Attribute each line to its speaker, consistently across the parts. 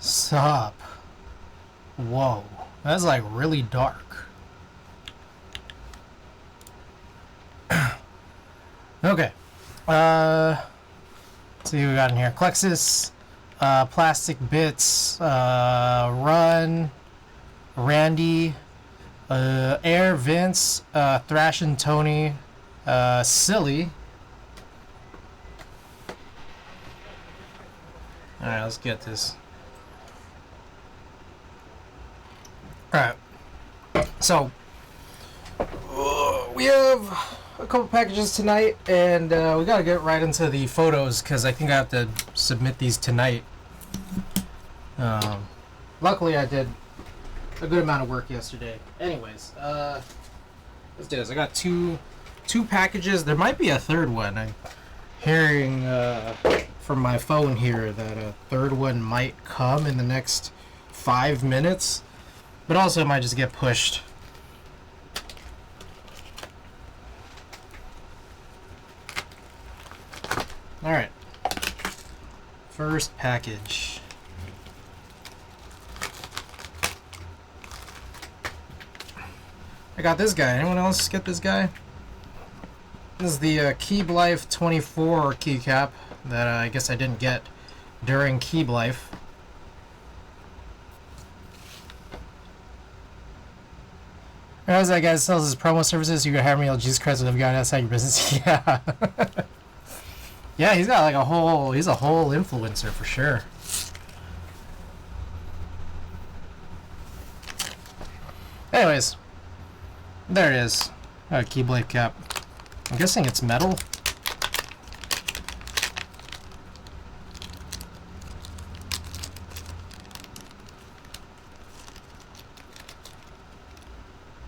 Speaker 1: Sup? Whoa, that's like really dark. Okay. Let's see what we got in here. Klexus, Plastic Bits, Run, Randy, Air, Vince, Thrash and Tony, Silly. Alright, let's get this. Alright. So, we have a couple packages tonight, and we gotta get right into the photos because I think I have to submit these tonight. Luckily, I did a good amount of work yesterday. Anyways, let's do this. I got two packages. There might be a third one. I'm hearing from my phone here that a third one might come in the next 5 minutes, but also it might just get pushed. Alright. First package. I got this guy. Anyone else get this guy? This is the Keep Life 24 keycap that I guess I didn't get during Keep Life. As that guy sells his promo services, you can hire me on Jesus Christ if you got outside your business. Yeah. Yeah, he's got like he's a whole influencer for sure. Anyways, there it is. A Keyblade cap. I'm guessing it's metal.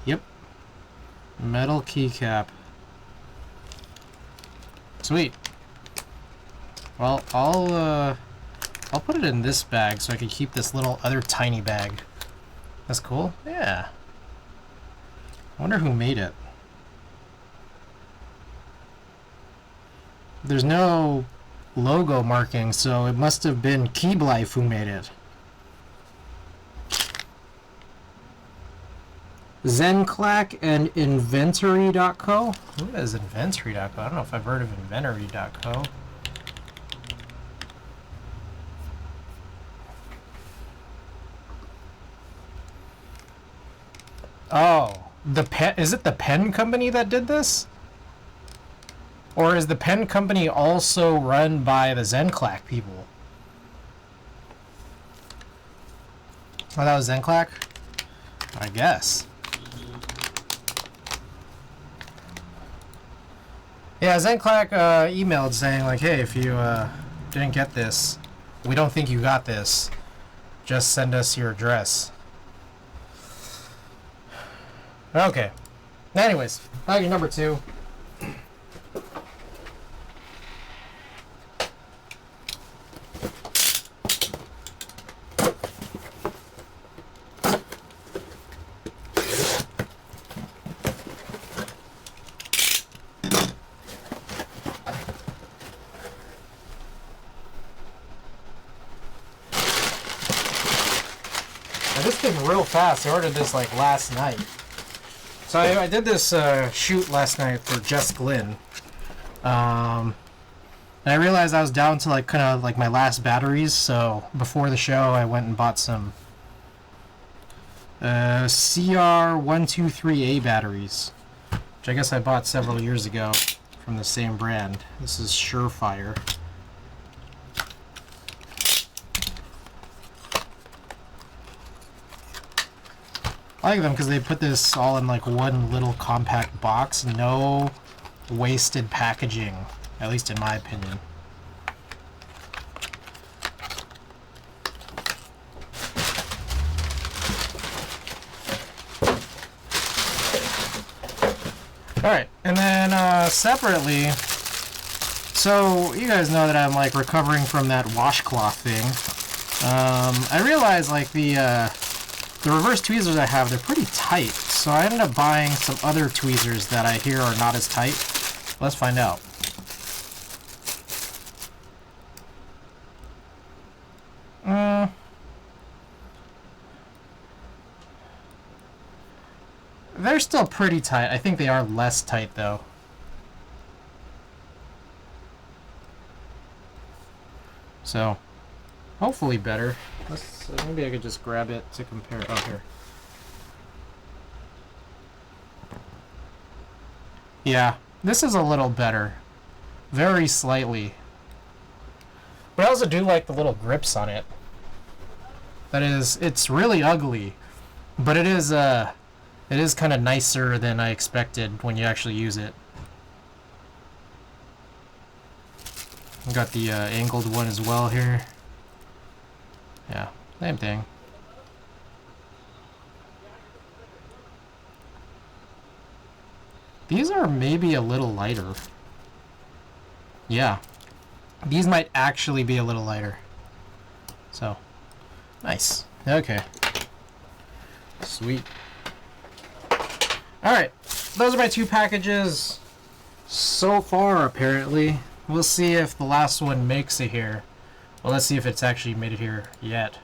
Speaker 1: Yep. Metal keycap. Sweet. Well, I'll put it in this bag so I can keep this little other tiny bag. That's cool. Yeah. I wonder who made it. There's no logo marking, so it must have been Keep Life who made it. Zenclack and Inventory.co? What is Inventory.co? I don't know if I've heard of Inventory.co. Oh, is it the pen company that did this? Or is the pen company also run by the Zenclack people? Oh, that was Zenclack? I guess. Yeah, Zenclack emailed saying like, hey, if you didn't get this, we don't think you got this. Just send us your address. Okay. Anyways, package number 2. Now, this came real fast. I ordered this like last night. So I did this shoot last night for Jess, Glynne. And I realized I was down to like kind of like my last batteries, so before the show I went and bought some CR123A batteries, which I guess I bought several years ago from the same brand. This is Surefire. I like them because they put this all in like one little compact box. No wasted packaging, at least in my opinion. Alright, and then separately, so you guys know that I'm like recovering from that washcloth thing. I realized like the reverse tweezers I have, they're pretty tight, so I ended up buying some other tweezers that I hear are not as tight. Let's find out. They're still pretty tight. I think they are less tight though. So, hopefully better. Maybe I could just grab it to compare. Oh, here. Yeah, this is a little better. Very slightly. But I also do like the little grips on it. That is, it's really ugly, but it is kind of nicer than I expected when you actually use it. Got the angled one as well here. Yeah, same thing. These are maybe a little lighter. Yeah. These might actually be a little lighter. So, nice. Okay. Sweet. Alright. Those are my 2 packages so far, apparently. We'll see if the last one makes it here. Well, let's see if it's actually made it here yet.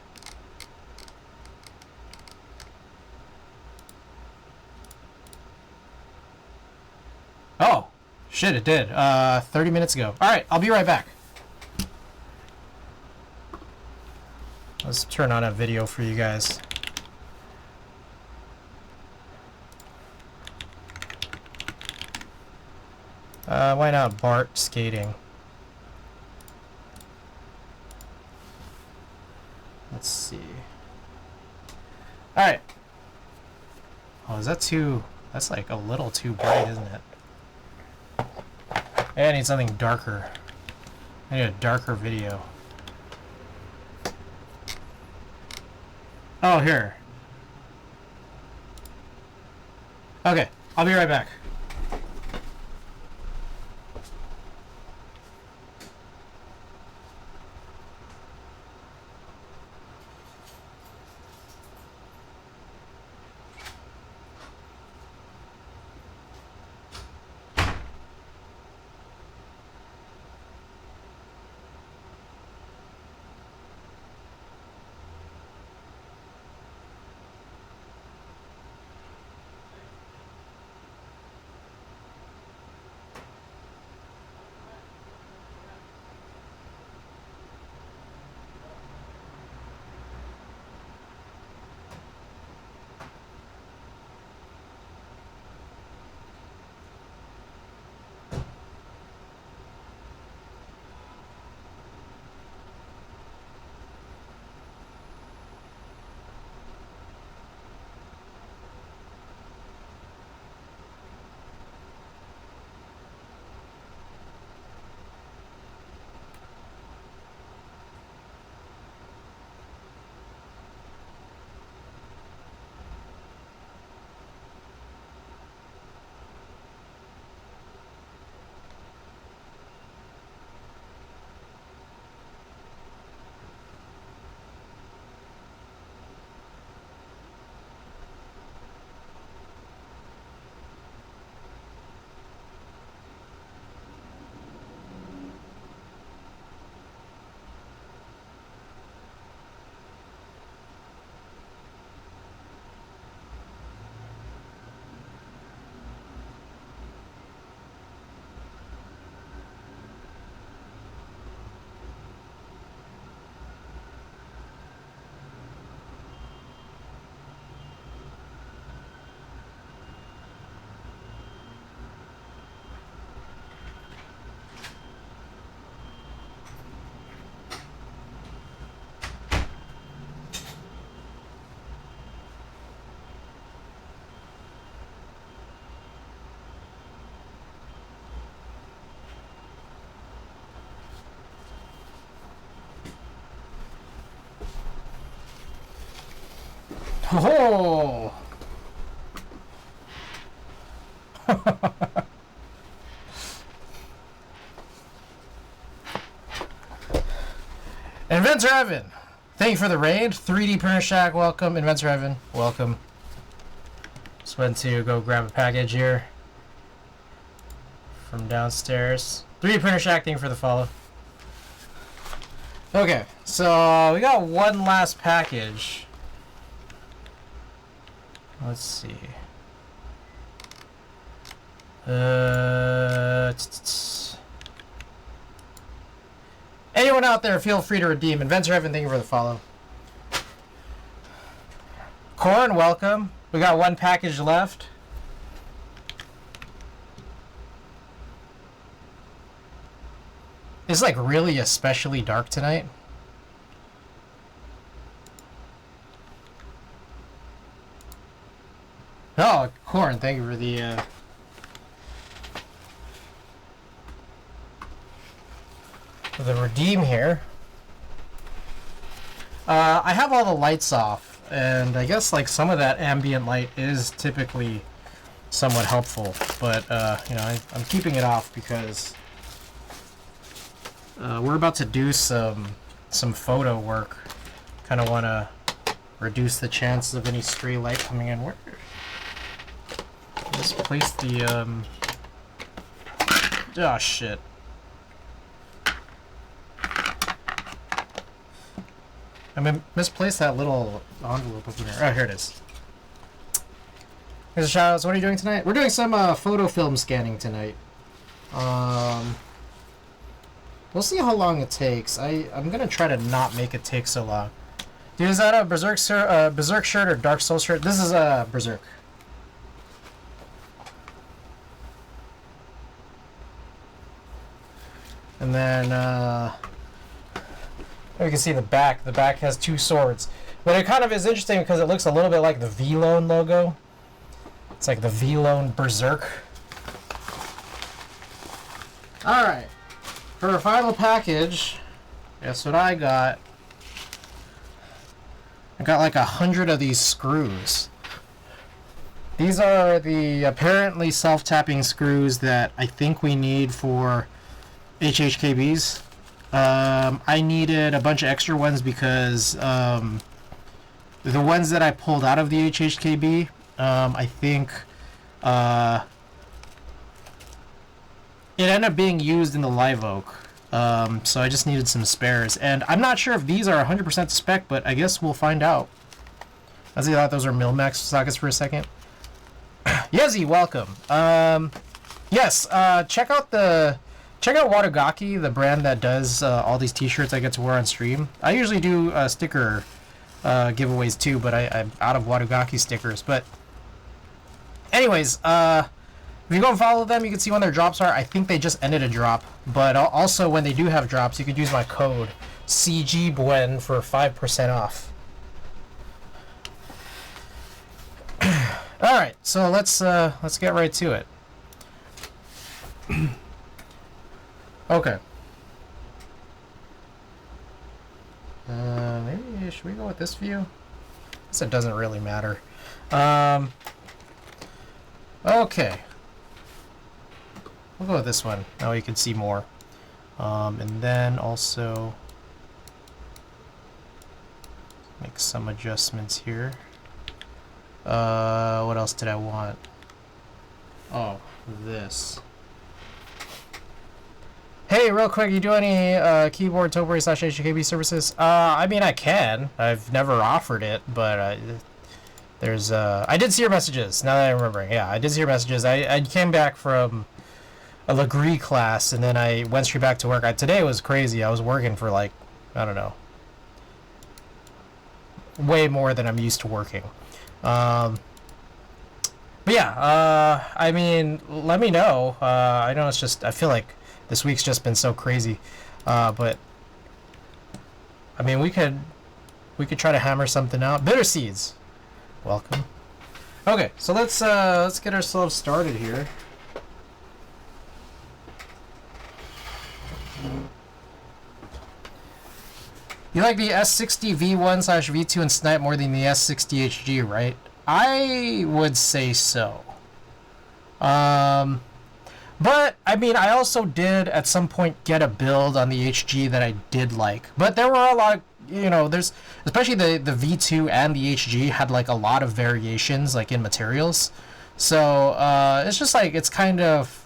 Speaker 1: Oh, shit, it did. 30 minutes ago. Alright, I'll be right back. Let's turn on a video for you guys. Why not Bart skating? Let's see. Alright. Oh, is that too... That's like a little too bright, isn't it? I need something darker. I need a darker video. Oh, here. Okay, I'll be right back. Oh! Inventor Evan, thank you for the raid. 3D Printer Shack, welcome. Inventor Evan, welcome. Just went to go grab a package here from downstairs. 3D Printer Shack, thank you for the follow. Okay, so we got one last package. Let's see. Anyone out there, feel free to redeem. Inventor Evan, thank you for the follow. Corn, welcome. We got one package left. It's like really especially dark tonight. Oh, Corn, thank you for the redeem here. I have all the lights off, and I guess like some of that ambient light is typically somewhat helpful, but you know, I'm keeping it off because we're about to do some photo work. Kind of want to reduce the chances of any stray light coming in. Where? Let's place the oh shit. I misplaced that little envelope over there. Oh, here it is. Here's a shout out. So what are you doing tonight? We're doing some photo film scanning tonight. We'll see how long it takes. I'm gonna try to not make it take so long. Dude, is that a Berserk shirt or Dark Souls shirt? This is a Berserk. And then you can see the back. The back has two swords. But it kind of is interesting because it looks a little bit like the V-Lone logo. It's like the V-Lone Berserk. Alright. For our final package, guess what I got? I got like 100 of these screws. These are the apparently self-tapping screws that I think we need for HHKBs. I needed a bunch of extra ones because the ones that I pulled out of the HHKB, I think it ended up being used in the Live Oak. So I just needed some spares. And I'm not sure if these are 100% spec, but I guess we'll find out. I thought those were Milmax sockets for a second. Yezi, welcome. Yes, check out Watagaki, the brand that does all these t-shirts I get to wear on stream. I usually do sticker giveaways too, but I'm out of Watagaki stickers. But anyways, if you go and follow them, you can see when their drops are. I think they just ended a drop. But also when they do have drops, you could use my code CGBWEN for 5% off. Alright, so let's get right to it. Okay. Maybe should we go with this view? I guess it doesn't really matter. Okay. We'll go with this one. Now you can see more. And then also make some adjustments here. What else did I want? Oh, this. Hey, real quick, you do any keyboard topiary / HKB services? I mean, I can. I've never offered it, but there's I did see your messages. Now that I'm remembering, yeah, I did see your messages. I came back from a Legree class, and then I went straight back to work. Today was crazy. I was working for like, I don't know, way more than I'm used to working. But yeah, I mean, let me know. I know it's just, I feel like this week's just been so crazy. But I mean, we could try to hammer something out. Bitter Seeds, welcome. Okay, so let's get ourselves started here. You like the S60 V1 / V2 and Snipe more than the S60 HG, right? I would say so. But, I mean, I also did at some point get a build on the HG that I did like. But there were a lot of, you know, there's, especially the V2 and the HG had like a lot of variations, like in materials. So, it's just like, it's kind of,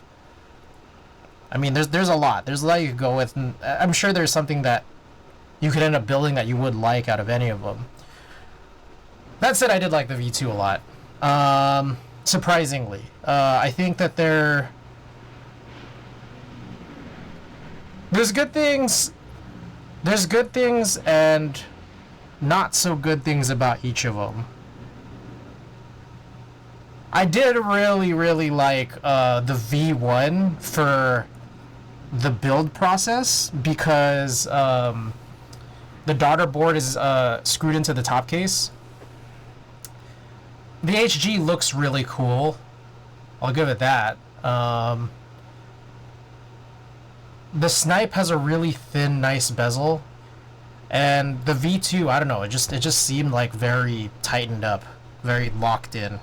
Speaker 1: I mean, there's a lot. There's a lot you could go with. And I'm sure there's something that you could end up building that you would like out of any of them. That said, I did like the V2 a lot. Surprisingly. I think that they're There's good things. There's good things and not so good things about each of them. I did really like the V1 for the build process because the daughter board is screwed into the top case. The HG looks really cool. I'll give it that. The snipe has a really thin, nice bezel, and the V2, I don't know, it just seemed like very tightened up, very locked in.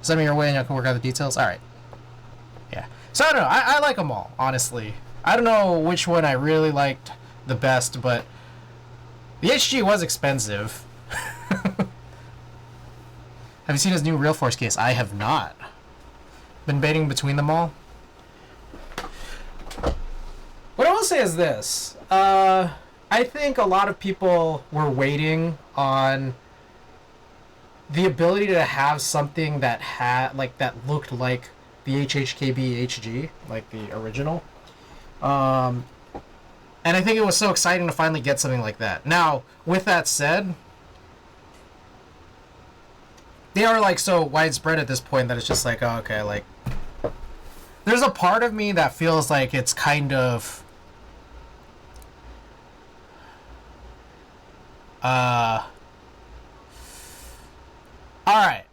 Speaker 1: Send me your way and I can work out the details. All right. Yeah. So I don't know. I like them all, honestly. I don't know which one I really liked the best, but the HG was expensive. Have you seen his new Real Force case? I have not. Been debating between them all. What I will say is this. I think a lot of people were waiting on the ability to have something that that looked like the HHKB HG, like the original. And I think it was so exciting to finally get something like that. Now, with that said, they are like so widespread at this point that it's just like, oh, okay, like there's a part of me that feels like it's kind of alright.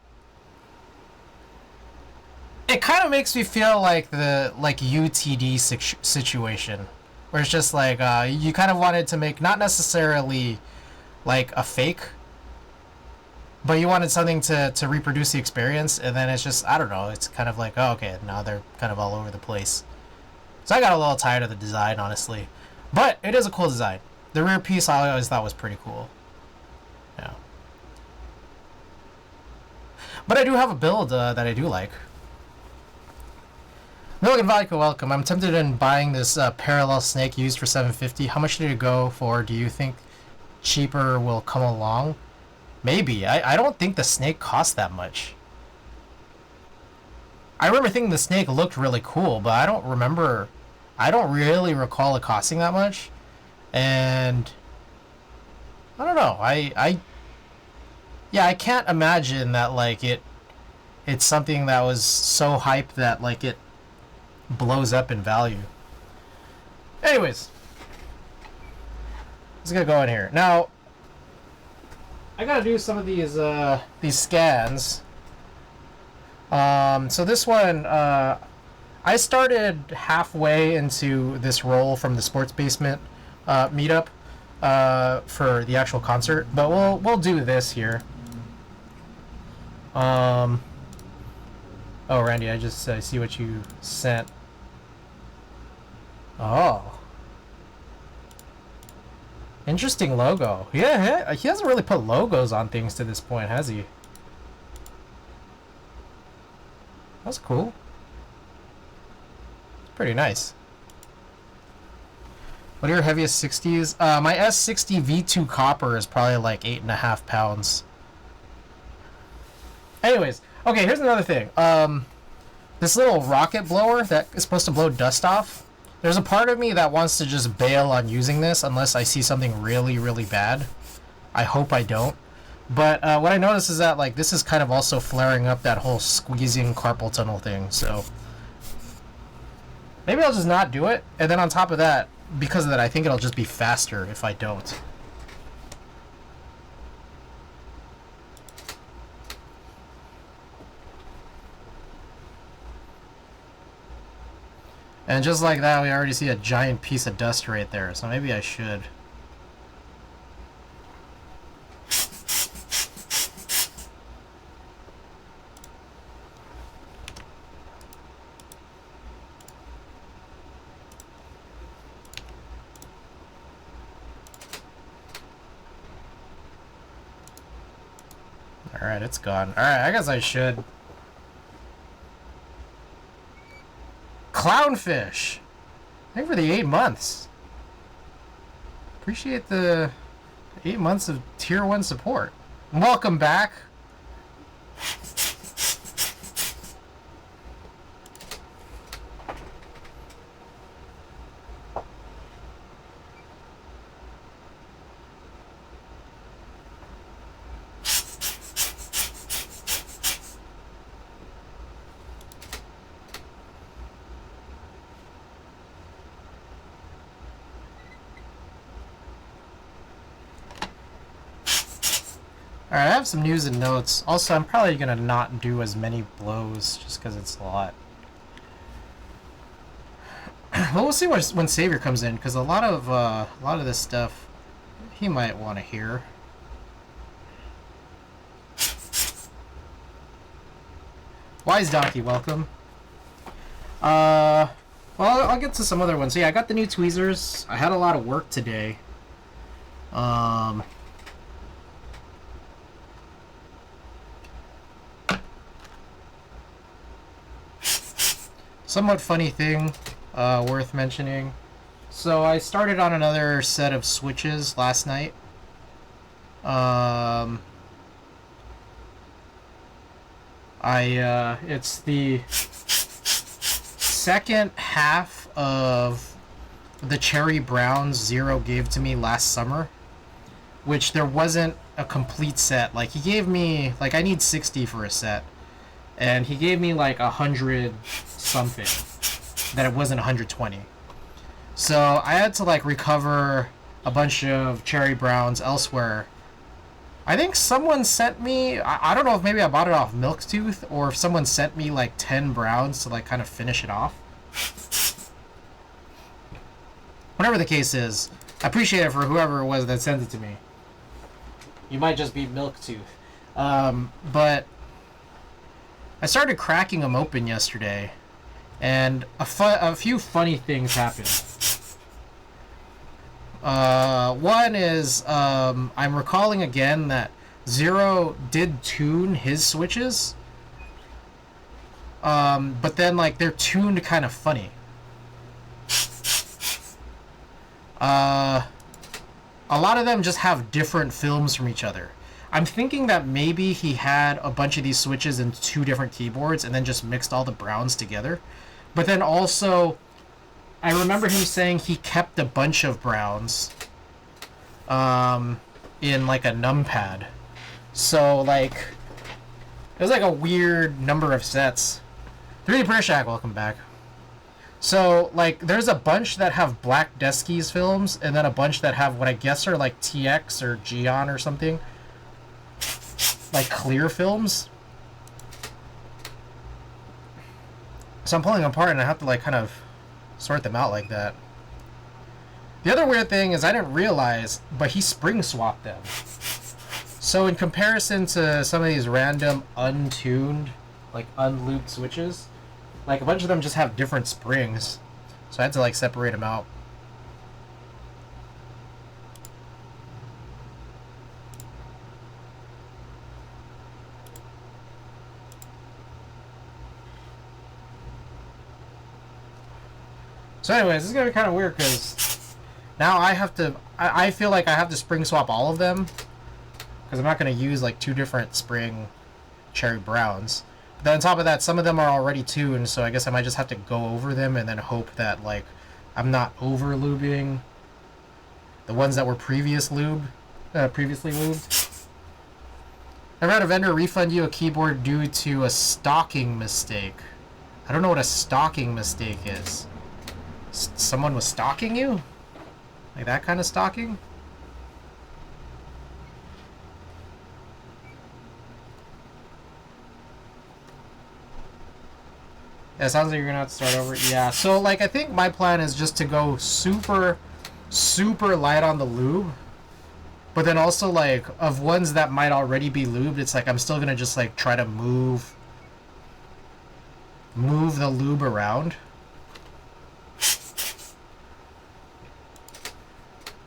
Speaker 1: It kind of makes me feel like the UTD situation, where it's just like you kind of wanted to make not necessarily like a fake, but you wanted something to reproduce the experience, and then it's just, I don't know, it's kind of like, oh, okay, now they're kind of all over the place. So I got a little tired of the design, honestly. But it is a cool design. The rear piece I always thought was pretty cool. Yeah. But I do have a build that I do like. Milk and Vodka, welcome. I'm tempted in buying this parallel snake used for $750. How much did it go for? Do you think cheaper will come along? Maybe. I don't think the snake cost that much. I remember thinking the snake looked really cool, but I don't really recall it costing that much. And I don't know. I can't imagine that like it's something that was so hyped that like it blows up in value. Anyways, let's get going here. Now, I gotta do some of these scans. So this one, I started halfway into this role from the Sports Basement meetup for the actual concert, but we'll do this here. Oh, Randy, I see what you sent. Oh. Interesting logo. Yeah, he hasn't really put logos on things to this point, has he? That's cool. It's pretty nice. What are your heaviest 60s? My S60 V2 copper is probably like 8.5 pounds. Anyways, okay, here's another thing. This little rocket blower that is supposed to blow dust off. There's a part of me that wants to just bail on using this unless I see something really, really bad. I hope I don't. But what I noticed is that like this is kind of also flaring up that whole squeezing carpal tunnel thing. So maybe I'll just not do it. And then on top of that, because of that, I think it'll just be faster if I don't. And just like that, we already see a giant piece of dust right there, so maybe I should. Alright, it's gone. Alright, I guess I should. Clownfish! Thank you for the 8 months. Appreciate the 8 months of tier 1 support. Welcome back. Alright, I have some news and notes. Also, I'm probably gonna not do as many blows just because it's a lot. Well, we'll see when Savior comes in, because a lot of this stuff he might want to hear. Wise Donkey, welcome. Well, I'll get to some other ones. So yeah, I got the new tweezers. I had a lot of work today. Somewhat funny thing, worth mentioning. So I started on another set of switches last night. It's the second half of the Cherry Browns Zero gave to me last summer, which there wasn't a complete set. Like, he gave me, like, I need 60 for a set, and he gave me like 100 something that it wasn't 120. So I had to like recover a bunch of Cherry Browns elsewhere. I think someone sent me, I don't know if maybe I bought it off Milktooth, or if someone sent me like 10 Browns to like kind of finish it off. Whatever the case is, I appreciate it for whoever it was that sent it to me. You might just be Milktooth. But I started cracking them open yesterday, and a few funny things happened. One is, I'm recalling again that Zero did tune his switches, but then, like, they're tuned kind of funny. A lot of them just have different films from each other. I'm thinking that maybe he had a bunch of these switches in 2 different keyboards and then just mixed all the Browns together. But then also, I remember him saying he kept a bunch of Browns in like a numpad. So, like, it was like a weird number of sets. 3D Prayer Shack, welcome back. So, like, there's a bunch that have Black Deskies films, and then a bunch that have what I guess are like TX or Geon or something. Like clear films. So I'm pulling them apart and I have to like kind of sort them out like that. The other weird thing is I didn't realize, but he spring swapped them. So in comparison to some of these random untuned, like unlooped switches, like a bunch of them just have different springs. So I had to like separate them out. So anyways, this is going to be kind of weird because now I have to, I feel like I have to spring swap all of them because I'm not going to use like 2 different spring Cherry Browns. But then on top of that, some of them are already tuned, so I guess I might just have to go over them and then hope that like I'm not over lubing the ones that were previously lubed. I had a vendor refund you a keyboard due to a stocking mistake. I don't know what a stocking mistake is. Someone was stalking you? Like that kind of stalking? Yeah, it sounds like you're gonna have to start over. Yeah, so like I think my plan is just to go super, super light on the lube. But then also like of ones that might already be lubed, it's like I'm still gonna just like try to move the lube around.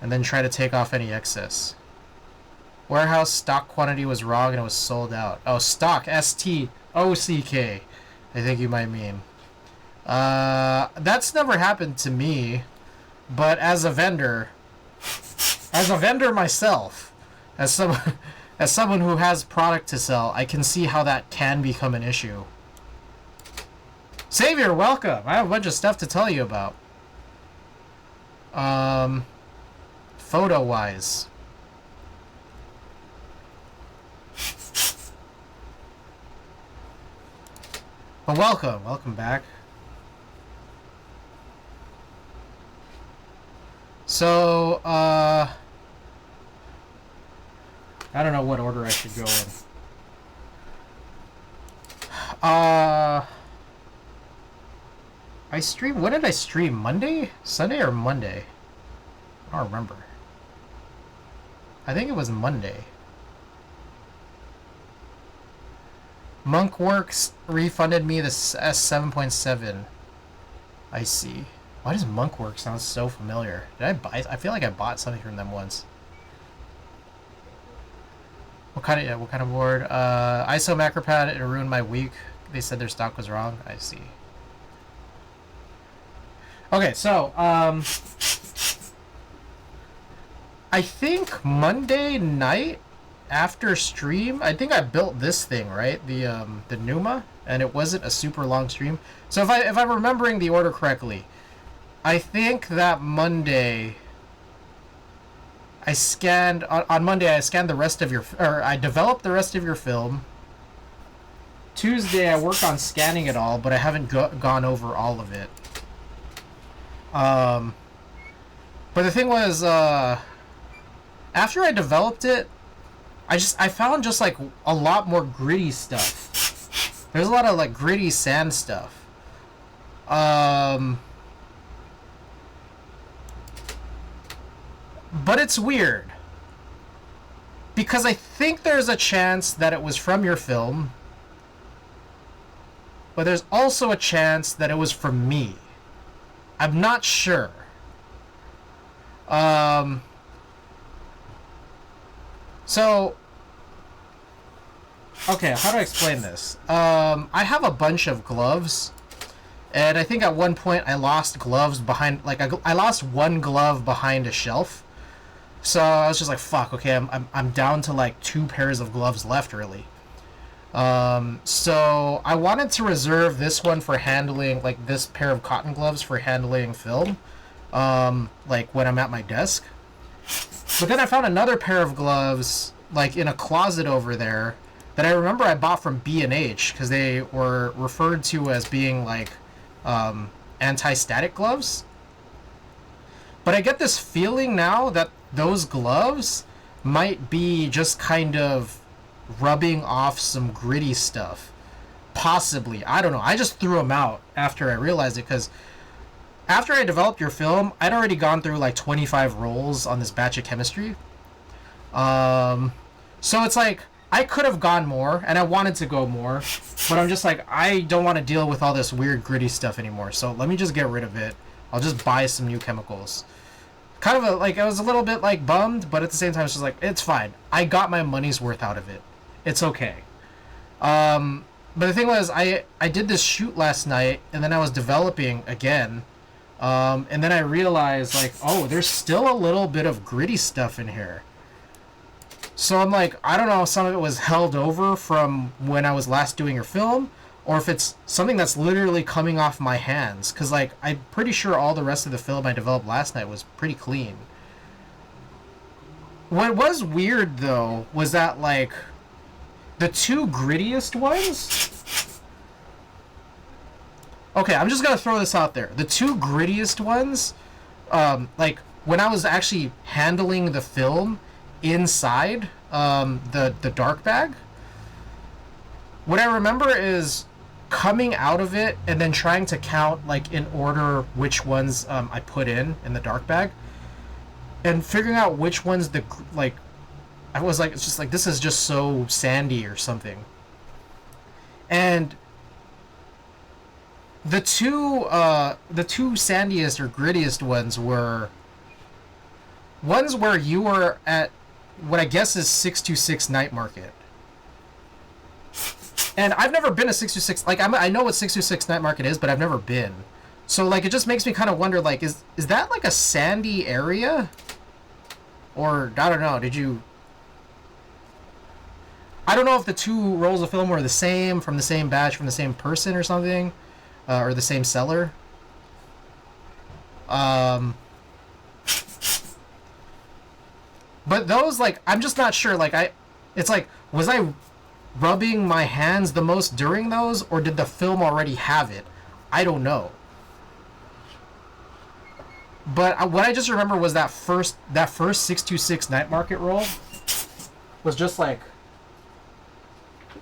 Speaker 1: And then try to take off any excess. Warehouse stock quantity was wrong and it was sold out. Oh, stock, S-T-O-C-K, I think you might mean. That's never happened to me, but as a vendor myself, as someone who has product to sell, I can see how that can become an issue. Savior, welcome! I have a bunch of stuff to tell you about. Photo-wise. But welcome back. So, I don't know what order I should go in. I streamed... When did I stream? Monday? Sunday or Monday? I don't remember. I think it was Monday. Monkworks refunded me the S7.7. I see. Why does Monkworks sound so familiar? Did I buy... I feel like I bought something from them once. What kind of board? ISO macropad, it ruined my week. They said their stock was wrong. I see. Okay, so, I think Monday night after stream, I think I built this thing, right? The Numa, and it wasn't a super long stream. So if I'm remembering the order correctly, I think that Monday I scanned on Monday I scanned the rest of your, or I developed the rest of your film. Tuesday I worked on scanning it all, but I haven't gone over all of it. But the thing was, after I developed it, I found just like a lot more gritty stuff. There's a lot of like gritty sand stuff. But it's weird, because I think there's a chance that it was from your film, but there's also a chance that it was from me. I'm not sure. So, okay, how do I explain this? I have a bunch of gloves, and I think at one point I lost gloves behind, like, I lost one glove behind a shelf. So I was just like, fuck, okay, I'm down to like 2 pairs of gloves left, really. So I wanted to reserve this one for handling, like this pair of cotton gloves for handling film, like when I'm at my desk. But then I found another pair of gloves, like in a closet over there, that I remember I bought from B&H, because they were referred to as being like anti-static gloves. But I get this feeling now that those gloves might be just kind of rubbing off some gritty stuff. Possibly. I don't know. I just threw them out after I realized it, because after I developed your film, I'd already gone through like 25 rolls on this batch of chemistry. So it's like, I could have gone more, and I wanted to go more, but I'm just like, I don't want to deal with all this weird gritty stuff anymore, so let me just get rid of it. I'll just buy some new chemicals. Kind of like, I was a little bit like bummed, but at the same time, it's just like, it's fine. I got my money's worth out of it. It's okay. But the thing was, I did this shoot last night, and then I was developing again, and then I realized, like, oh, there's still a little bit of gritty stuff in here. So I'm like, I don't know if some of it was held over from when I was last doing your film, or if it's something that's literally coming off my hands. Because, like, I'm pretty sure all the rest of the film I developed last night was pretty clean. What was weird, though, was that, like, the 2 grittiest ones... Okay, I'm just gonna throw this out there. The 2 grittiest ones, like, when I was actually handling the film inside the dark bag, what I remember is coming out of it and then trying to count, like, in order which ones I put in the dark bag, and figuring out which ones like, I was like, it's just like, this is just so sandy or something. And the two sandiest or grittiest ones were ones where you were at what I guess is 626 Night Market. And I've never been to 626, like, I know what 626 Night Market is, but I've never been. So, like, it just makes me kind of wonder, like, is that, like, a sandy area? Or, I don't know, I don't know if the 2 rolls of film were the same, from the same batch, from the same person or something, or the same seller. But those, like, I'm just not sure, like, it's like, was I rubbing my hands the most during those, or did the film already have it? I don't know. But what I just remember was that first 626 Night Market roll. was just like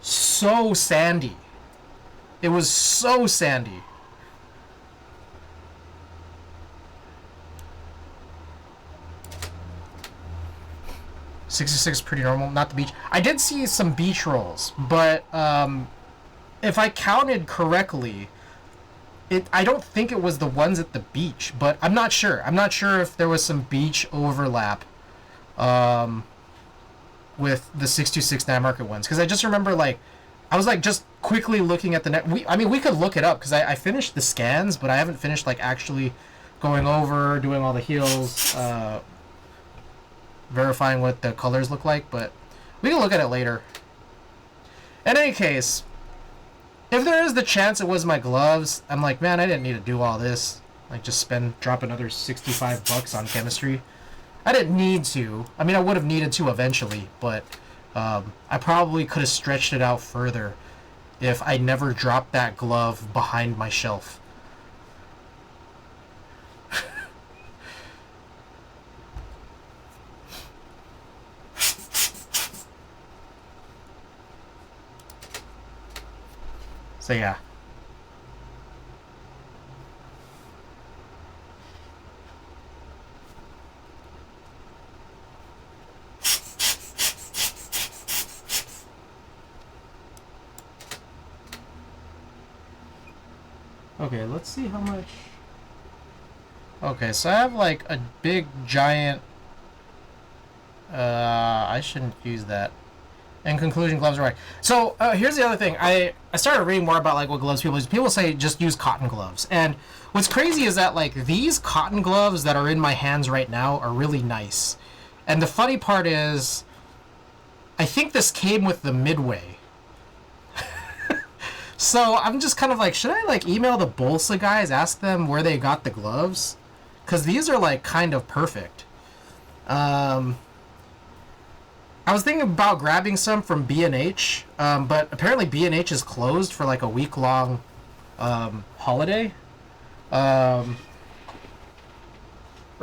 Speaker 1: so sandy. It was so sandy. $66 pretty normal, not the beach. I did see some beach rolls, but if I counted correctly, I don't think it was the ones at the beach, but I'm not sure. I'm not sure if there was some beach overlap with the 626 night market ones, because I just remember like I was like just quickly looking at the net. We could look it up because I finished the scans, but I haven't finished like actually going over, doing all the heels, verifying what the colors look like, but we can look at it later. In any case, if there is the chance it was my gloves, I'm like, man, I didn't need to do all this. Like, just drop another $65 on chemistry. I didn't need to. I mean, I would have needed to eventually, but I probably could have stretched it out further if I never dropped that glove behind my shelf. So yeah. Okay, let's see how much. Okay, so I have like a big giant. I shouldn't use that. In conclusion, gloves are right. So here's the other thing. I started reading more about like what gloves people use. People say just use cotton gloves. And what's crazy is that like these cotton gloves that are in my hands right now are really nice. And the funny part is, I think this came with the Midway. So I'm just kind of like, should I like email the Bolsa guys, ask them where they got the gloves? Because these are like kind of perfect. I was thinking about grabbing some from B&H, but apparently B&H is closed for like a week-long holiday, or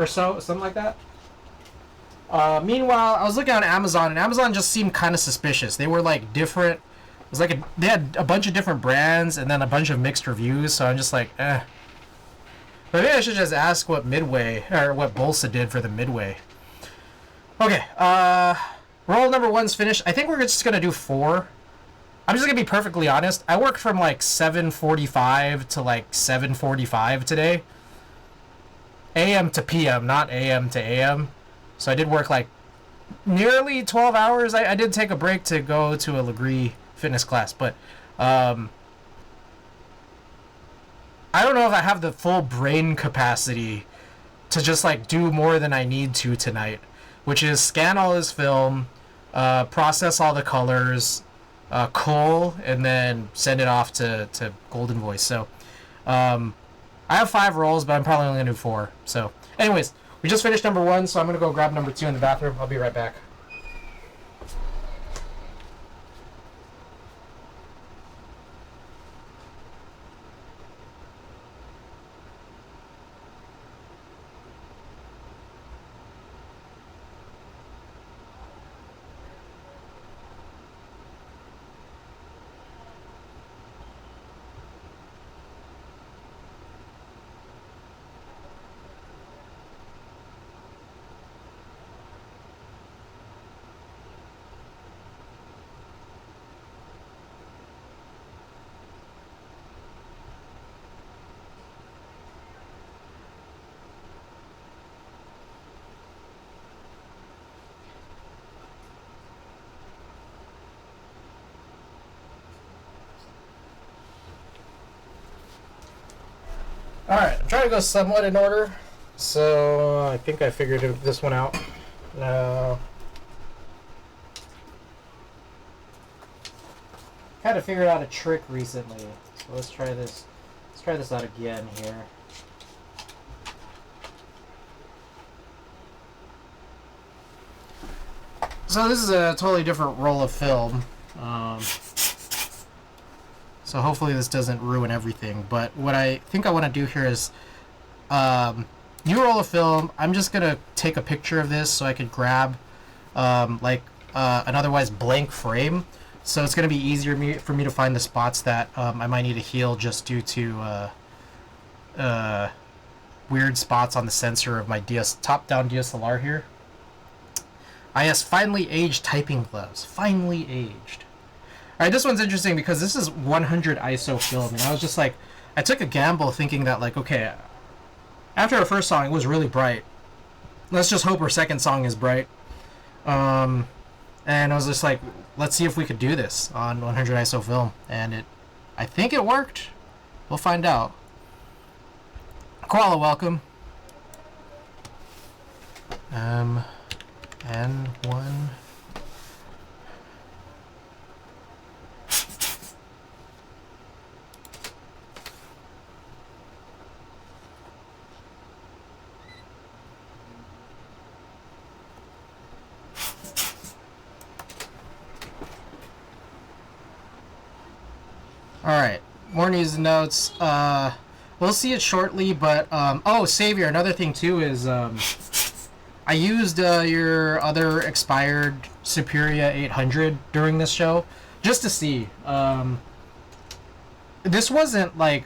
Speaker 1: so, something like that. Meanwhile, I was looking on Amazon, and Amazon just seemed kind of suspicious. They were like different. It was like they had a bunch of different brands, and then a bunch of mixed reviews. So I'm just like, eh. But maybe I should just ask what Midway or what Bolsa did for the Midway. Okay. Roll number 1's finished. I think we're just going to do 4. I'm just going to be perfectly honest. I worked from like 7:45 to like 7:45 today. AM to PM, not AM to AM. So I did work like nearly 12 hours. I did take a break to go to a Legree fitness class. But I don't know if I have the full brain capacity to just like do more than I need to tonight. Which is scan all this film, process all the colors, cull, and then send it off to Golden Voice. So I have 5 rolls, but I'm probably only going to do 4. So anyways, we just finished number 1, so I'm going to go grab number 2 in the bathroom. I'll be right back. Alright, I'm trying to go somewhat in order, so I think I figured this one out. Kind of figured out a trick recently, so let's try this. Let's try this out again here. So this is a totally different roll of film. So hopefully this doesn't ruin everything. But what I think I want to do here is, new roll of film. I'm just gonna take a picture of this so I could grab, like an otherwise blank frame, so it's going to be easier for me to find the spots that I might need to heal just due to weird spots on the sensor of my top-down DSLR here. Yes, finely aged typing gloves. Finely aged. Alright, this one's interesting because this is 100 ISO film, and I was just like, I took a gamble thinking that, like, okay, after our first song, it was really bright. Let's just hope our second song is bright. And I was just like, let's see if we could do this on 100 ISO film. And I think it worked. We'll find out. Koala, welcome. N1. Alright, more news and notes. We'll see it shortly, but, oh, Savior, another thing, too, is, I used, your other expired Superior 800 during this show, just to see. This wasn't, like,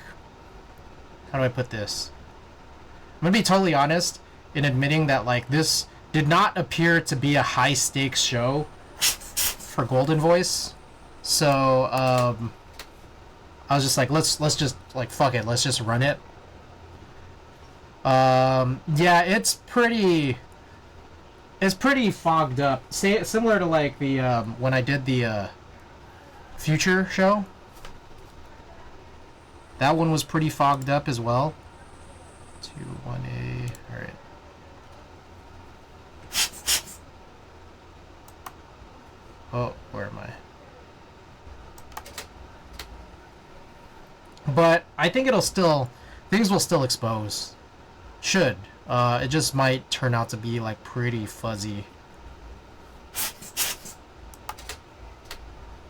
Speaker 1: how do I put this? I'm gonna be totally honest in admitting that, like, this did not appear to be a high-stakes show for Golden Voice, so, I was just like, let's just, like, fuck it, let's just run it. Yeah, it's pretty fogged up. Similar to, like, the, when I did the, Future show. That one was pretty fogged up as well. 2-1A, alright. Oh, where am I? But I think things will still expose. Should. It just might turn out to be, like, pretty fuzzy.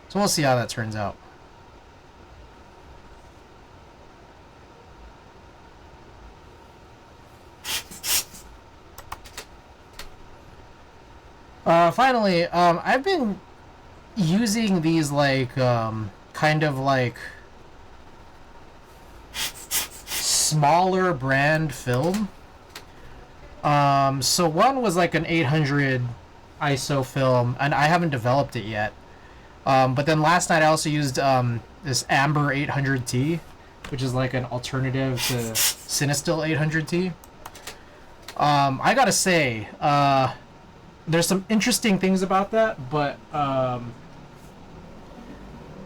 Speaker 1: So we'll see how that turns out. Finally, I've been using these, like, kind of, like, smaller brand film. So one was like an 800 ISO film, and I haven't developed it yet. But then last night I also used this Amber 800T, which is like an alternative to Cinestill 800T. I gotta say, there's some interesting things about that, but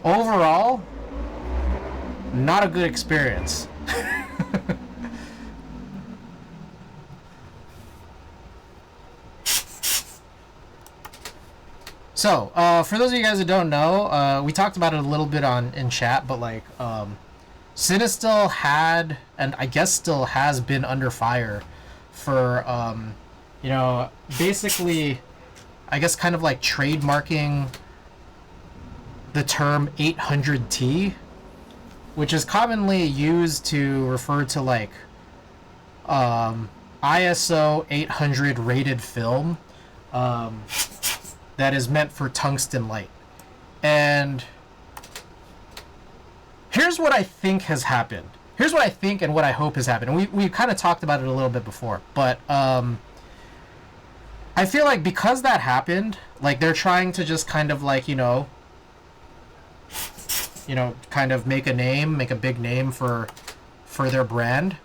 Speaker 1: overall, not a good experience. So, for those of you guys who don't know, we talked about it a little bit in chat, but, like, Cinestill had, and I guess still has been under fire for, you know, basically, I guess kind of like trademarking the term 800T, which is commonly used to refer to, like, ISO 800 rated film, that is meant for tungsten light. And here's what I think has happened. Here's what I think and what I hope has happened. And we kind of talked about it a little bit before, but I feel like because that happened, like, they're trying to just kind of, like, you know, kind of make a big name for their brand.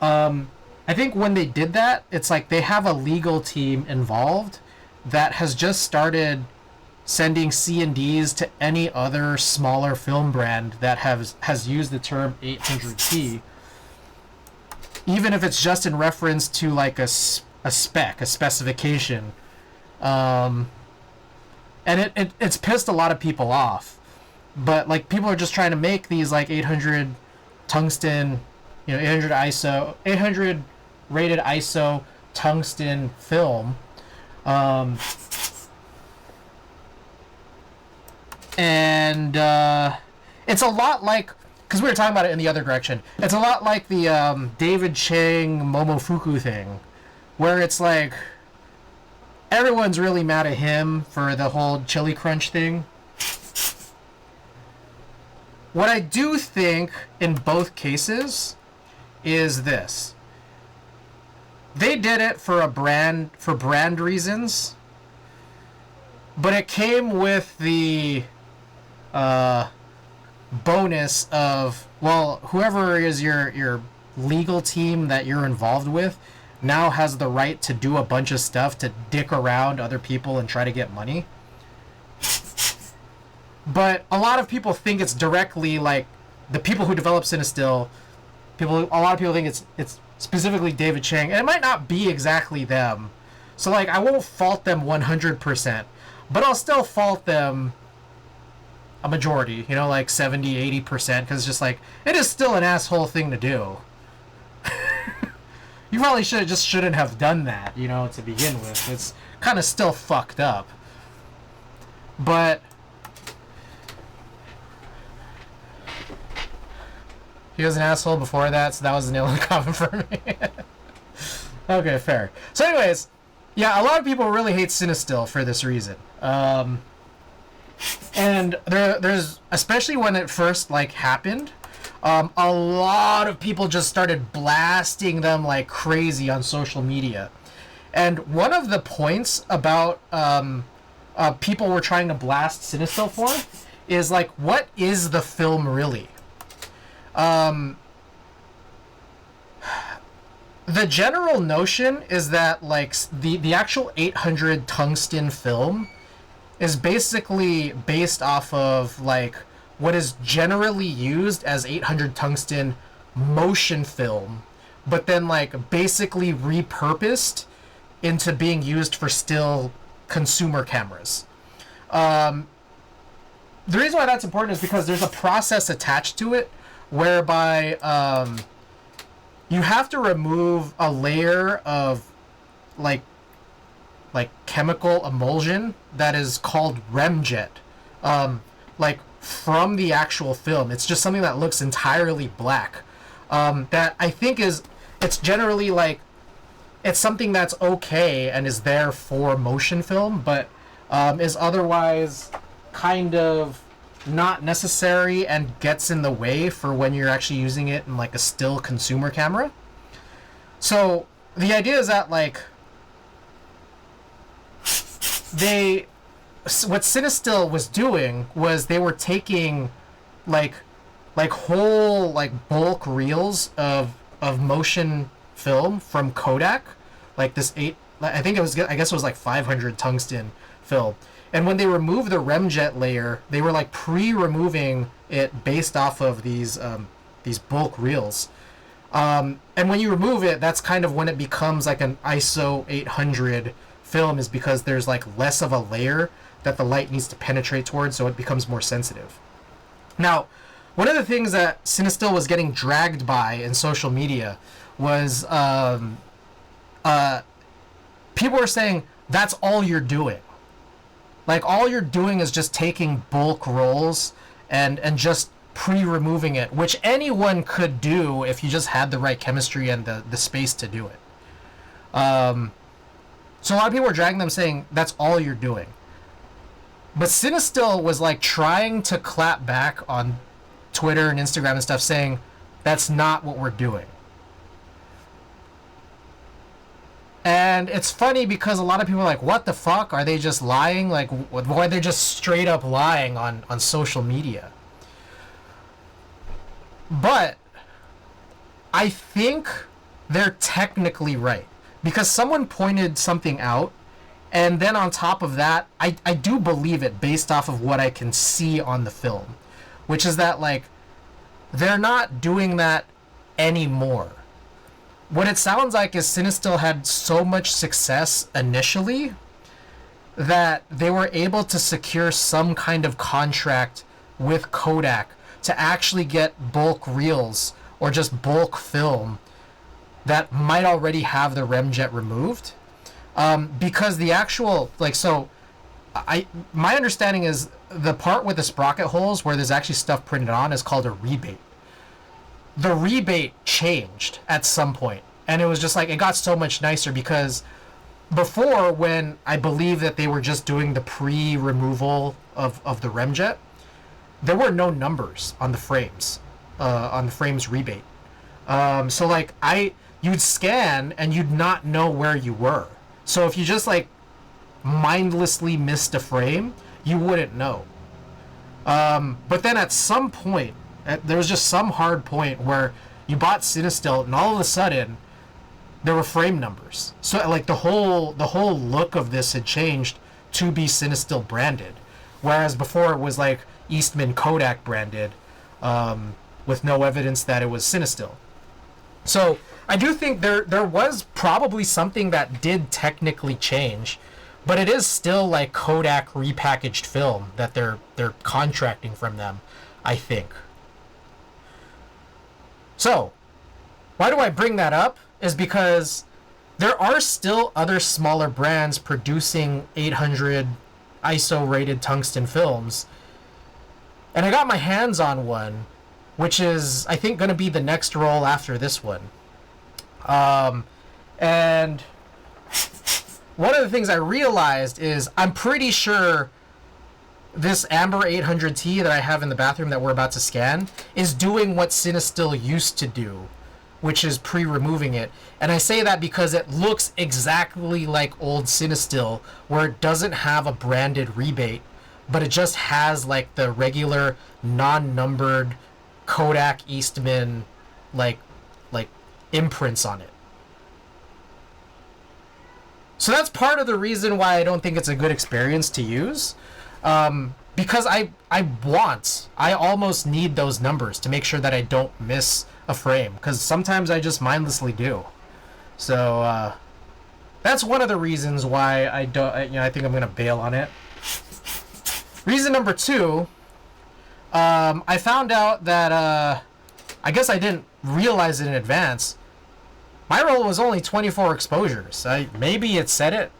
Speaker 1: I think when they did that, it's like they have a legal team involved that has just started sending C&Ds to any other smaller film brand that has used the term 800T, even if it's just in reference to, like, a specification. And it's pissed a lot of people off. But, like, people are just trying to make these, like, 800 tungsten, 800 ISO, 800 rated ISO tungsten film. And it's a lot like, because we were talking about it in the other direction, it's a lot like the David Chang Momofuku thing, where it's like, everyone's really mad at him for the whole chili crunch thing. What I do think in both cases is this. They did it for brand reasons, but it came with the bonus of, well, whoever is your legal team that you're involved with now has the right to do a bunch of stuff to dick around other people and try to get money. But a lot of people think it's directly like the people who develop Cinestill. A lot of people think it's specifically David Chang, and it might not be exactly them. So like, I won't fault them 100%, but I'll still fault them a majority, you know, like 70, 80%, because it's just like, it is still an asshole thing to do. You probably shouldn't have done that, you know, to begin with. It's kind of still fucked up. But he was an asshole before that, so that was a nail in the coffin for me. Okay, fair. So anyways, yeah, a lot of people really hate Cinestill for this reason. And there's, especially when it first like happened, a lot of people just started blasting them like crazy on social media. And one of the points about people were trying to blast Cinestill for is like, what is the film really? The general notion is that like the actual 800 tungsten film is basically based off of like what is generally used as 800 tungsten motion film, but then like basically repurposed into being used for still consumer cameras. The reason why that's important is because there's a process attached to it whereby you have to remove a layer of like chemical emulsion that is called remjet, like from the actual film. It's just something that looks entirely black. That I think it's generally like, it's something that's okay and is there for motion film, but is otherwise kind of not necessary and gets in the way for when you're actually using it in like a still consumer camera. So the idea is that like what Cinestill was doing was they were taking like whole like bulk reels of motion film from Kodak, like this I guess it was like 500 tungsten film. And when they removed the remjet layer, they were like pre-removing it based off of these bulk reels. And when you remove it, that's kind of when it becomes like an ISO 800 film, is because there's like less of a layer that the light needs to penetrate towards, so it becomes more sensitive. Now, one of the things that Cinestill was getting dragged by in social media was people were saying that's all you're doing. Like, all you're doing is just taking bulk rolls and just pre-removing it, which anyone could do if you just had the right chemistry and the space to do it. So a lot of people were dragging them saying that's all you're doing. But Cinestill was like trying to clap back on Twitter and Instagram and stuff, saying that's not what we're doing. And it's funny because a lot of people are like, what the fuck? Are they just lying? Like, why are they just straight up lying on social media? But I think they're technically right, because someone pointed something out, and then on top of that, I do believe it based off of what I can see on the film, which is that like they're not doing that anymore. What it sounds like is Cinestill had so much success initially that they were able to secure some kind of contract with Kodak to actually get bulk reels or just bulk film that might already have the remjet removed. Because the actual, like, so my understanding is the part with the sprocket holes where there's actually stuff printed on is called a rebate. The rebate changed at some point, and it was just like, it got so much nicer because before, when I believe that they were just doing the pre-removal of the remjet, there were no numbers on the frames rebate. So like you'd scan and you'd not know where you were. So if you just like mindlessly missed a frame, you wouldn't know. But then at some point, there was just some hard point where you bought Cinestill, and all of a sudden there were frame numbers. So like the whole look of this had changed to be Cinestill branded, whereas before it was like Eastman Kodak branded, with no evidence that it was Cinestill. So I do think there was probably something that did technically change, but it is still like Kodak repackaged film that they're contracting from them, I think. So why do I bring that up? Is because there are still other smaller brands producing 800 ISO rated tungsten films, and I got my hands on one, which is I think going to be the next roll after this one. And one of the things I realized is I'm pretty sure this Amber 800T that I have in the bathroom that we're about to scan is doing what Cinestill used to do, which is pre-removing it. And I say that because it looks exactly like old Cinestill, where it doesn't have a branded rebate, but it just has like the regular non-numbered Kodak Eastman like imprints on it. So that's part of the reason why I don't think it's a good experience to use. Because I almost need those numbers to make sure that I don't miss a frame, because sometimes I just mindlessly do. So that's one of the reasons why I think I'm gonna bail on it. Reason number 2, I found out that I guess I didn't realize it in advance. My roll was only 24 exposures. Maybe it said it,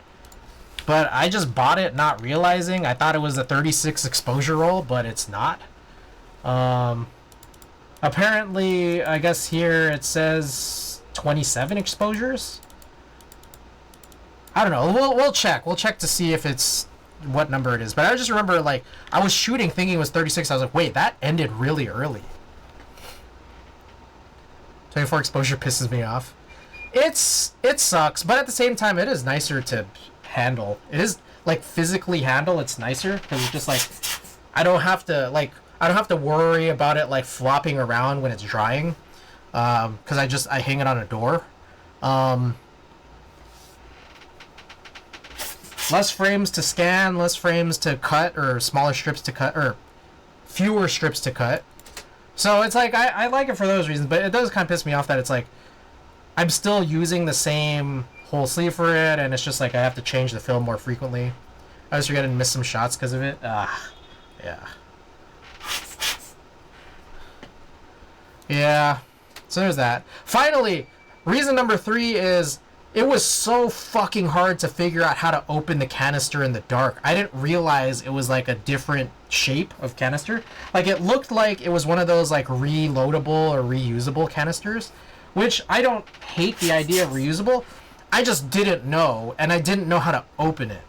Speaker 1: but I just bought it not realizing. I thought it was a 36 exposure roll, but it's not. Apparently, I guess here it says 27 exposures. I don't know. We'll check. We'll check to see if it's what number it is. But I just remember, like, I was shooting thinking it was 36. I was like, wait, that ended really early. 24 exposure pisses me off. It sucks, but at the same time, it is nicer to handle. It is like physically handle. It's nicer because it's just like I don't have to worry about it like flopping around when it's drying, because I hang it on a door. Less frames to scan, less frames to cut, or smaller strips to cut, or fewer strips to cut. So it's like I like it for those reasons, but it does kind of piss me off that it's like I'm still using the same whole sleeve for it, and it's just like I have to change the film more frequently. I was forgetting to miss some shots because of it. Yeah. Yeah. So there's that. Finally, reason number 3 is it was so fucking hard to figure out how to open the canister in the dark. I didn't realize it was like a different shape of canister. Like it looked like it was one of those like reloadable or reusable canisters, which I don't hate the idea of reusable. I just didn't know, and I didn't know how to open it.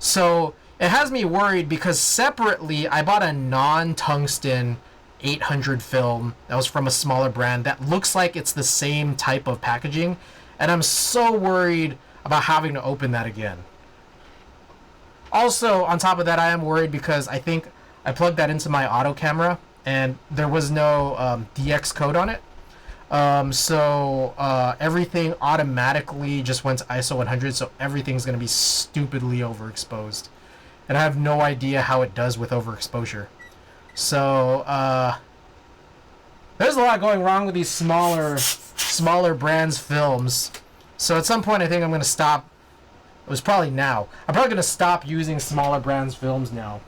Speaker 1: So it has me worried because separately I bought a non-tungsten 800 film that was from a smaller brand that looks like it's the same type of packaging, and I'm so worried about having to open that again. Also, on top of that, I am worried because I think I plugged that into my auto camera and there was no DX code on it. So everything automatically just went to ISO 100, so everything's going to be stupidly overexposed. And I have no idea how it does with overexposure. So there's a lot going wrong with these smaller brands films. So at some point I think I'm going to stop. It was probably now. I'm probably going to stop using smaller brands films now.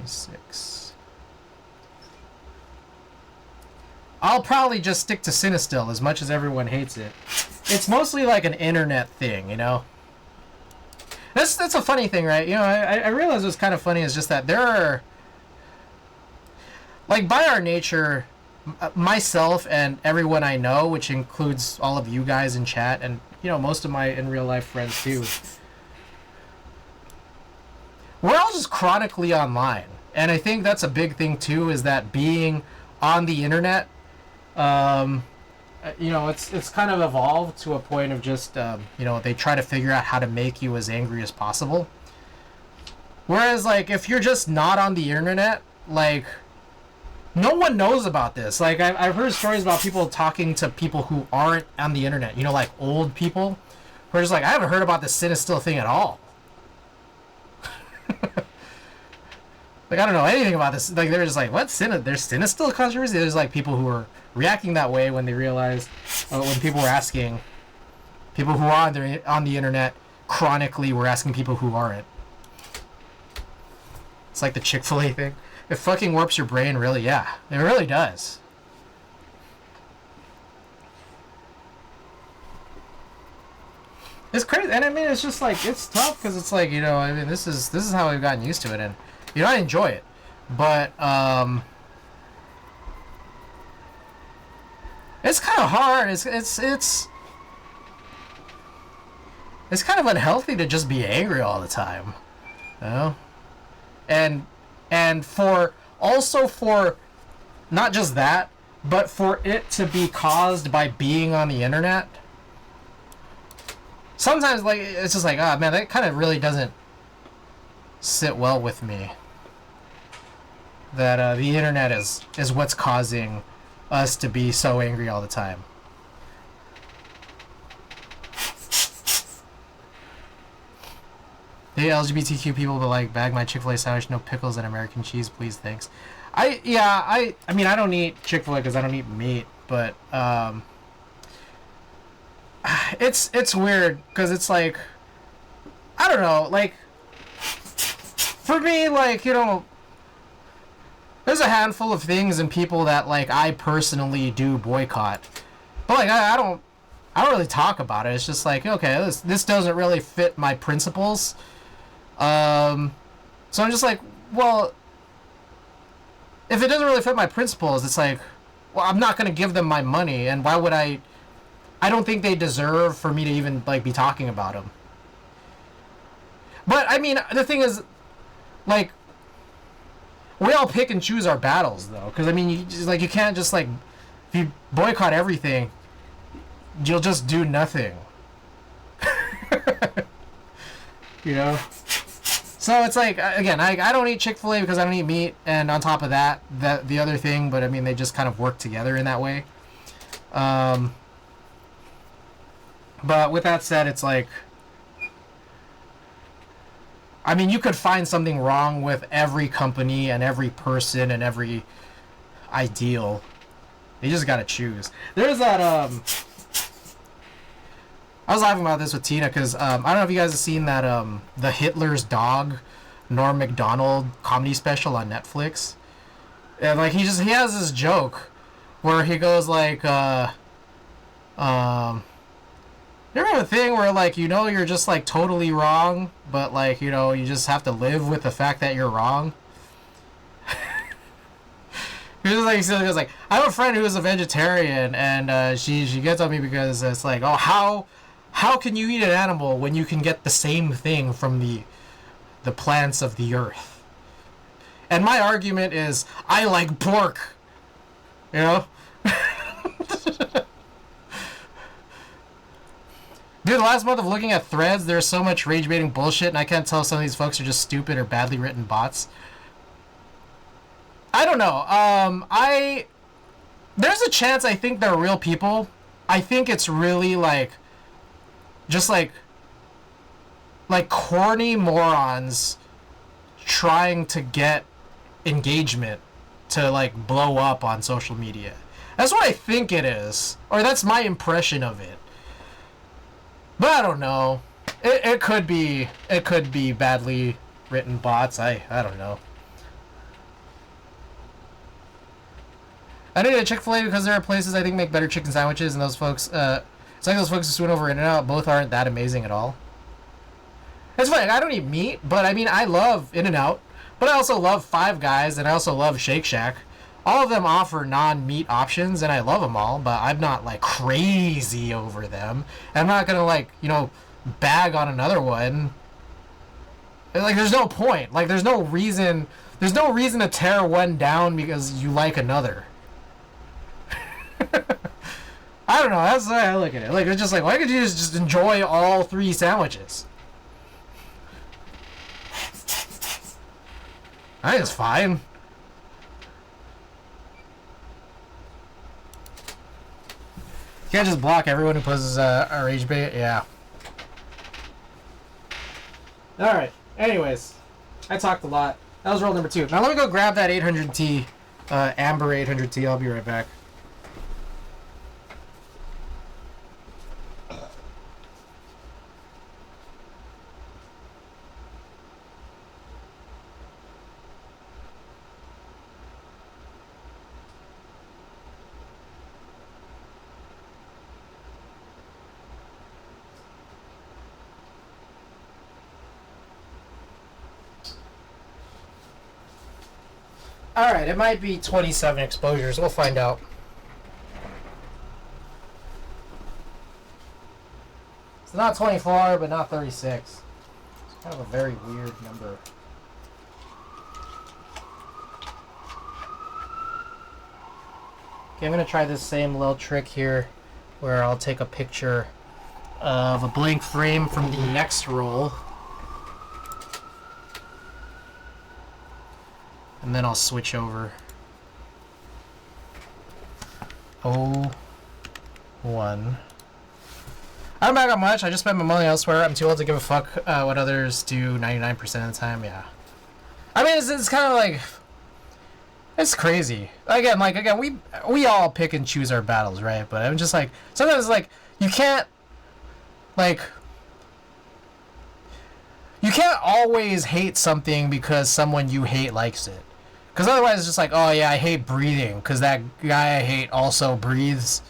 Speaker 1: 6. I'll probably just stick to Cinestill as much as everyone hates it. It's mostly like an internet thing, you know? That's a funny thing, right? You know, I realize what's kind of funny is just that there are... Like, by our nature, myself and everyone I know, which includes all of you guys in chat and most of my in real life friends too. We're all just chronically online, and I think that's a big thing too. Is that being on the internet, it's kind of evolved to a point of just they try to figure out how to make you as angry as possible. Whereas like if you're just not on the internet, like no one knows about this. Like I've heard stories about people talking to people who aren't on the internet. Like old people who are just like, I haven't heard about this Cinestill thing at all. Like I don't know anything about this. Like they're just like, what there's Cinestill controversy. There's like people who are reacting that way when they realized when people were asking people who are on the internet chronically were asking people who aren't. It's like the Chick-fil-A thing. It fucking warps your brain, really. Yeah, it really does. It's crazy, and I mean, it's just like it's tough because it's like I mean, this is how we've gotten used to it, and I enjoy it, but it's kind of hard. It's kind of unhealthy to just be angry all the time, and for not just that, but for it to be caused by being on the internet. Sometimes, like, it's just like, oh, man, that kind of really doesn't sit well with me. That the internet is what's causing us to be so angry all the time. The LGBTQ people, but like, bag my Chick-fil-A sandwich, no pickles and American cheese, please, thanks. I mean, I don't eat Chick-fil-A because I don't eat meat, but, it's weird because it's like I don't know, like for me, like there's a handful of things and people that like I personally do boycott, but like I don't really talk about it. It's just like, okay, this doesn't really fit my principles, so I'm just like, well, if it doesn't really fit my principles, it's like, well, I'm not gonna give them my money, and why would I don't think they deserve for me to even like be talking about them. But I mean, the thing is, like, we all pick and choose our battles, though. Because I mean, you can't just like, if you boycott everything, you'll just do nothing. So it's like, again, I don't eat Chick-fil-A because I don't eat meat, and on top of that, the other thing. But I mean, they just kind of work together in that way. But with that said, it's like, I mean, you could find something wrong with every company and every person and every ideal. You just gotta choose. There's that, I was laughing about this with Tina because, I don't know if you guys have seen that, the Hitler's Dog, Norm Macdonald comedy special on Netflix. And, like, he has this joke where he goes, like, you ever have a thing where, like, you're just, like, totally wrong, but, like, you just have to live with the fact that you're wrong? He was like, I have a friend who is a vegetarian, and she gets on me because it's like, oh, how can you eat an animal when you can get the same thing from the plants of the earth? And my argument is, I like pork, Dude, the last month of looking at threads, there's so much rage-baiting bullshit, and I can't tell if some of these folks are just stupid or badly written bots. I don't know. There's a chance I think they're real people. I think it's really, like, just, like corny morons trying to get engagement to, like, blow up on social media. That's what I think it is. Or that's my impression of it. But I don't know. It could be badly written bots. I don't know. I need a Chick-fil-A because there are places I think make better chicken sandwiches, and those folks, it's like those folks who swoon over In-N-Out, both aren't that amazing at all. It's funny, I don't eat meat, but I mean, I love In-N-Out, but I also love Five Guys, and I also love Shake Shack. all of them offer non-meat options, and I love them all, but I'm not like crazy over them. I'm not gonna like, you know, bag on another one. Like, there's no point. Like, there's no reason. There's no reason to tear one down because you like another. I don't know. That's the way I look at it. Like, it's just like, why could you just enjoy all three sandwiches? I think it's fine. You can't just block everyone who poses a rage bait. Yeah. All right. Anyways, I talked a lot. That was roll number 2. Now let me go grab that 800T, Amber 800T. I'll be right back. Alright, it might be 27 exposures. We'll find out. It's not 24, but not 36. It's kind of a very weird number. Okay, I'm going to try this same little trick here where I'll take a picture of a blank frame from the next roll. And then I'll switch over. 1. I don't back up much. I just spend my money elsewhere. I'm too old to give a fuck what others do 99% of the time. Yeah. I mean, it's kind of like... It's crazy. Again, we all pick and choose our battles, right? But I'm just like... Sometimes, like, you can't... Like... You can't always hate something because someone you hate likes it. Because otherwise it's just like, oh yeah, I hate breathing because that guy I hate also breathes.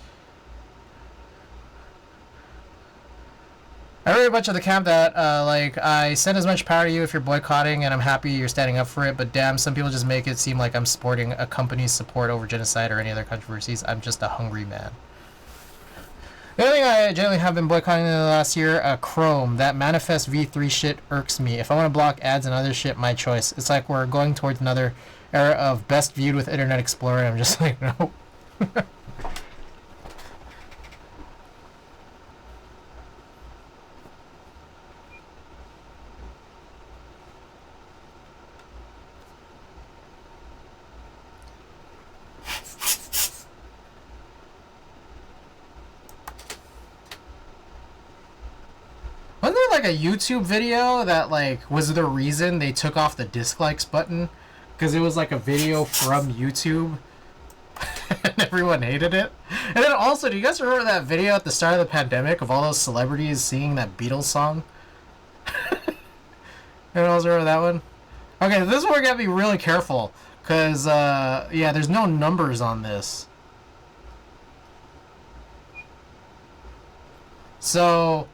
Speaker 1: I read a bunch of the camp that, like, I send as much power to you if you're boycotting and I'm happy you're standing up for it, but damn, some people just make it seem like I'm supporting a company's support over genocide or any other controversies. I'm just a hungry man. The other thing I generally have been boycotting in the last year, Chrome. That Manifest V3 shit irks me. If I want to block ads and other shit, my choice. It's like we're going towards another era of best viewed with Internet Explorer, and I'm just like, no. Wasn't there like a YouTube video that like was the reason they took off the dislikes button? Because it was like a video from YouTube and everyone hated it. And then also, do you guys remember that video at the start of the pandemic of all those celebrities singing that Beatles song? Anyone else remember that one? Okay, this one we're gonna be really careful because yeah, there's no numbers on this. So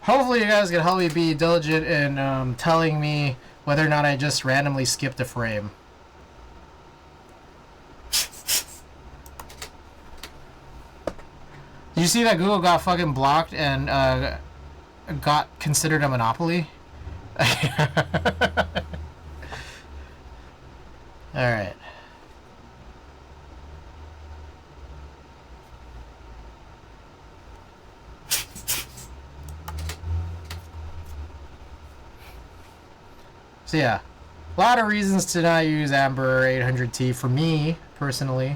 Speaker 1: hopefully you guys can help me be diligent in telling me whether or not I just randomly skipped a frame. Did you see that Google got fucking blocked and got considered a monopoly? Alright. So yeah, a lot of reasons to not use Amber 800T for me, personally.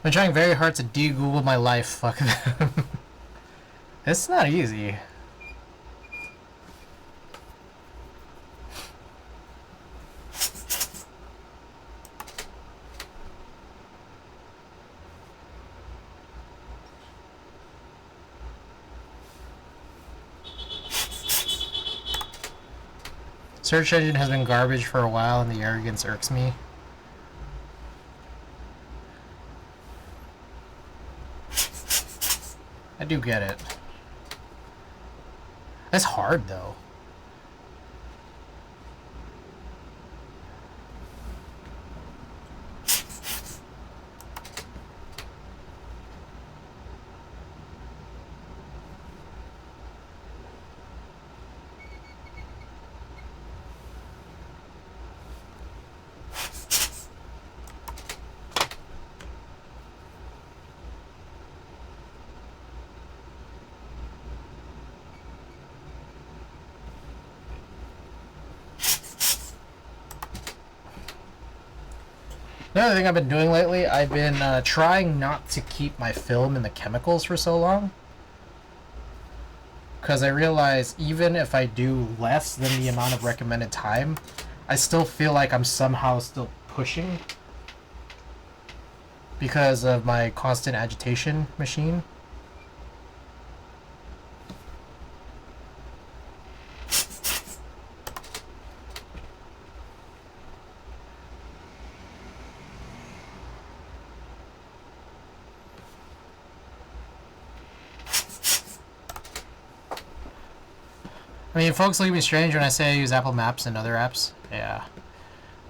Speaker 1: I'm trying very hard to de-Google my life, fuck them. It's not easy. Search engine has been garbage for a while and the arrogance irks me. I do get it. That's hard though. Another thing I've been doing lately, I've been trying not to keep my film in the chemicals for so long. Because I realize even if I do less than the amount of recommended time, I still feel like I'm somehow still pushing because of my constant agitation machine. I mean, folks look at me strange when I say I use Apple Maps and other apps. Yeah.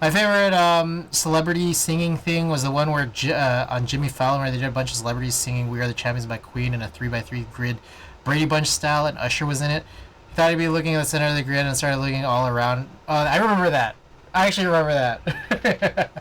Speaker 1: My favorite celebrity singing thing was the one where on Jimmy Fallon where they did a bunch of celebrities singing "We Are the Champions" by Queen in a 3x3 grid, Brady Bunch style, and Usher was in it. He thought he'd be looking at the center of the grid and started looking all around. I remember that. I actually remember that.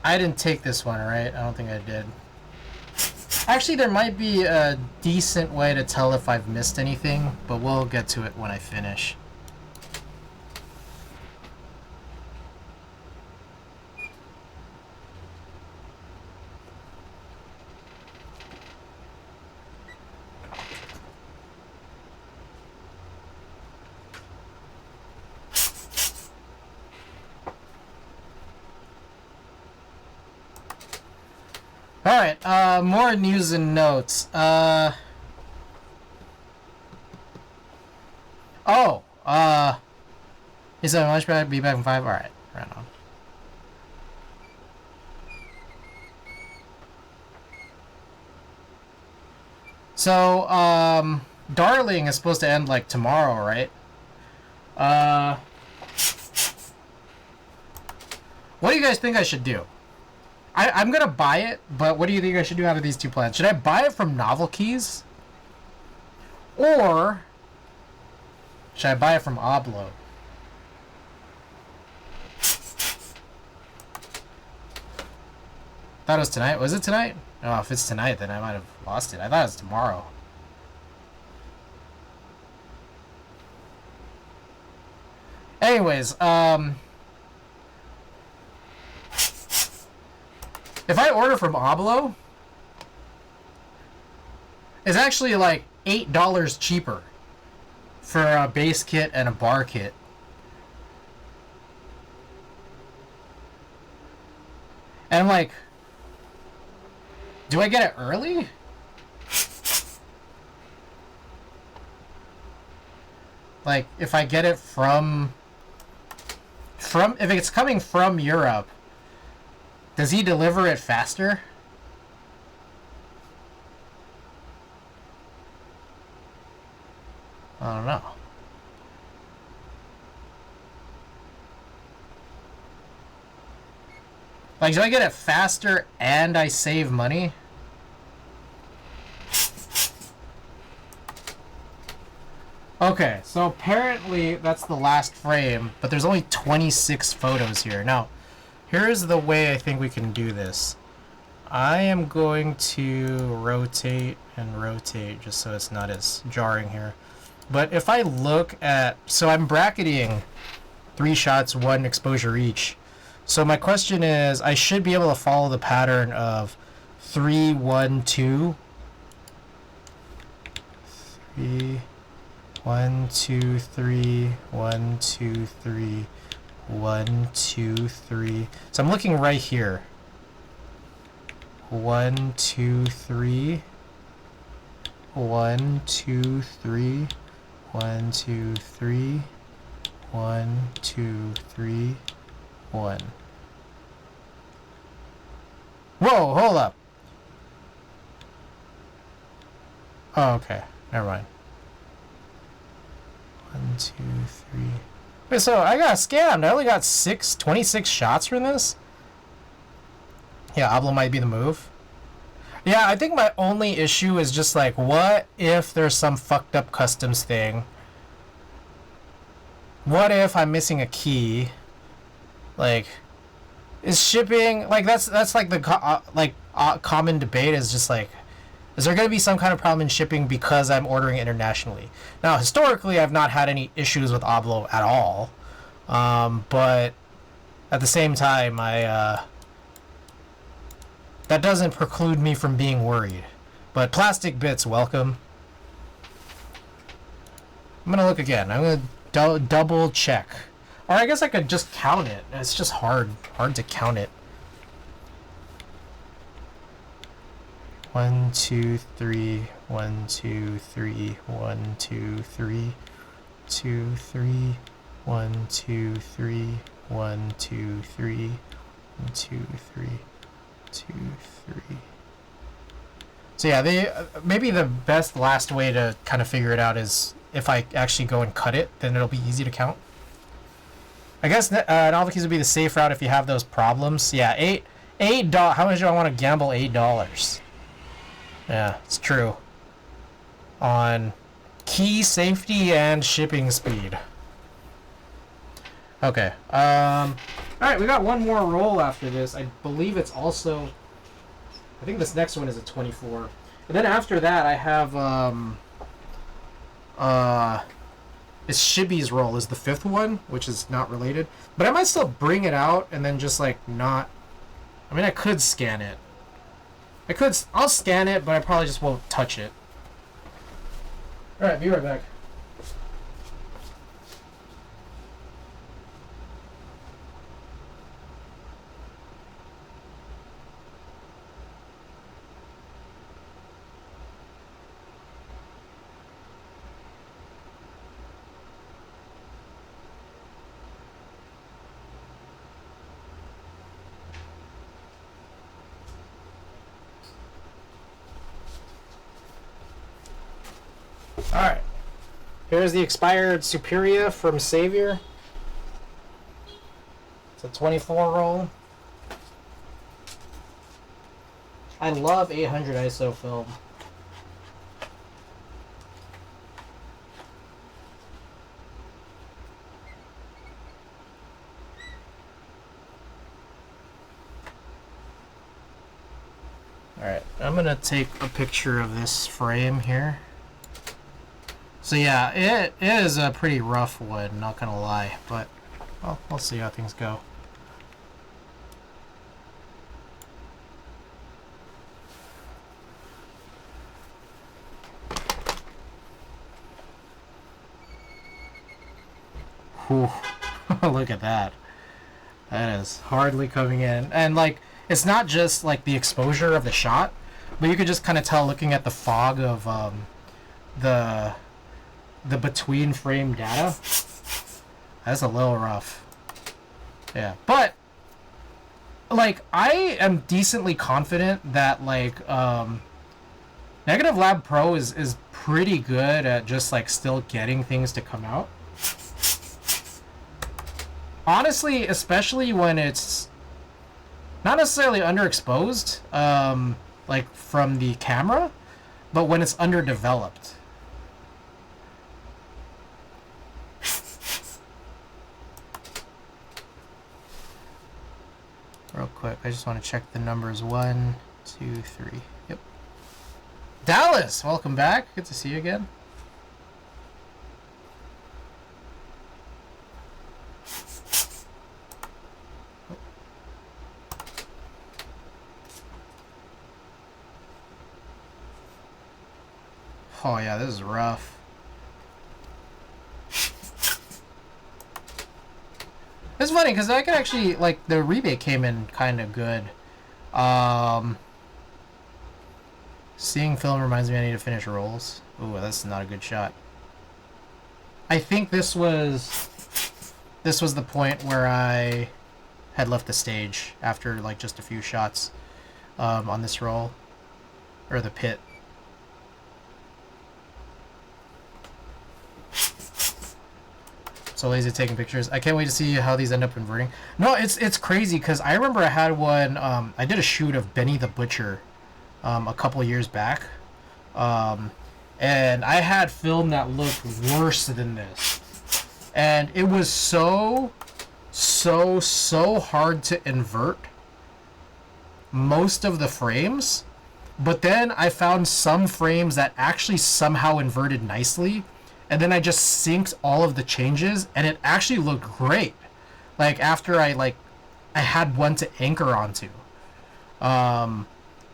Speaker 1: I didn't take this one, right? I don't think I did. Actually, there might be a decent way to tell if I've missed anything, but we'll get to it when I finish. Alright, more news and notes. Is that much better? Be back in 5? Alright, right on. So, Darling is supposed to end, like, tomorrow, right? What do you guys think I should do? I'm gonna buy it, but what do you think I should do out of these two plans? Should I buy it from Novel Keys? Or should I buy it from Oblo? Thought it was tonight. Was it tonight? Oh, if it's tonight, then I might have lost it. I thought it was tomorrow. Anyways, if I order from Oblo, it's actually like $8 cheaper for a base kit and a bar kit. And I'm like, do I get it early? Like, if I get it from if it's coming from Europe, does he deliver it faster? I don't know. Like, do I get it faster and I save money? Okay, so apparently that's the last frame, but there's only 26 photos here. Now, here's the way I think we can do this. I am going to rotate and rotate just so it's not as jarring here. But if I look at... So I'm bracketing 3 shots, 1 exposure each. So my question is, I should be able to follow the pattern of 3, 1, 2. 3, 1, 2, 3, 1, 2, 3, 1, 2, 3. So I'm looking right here. 1, 2, 3. 1, 2, 3. 1, 2, 3. 1, 2, 3. 1. Whoa, hold up. Oh, okay. Never mind. 1, 2, 3. Wait, so I got scammed. I only got 26 shots from this? Yeah, Oblo might be the move. Yeah, I think my only issue is just like, what if there's some fucked up customs thing? What if I'm missing a key? Like, is shipping... Like, that's like the common debate is just like, is there going to be some kind of problem in shipping because I'm ordering internationally? Now, historically, I've not had any issues with Oblo at all. But at the same time, that doesn't preclude me from being worried. But plastic bits, welcome. I'm going to look again. I'm going to double check. Or I guess I could just count it. It's just hard to count it. 1, 2, 3, 1, 2, 3, 1, 2, 3, 2, 3, 1, 2, 3, 1, 2, 3, 1, 2, 3, 2, 3. So yeah, maybe the best last way to kind of figure it out is if I actually go and cut it, then it'll be easy to count. I guess novel keys would be the safe route if you have those problems. Yeah, $8. How much do I want to gamble? $8. Yeah, it's true. On key safety and shipping speed. Okay. Alright, we got one more roll after this. I believe it's also... I think this next one is a 24. And then after that, I have... It's Shibby's roll is the 5th one, which is not related. But I might still bring it out and then just, like, not... I mean, I could scan it. I'll scan it, but I probably just won't touch it. Alright, be right back. Alright. Here's the expired Superior from Savior. It's a 24 roll. I love 800 ISO film. Alright, I'm gonna take a picture of this frame here. So yeah, it is a pretty rough one, not gonna lie, but well, we'll see how things go. Whew. Look at that. That is hardly coming in. And like, it's not just like the exposure of the shot, but you could just kind of tell looking at the fog of the between frame data. That's a little rough. Yeah, but like I am decently confident that like Negative Lab Pro is pretty good at just like still getting things to come out. Honestly, especially when it's not necessarily underexposed, like from the camera, but when it's underdeveloped. Real quick, I just want to check the numbers. 1, 2, 3. Yep. Dallas, welcome back. Good to see you again. Oh yeah, this is rough. It's funny because I could actually, like, the rebate came in kind of good. Seeing film reminds me I need to finish rolls. Ooh, that's not a good shot. I think this was the point where I had left the stage after like just a few shots on this roll, or the pit. So lazy at taking pictures. I can't wait to see how these end up inverting. No, it's crazy because I remember I had one. I did a shoot of Benny the Butcher a couple years back, and I had film that looked worse than this, and it was so hard to invert most of the frames. But then I found some frames that actually somehow inverted nicely. And then I just synced all of the changes, and it actually looked great. Like, after I had one to anchor onto.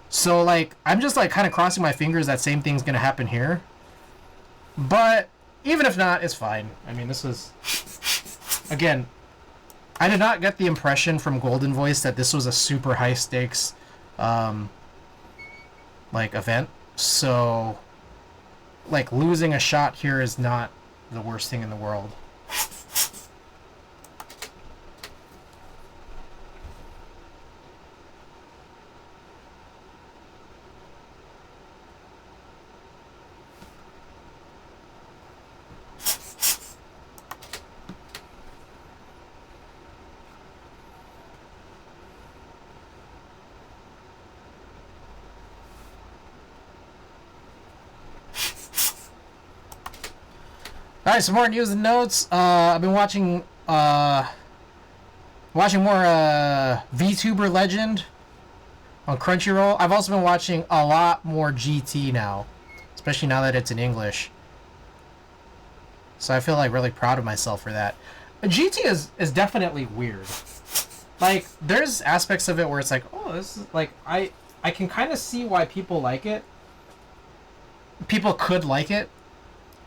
Speaker 1: So, like, I'm just, like, kind of crossing my fingers that same thing's going to happen here. But, even if not, it's fine. I mean, this was... Again, I did not get the impression from Golden Voice that this was a super high-stakes, like, event. So... like, losing a shot here is not the worst thing in the world. Alright, some more news and notes. I've been watching more VTuber Legend on Crunchyroll. I've also been watching a lot more GT now, especially now that it's in English. So I feel like really proud of myself for that. GT is definitely weird. Like, there's aspects of it where it's like, oh, this is like, I can kind of see why people like it. People could like it.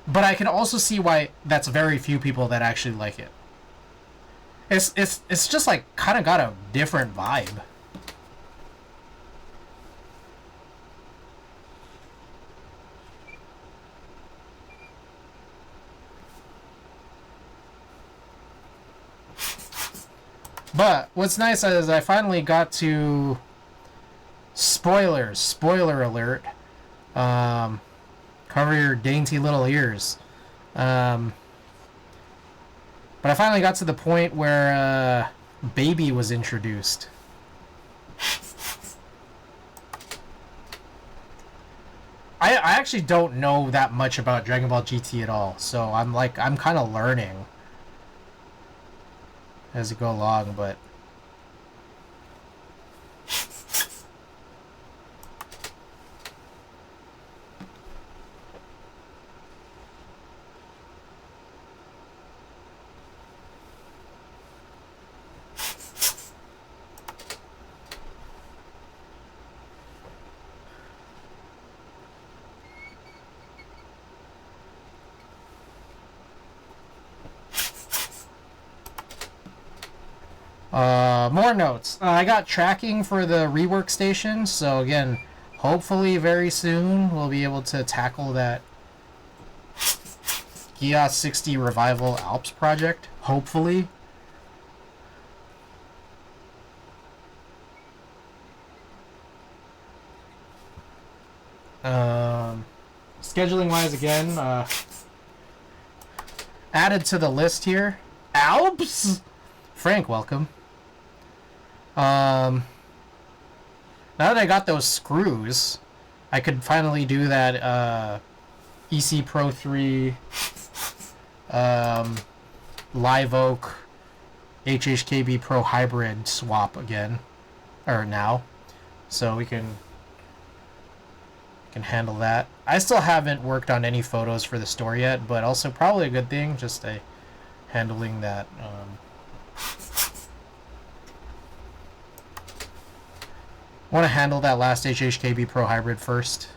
Speaker 1: But I can also see why that's very few people that actually like it. It's just like kind of got a different vibe. But what's nice is I finally got to spoilers. Spoiler alert. Cover your dainty little ears. But I finally got to the point where Baby was introduced. I actually don't know that much about Dragon Ball GT at all, so I'm kind of learning as we go along, but... more notes. I got tracking for the rework station, so again, hopefully very soon we'll be able to tackle that GIA 60 Revival Alps project. Hopefully. Scheduling wise, again, added to the list here. Alps? Frank, welcome. Now that I got those screws, I could finally do that EC Pro 3 Live Oak HHKB Pro Hybrid swap again, or now, so we can handle that. I still haven't worked on any photos for the store yet, but also probably a good thing, just handling that. Want to handle that last HHKB Pro Hybrid first.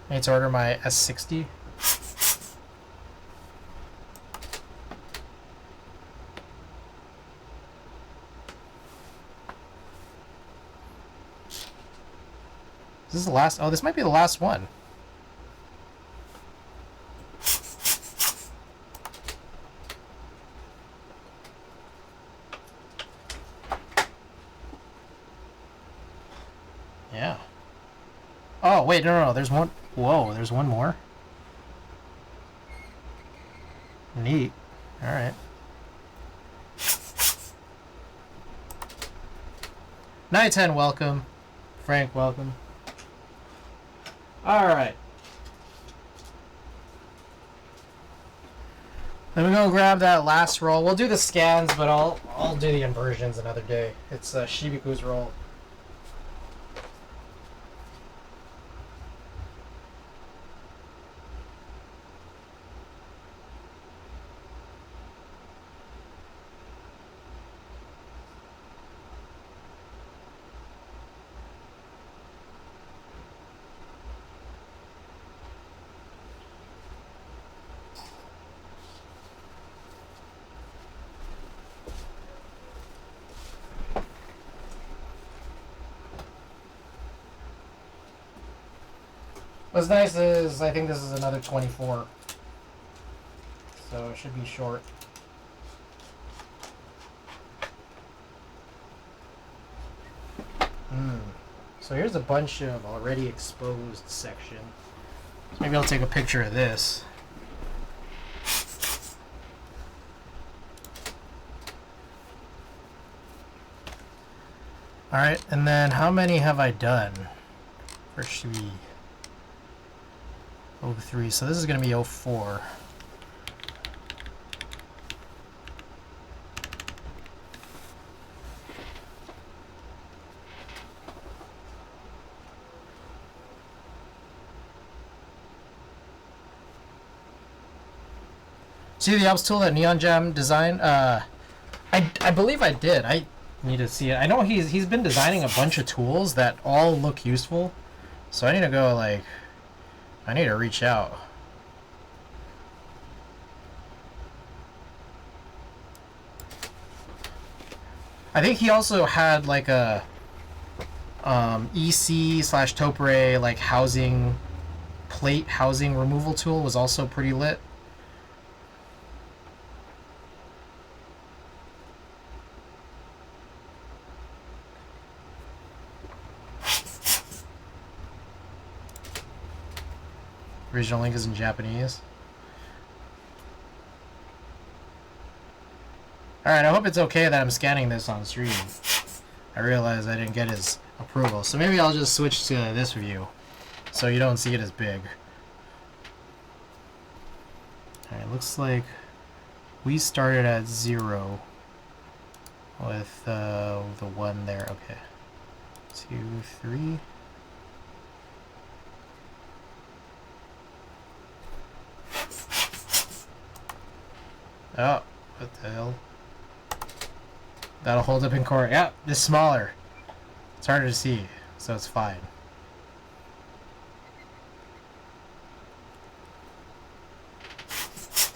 Speaker 1: I need to order my S60. This is the last. Oh, this might be the last one. Yeah. Oh, wait, no, there's one. Whoa, there's one more. Neat. Alright. Night 10, welcome. Frank, welcome. Alright. Let me go grab that last roll. We'll do the scans, but I'll do the inversions another day. It's Shibiku's roll. What's nice is I think this is another 24, so it should be short. So here's a bunch of already exposed section. So maybe I'll take a picture of this. Alright, and then how many have I done? First should be 03, so this is going to be 04. See the Alps tool that Neon Jam designed? I believe I did. I need to see it. I know he's been designing a bunch of tools that all look useful, so I need to go I need to reach out. I think he also had a EC/Topre housing plate housing removal tool was also pretty lit. Original link is in Japanese. Alright, I hope it's okay that I'm scanning this on stream. I realize I didn't get his approval, so maybe I'll just switch to this view so you don't see it as big. Alright, looks like we started at 0 with the 1 there. Okay. 2, 3. Oh, what the hell? That'll hold up in court. Yeah, it's smaller. It's harder to see, so it's fine.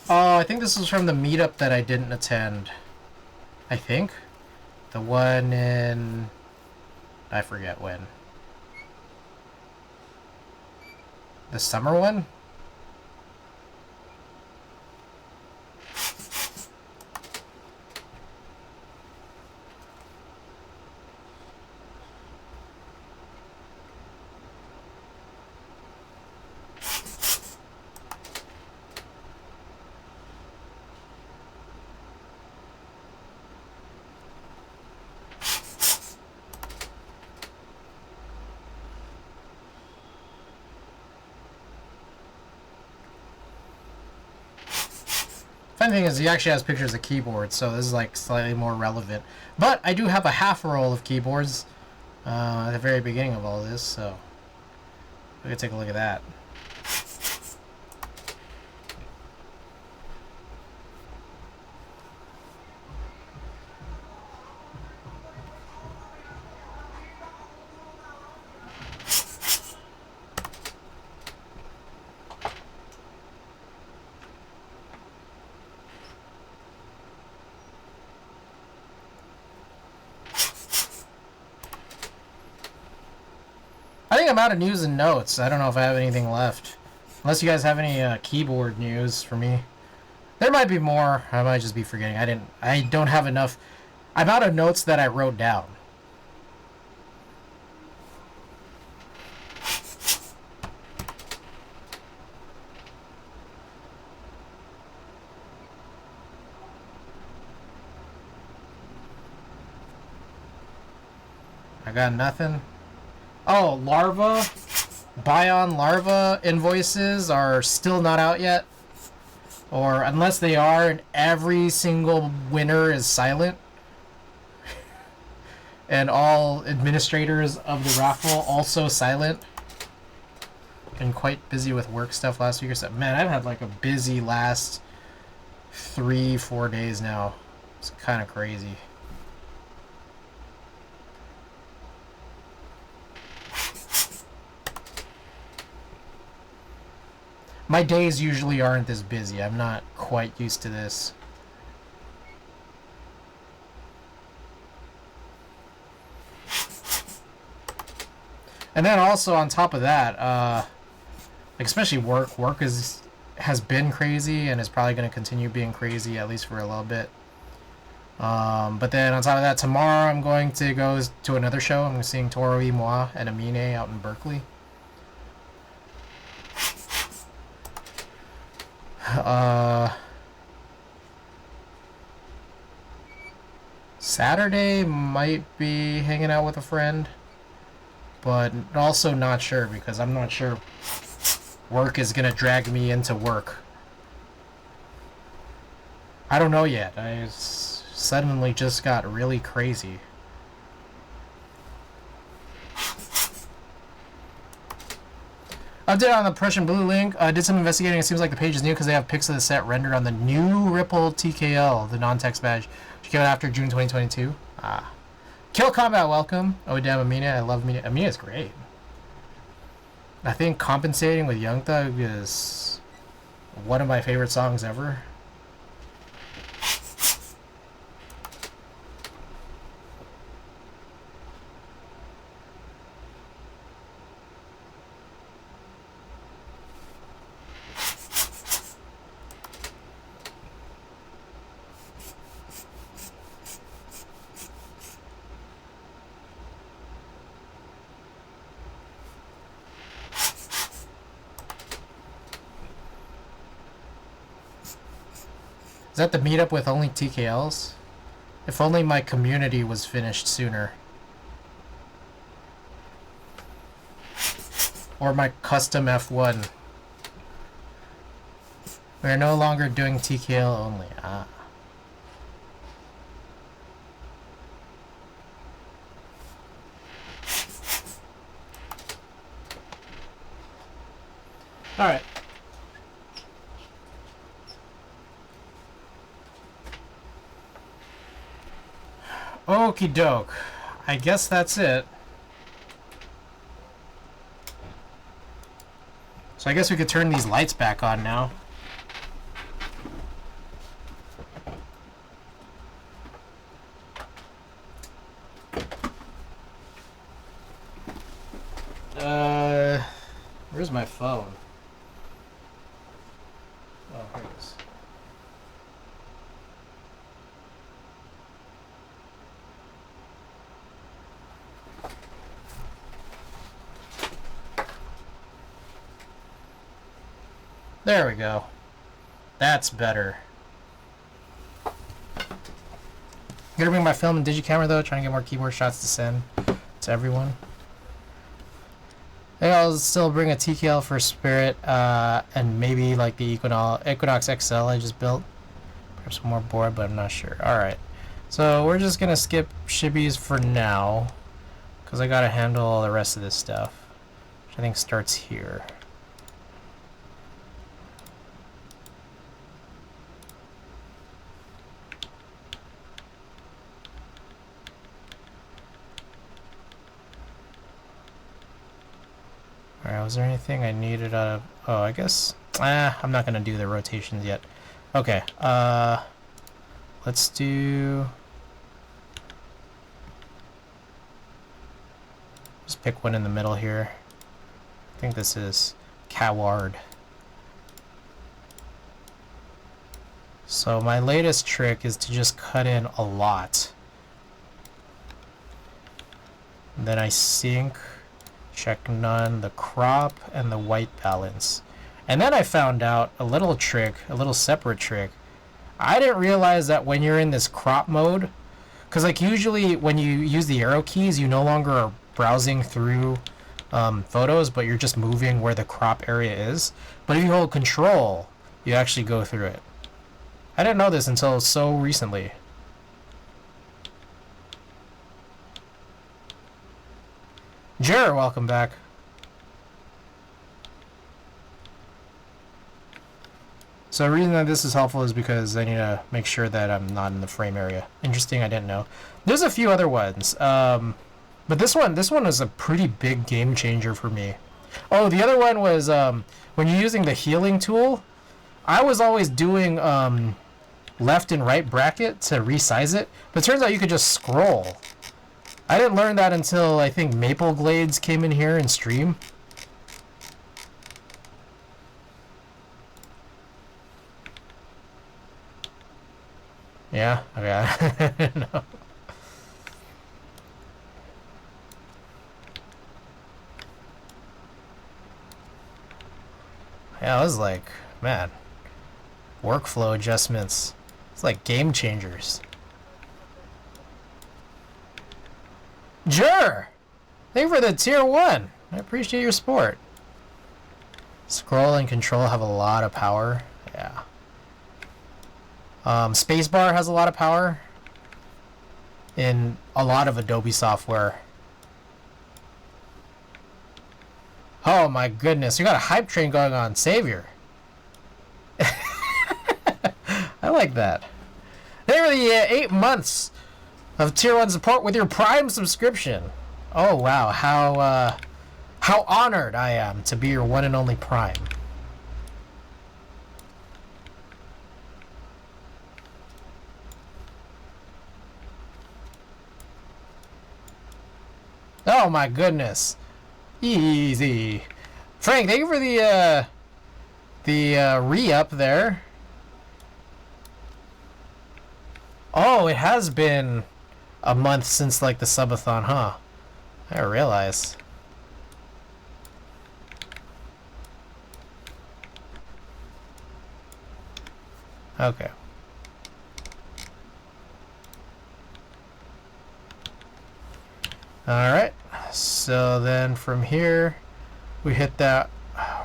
Speaker 1: Oh, I think this was from the meetup that I didn't attend. I think. The one in... I forget when. The summer one? Funny thing is, he actually has pictures of keyboards, so this is like slightly more relevant. But I do have a half roll of keyboards at the very beginning of all this, so we can take a look at that. I think I'm out of news and notes. I don't know if I have anything left. Unless you guys have any keyboard news for me. There might be more. I might just be forgetting. I don't have enough. I'm out of notes that I wrote down. I got nothing. Oh, Larva. Bion Larva invoices are still not out yet. Or unless they are, and every single winner is silent. And all administrators of the raffle also silent. Been quite busy with work stuff last week or so. Man, I've had like a busy last 3-4 days now. It's kind of crazy. My days usually aren't this busy. I'm not quite used to this. And then also on top of that, like especially work has been crazy and is probably going to continue being crazy at least for a little bit. But then on top of that, tomorrow I'm going to go to another show. I'm seeing Toro y Moi and Amine out in Berkeley. Saturday might be hanging out with a friend, but also not sure because I'm not sure work is gonna drag me into work. I don't know yet. I suddenly just got really crazy. Update on the Prussian Blue link. Did some investigating. It seems like the page is new because they have pics of the set rendered on the new Ripple TKL, the non-text badge, which came out after June 2022. Kill Combat, welcome. Oh, damn, Amina. I love Amina. Amina's great. I think Compensating with Young Thug is one of my favorite songs ever. Is that the meetup with only TKLs? If only my community was finished sooner. Or my custom F1. We are no longer doing TKL only. Alright. Okie doke. I guess that's it. So I guess we could turn these lights back on now. Where's my phone? Oh, here it is. There we go. That's better. Gonna bring my film and digicamera though, trying to get more keyboard shots to send to everyone. I think I'll still bring a TKL for Spirit, and maybe like the Equinox XL I just built. Perhaps one more board, but I'm not sure. Alright. So we're just gonna skip shibbies for now. Because I gotta handle all the rest of this stuff. Which I think starts here. Alright, was there anything I needed out of... Oh, I guess... I'm not gonna do the rotations yet. Okay, let's do... Just pick one in the middle here. I think this is Coward. So my latest trick is to just cut in a lot. Then I sync, check none, the crop, and the white balance. And then I found out a little trick, a little separate trick. I didn't realize that when you're in this crop mode, because like usually when you use the arrow keys, you no longer are browsing through photos, but you're just moving where the crop area is. But if you hold control, you actually go through it. I didn't know this until so recently. Jer, welcome back. So the reason that this is helpful is because I need to make sure that I'm not in the frame area. Interesting, I didn't know. There's a few other ones. But this one is a pretty big game changer for me. Oh, the other one was when you're using the healing tool, I was always doing left and right bracket to resize it, but it turns out you could just scroll. I didn't learn that until I think Maple Glades came in here and stream. Yeah, okay. No. Yeah, I was like, man, workflow adjustments. It's like game changers. Jur! Thank you for the tier 1. I appreciate your support. Scroll and control have a lot of power. Yeah. Spacebar has a lot of power in a lot of Adobe software. Oh my goodness, you got a hype train going on, Savior. I like that. There are the 8 months of tier 1 support with your Prime subscription. Oh wow, how honored I am to be your one and only Prime. Oh my goodness. Easy. Frank, thank you for the re-up there. Oh, it has been a month since like the subathon, huh? I didn't realize. Okay. Alright, so then from here, we hit that. Yeah,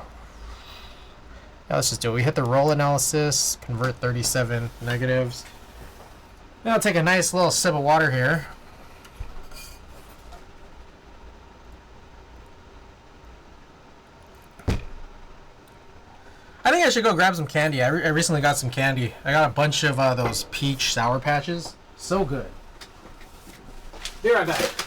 Speaker 1: let's just do it. We hit the roll analysis, convert 37 negatives. Then I'll take a nice little sip of water here. I think I should go grab some candy. I recently got some candy. I got a bunch of those peach Sour Patches. So good. Be right back.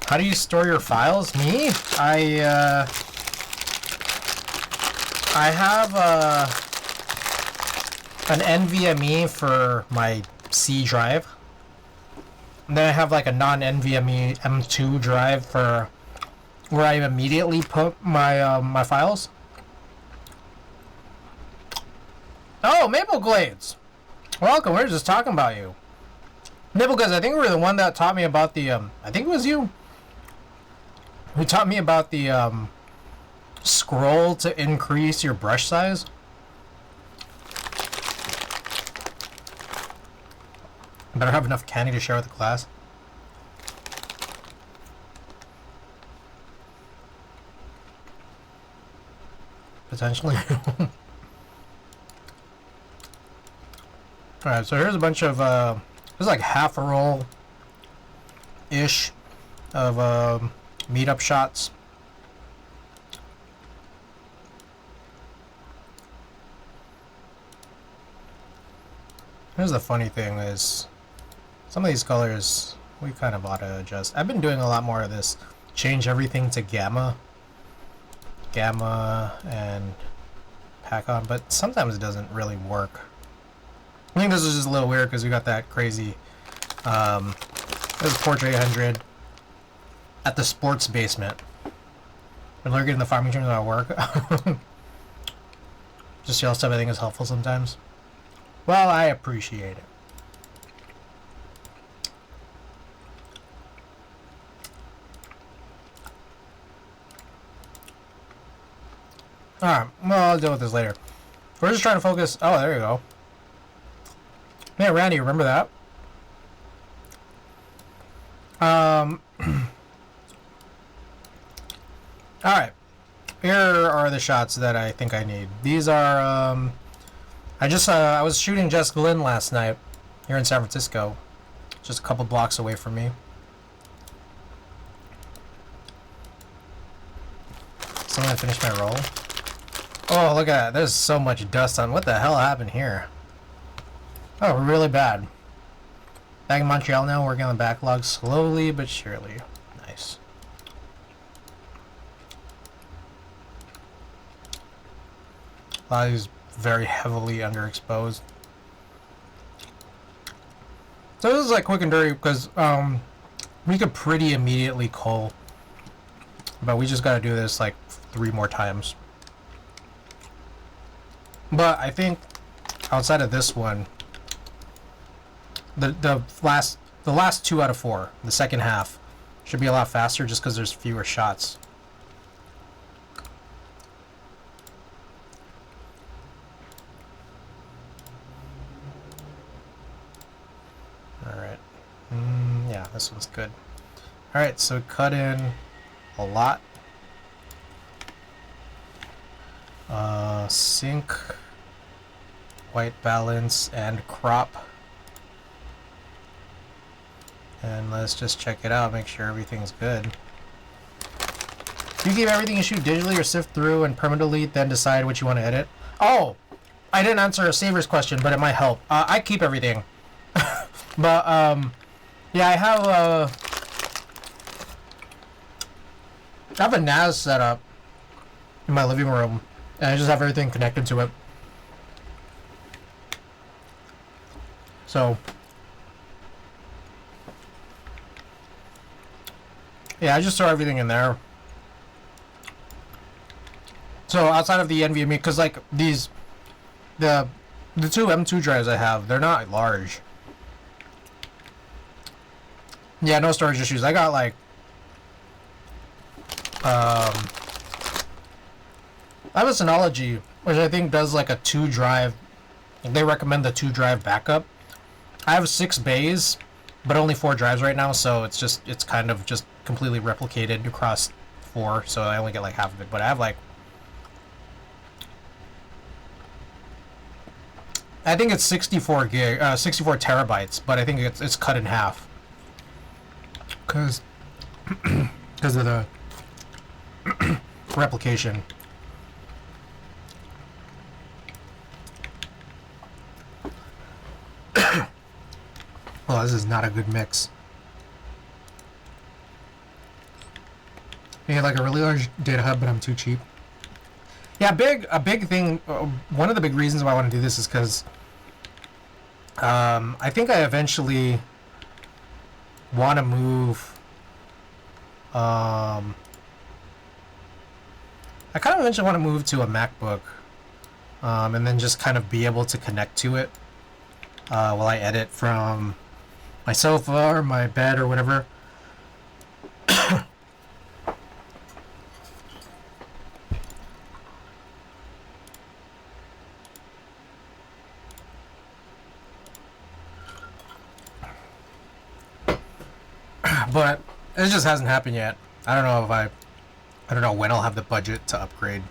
Speaker 1: How do you store your files? Me? I have an NVMe for my C drive. And then I have like a non-NVMe M2 drive for where I immediately put my my files. Oh, Maple Glades! Welcome, we were just talking about you. Maple Glades, I think we were the one that taught me about the, I think it was you. Who taught me about the scroll to increase your brush size. Better have enough candy to share with the class. Potentially. Alright, so here's a bunch of, there's like half a roll-ish of meet-up shots. Here's the funny thing is, some of these colors, we kind of ought to adjust. I've been doing a lot more of this. Change everything to gamma and pack on, but sometimes it doesn't really work. I think this is just a little weird because we got that crazy this is Portrait 800 at the sports basement. We're lurking in the farming terms at work. Just yell stuff I think is helpful sometimes. Well, I appreciate it. Alright, well, I'll deal with this later. We're just trying to focus. Oh, there you go. Man, Randy, remember that? Alright. Here are the shots that I think I need. These are, I was shooting Jess Glynne last night here in San Francisco. Just a couple blocks away from me. So I'm gonna finish my roll. Oh, look at that. There's so much dust on. What the hell happened here? Oh, really bad. Back in Montreal now, working on the backlog slowly but surely. Nice. A lot of these very heavily underexposed. So this is like quick and dirty because we could pretty immediately cull, but we just gotta do this like 3 more times. But I think outside of this one, the last 2 out of 4, the second half, should be a lot faster just because there's fewer shots. Alright. Yeah, this one's good. Alright, so cut in a lot. Sync, white balance, and crop. And let's just check it out, make sure everything's good. Do you keep everything you shoot digitally or sift through and perma-delete, then decide what you want to edit? Oh! I didn't answer a Saver's question, but it might help. I keep everything. But, yeah, I have a NAS set up in my living room, and I just have everything connected to it. So, yeah, I just throw everything in there. So outside of the NVMe, because like these, the 2 M2 drives I have, they're not large. Yeah, no storage issues. I got like, I have a Synology, which I think does like a 2 drive. They recommend the 2 drive backup. I have 6 bays, but only 4 drives right now, so it's kind of just completely replicated across 4, so I only get like half of it. But I have like, I think it's 64 terabytes, but I think it's cut in half because of the replication. Oh, this is not a good mix. I had like a really large data hub, but I'm too cheap. Yeah, a big thing. One of the big reasons why I want to do this is because I think I eventually want to move. I kind of eventually want to move to a MacBook, and then just kind of be able to connect to it while I edit from my sofa or my bed or whatever. But it just hasn't happened yet. I don't know if I don't know when I'll have the budget to upgrade.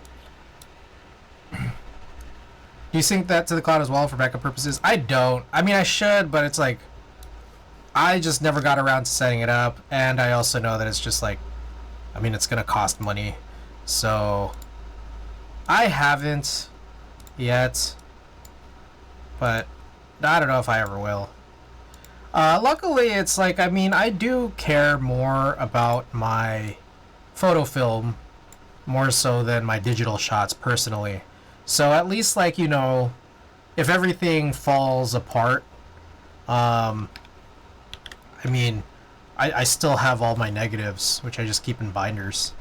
Speaker 1: Do you sync that to the cloud as well for backup purposes? I don't. I mean, I should, but it's like I just never got around to setting it up, and I also know that it's just like, I mean, it's gonna cost money, so I haven't yet, but I don't know if I ever will. Luckily, it's like, I mean, I do care more about my photo film more so than my digital shots personally. So at least, like, you know, if everything falls apart, I mean, I still have all my negatives, which I just keep in binders.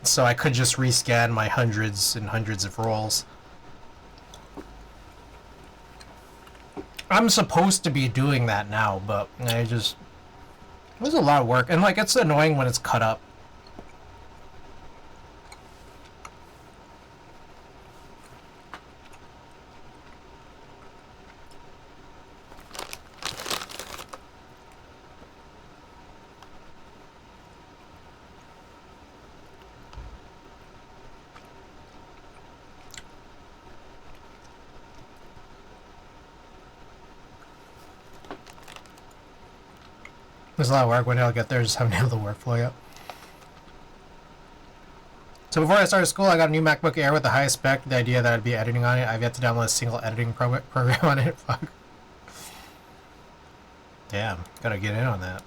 Speaker 1: So I could just rescan my hundreds and hundreds of rolls. I'm supposed to be doing that now, but I just... It was a lot of work. And, like, it's annoying when it's cut up. There's a lot of work. When I'll get there, just haven't nailed the workflow yet. So before I started school, I got a new MacBook Air with the highest spec. The idea that I'd be editing on it. I've yet to download a single editing program on it. Fuck. Damn, gotta get in on that.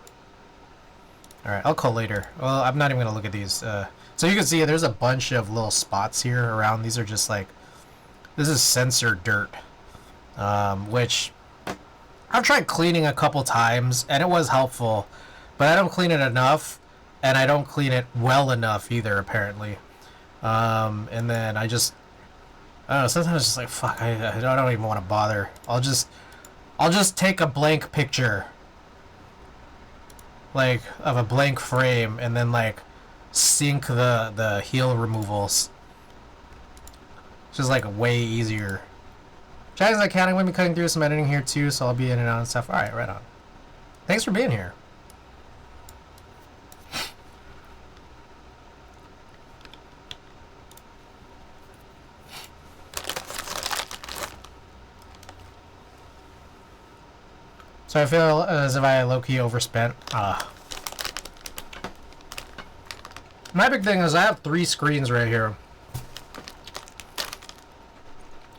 Speaker 1: Alright, I'll call later. Well, I'm not even gonna look at these. So you can see there's a bunch of little spots here around. These are just like... This is sensor dirt. Which... I've tried cleaning a couple times, and it was helpful, but I don't clean it enough, and I don't clean it well enough either, apparently. And then I don't know, sometimes it's just like, fuck, I don't even want to bother. I'll just take a blank picture, like, of a blank frame, and then, like, sync the heel removals. It's just, like, way easier. Chatting like counting with me cutting through some editing here too, so I'll be in and out and stuff. Alright, right on. Thanks for being here. So I feel as if I low-key overspent. My big thing is I have 3 screens right here.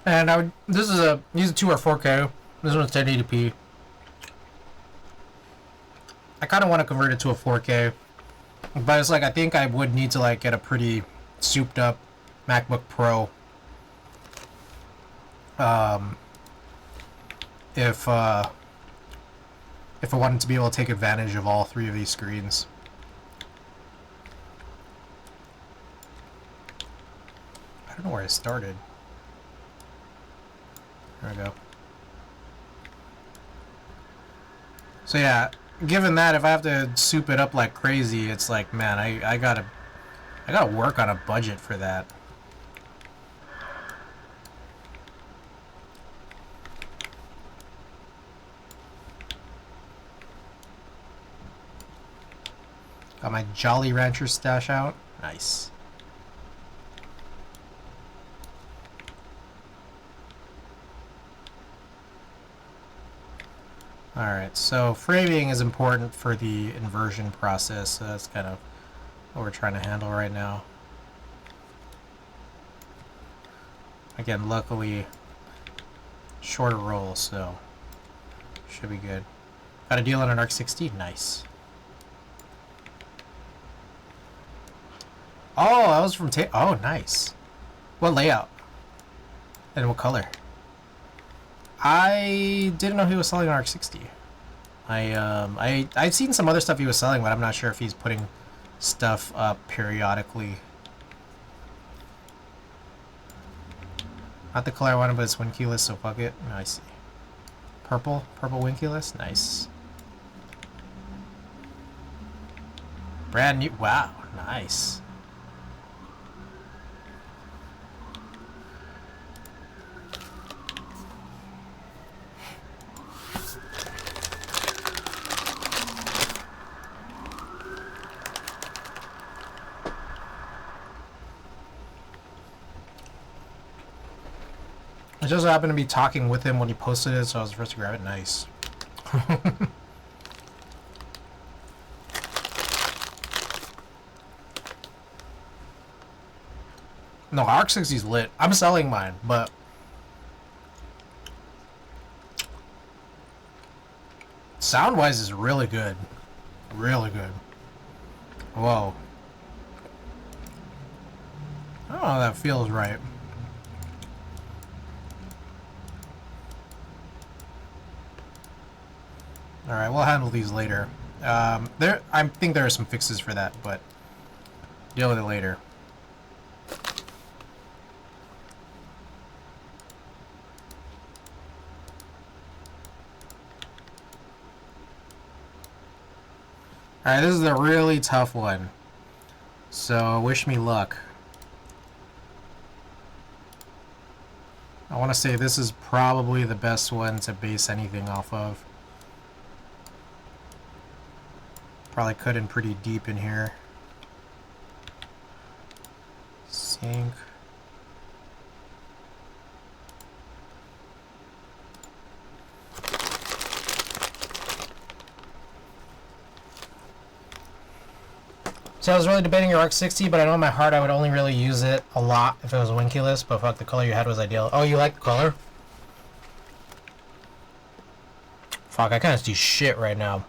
Speaker 1: And these are 2 are 4K. This one's 1080p. I kind of want to convert it to a 4K, but it's like I think I would need to like get a pretty souped up MacBook Pro. If I wanted to be able to take advantage of all 3 of these screens. I don't know where I started. There we go. So yeah, given that, if I have to soup it up like crazy, it's like, man, I gotta work on a budget for that. Got my Jolly Rancher stash out. Nice. Alright, so framing is important for the inversion process, so that's kind of what we're trying to handle right now. Again, luckily, shorter rolls, so should be good. Got a deal on an ARC 60? Nice. Oh, that was from oh, nice. What layout? And what color? I didn't know he was selling an ARC 60. I'd seen some other stuff he was selling, but I'm not sure if he's putting stuff up periodically. Not the color I wanted, but it's win keyless, so fuck it. Oh, I see. Purple win keyless? Nice. Brand new. Wow, nice. I just happened to be talking with him when he posted it, so I was the first to grab it. Nice. No, Arc 60's lit. I'm selling mine, but sound-wise is really good. Really good. Whoa. I don't know if that feels right. Alright, we'll handle these later. I think there are some fixes for that, but deal with it later. Alright, this is a really tough one. So, wish me luck. I want to say this is probably the best one to base anything off of. Probably cut in pretty deep in here. Sink. So I was really debating your Arc 60, but I know in my heart I would only really use it a lot if it was winkeyless, but fuck, the color you had was ideal. Oh, you like the color? Fuck, I kinda see shit right now.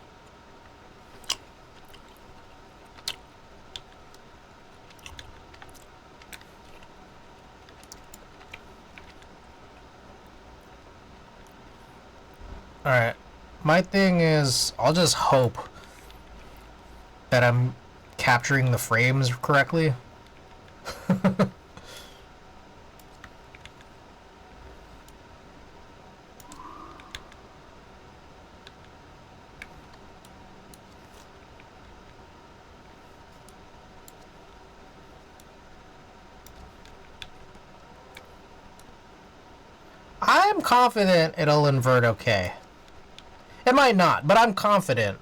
Speaker 1: Alright. My thing is, I'll just hope that I'm capturing the frames correctly. I'm confident it'll invert okay. It might not, but I'm confident.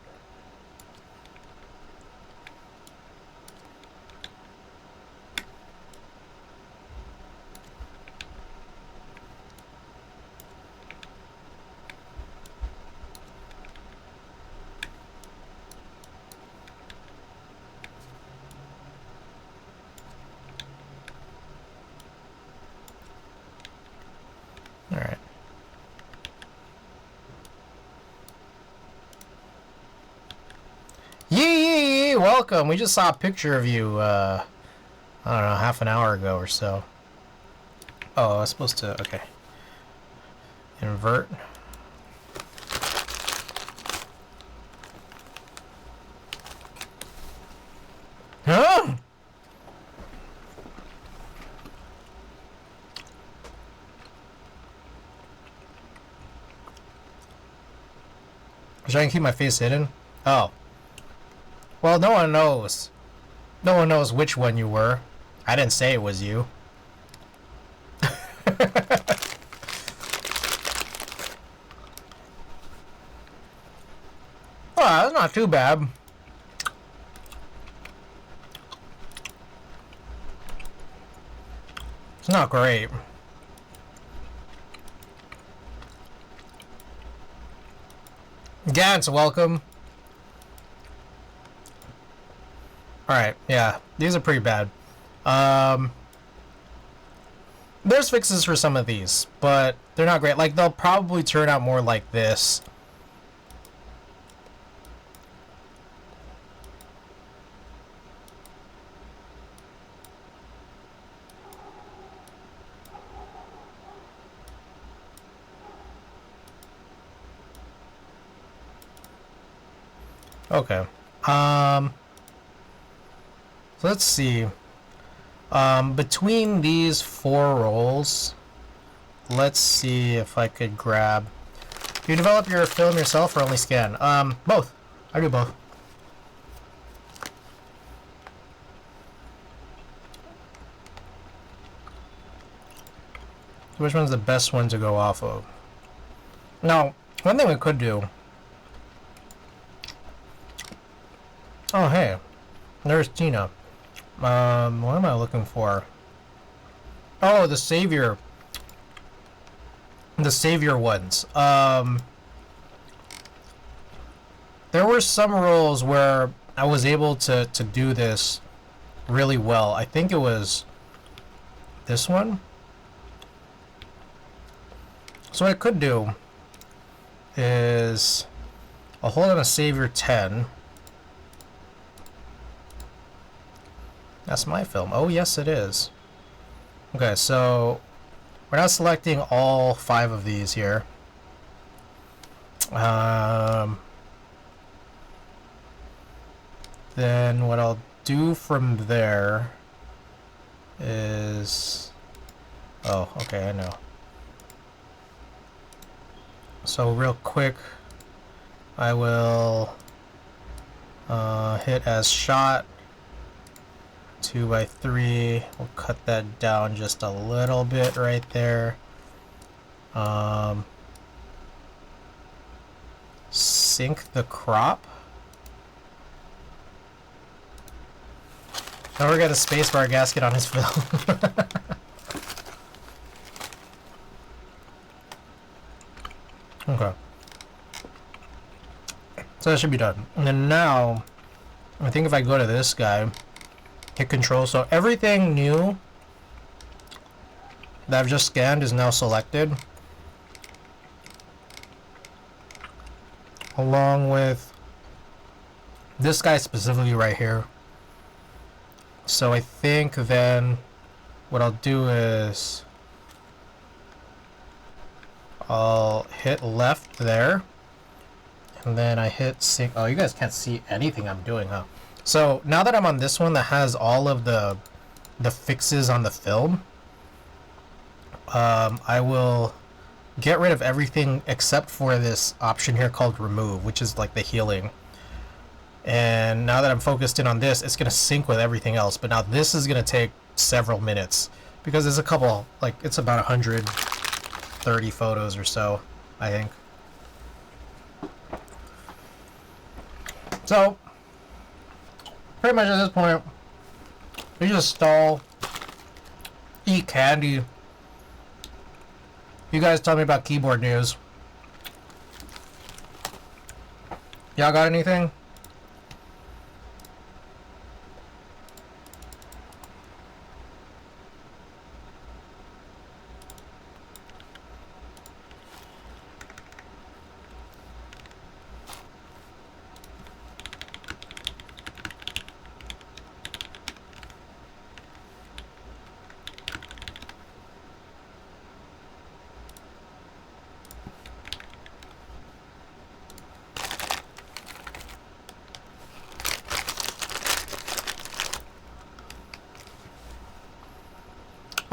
Speaker 1: Alright. Yee! Welcome! We just saw a picture of you, I don't know, half an hour ago or so. Oh, I was supposed to... okay. Invert. Huh? Should I keep my face hidden? Oh. Well, no one knows. No one knows which one you were. I didn't say it was you. Oh, that's not too bad. It's not great. Gantz, welcome. Alright, yeah. These are pretty bad. There's fixes for some of these, but they're not great. Like, they'll probably turn out more like this. Okay. So let's see. Between these 4 rolls, let's see if I could grab... Do you develop your film yourself or only scan? Both. I do both. So which one's the best one to go off of? Now, one thing we could do... Oh, hey. There's Tina. What am I looking for? Oh, the Savior. the savior ones. There were some roles where I was able to do this really well. I think it was this one. So what I could do is I'll hold on a savior 10. That's my film. Oh, yes, it is. Okay, so we're not selecting all 5 of these here. Then what I'll do from there is... Oh, okay, I know. So real quick, I will hit as shot 2x3. We'll cut that down just a little bit right there. Sync the crop. Don't forget a spacebar gasket on his film. Okay. So that should be done. And then now, I think if I go to this guy, hit control, so everything new that I've just scanned is now selected. Along with this guy specifically right here. So I think then what I'll do is I'll hit left there, and then I hit sync. Oh, you guys can't see anything I'm doing, huh? So now that I'm on this one that has all of the fixes on the film, I will get rid of everything except for this option here called remove, which is like the healing. And now that I'm focused in on this, it's going to sync with everything else. But now this is going to take several minutes because there's a couple, like it's about 130 photos or so, I think. So, pretty much at this point, we just stall, eat candy. You guys tell me about keyboard news. Y'all got anything?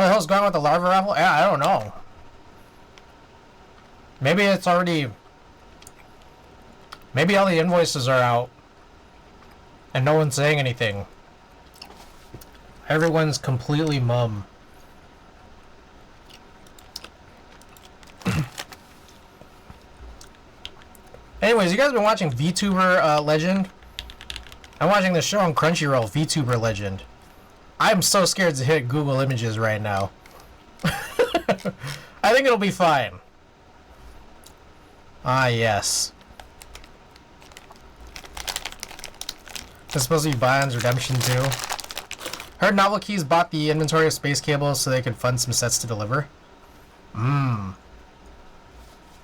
Speaker 1: What the hell's going on with the larva raffle? Yeah, I don't know. Maybe it's already... Maybe all the invoices are out. And no one's saying anything. Everyone's completely mum. Anyways, you guys been watching VTuber Legend? I'm watching the show on Crunchyroll, VTuber Legend. I'm so scared to hit Google Images right now. I think it'll be fine. Ah, yes. It's supposed to be Bion's Redemption 2. Heard Novel Keys bought the inventory of space cables so they could fund some sets to deliver.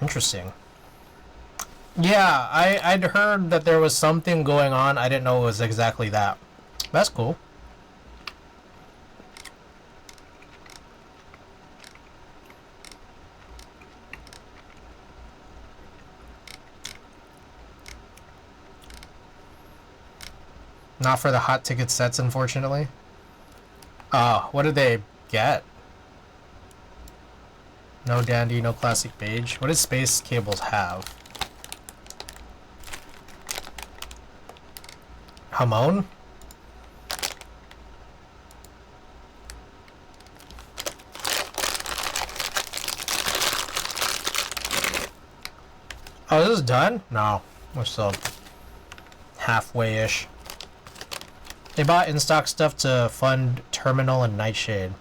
Speaker 1: Interesting. Yeah, I'd heard that there was something going on. I didn't know it was exactly that. That's cool. Not for the hot ticket sets, unfortunately. What did they get? No dandy, no classic beige. What does space cables have? Hamon? Oh, this is done? No. We're still halfway-ish. They bought in-stock stuff to fund Terminal and Nightshade.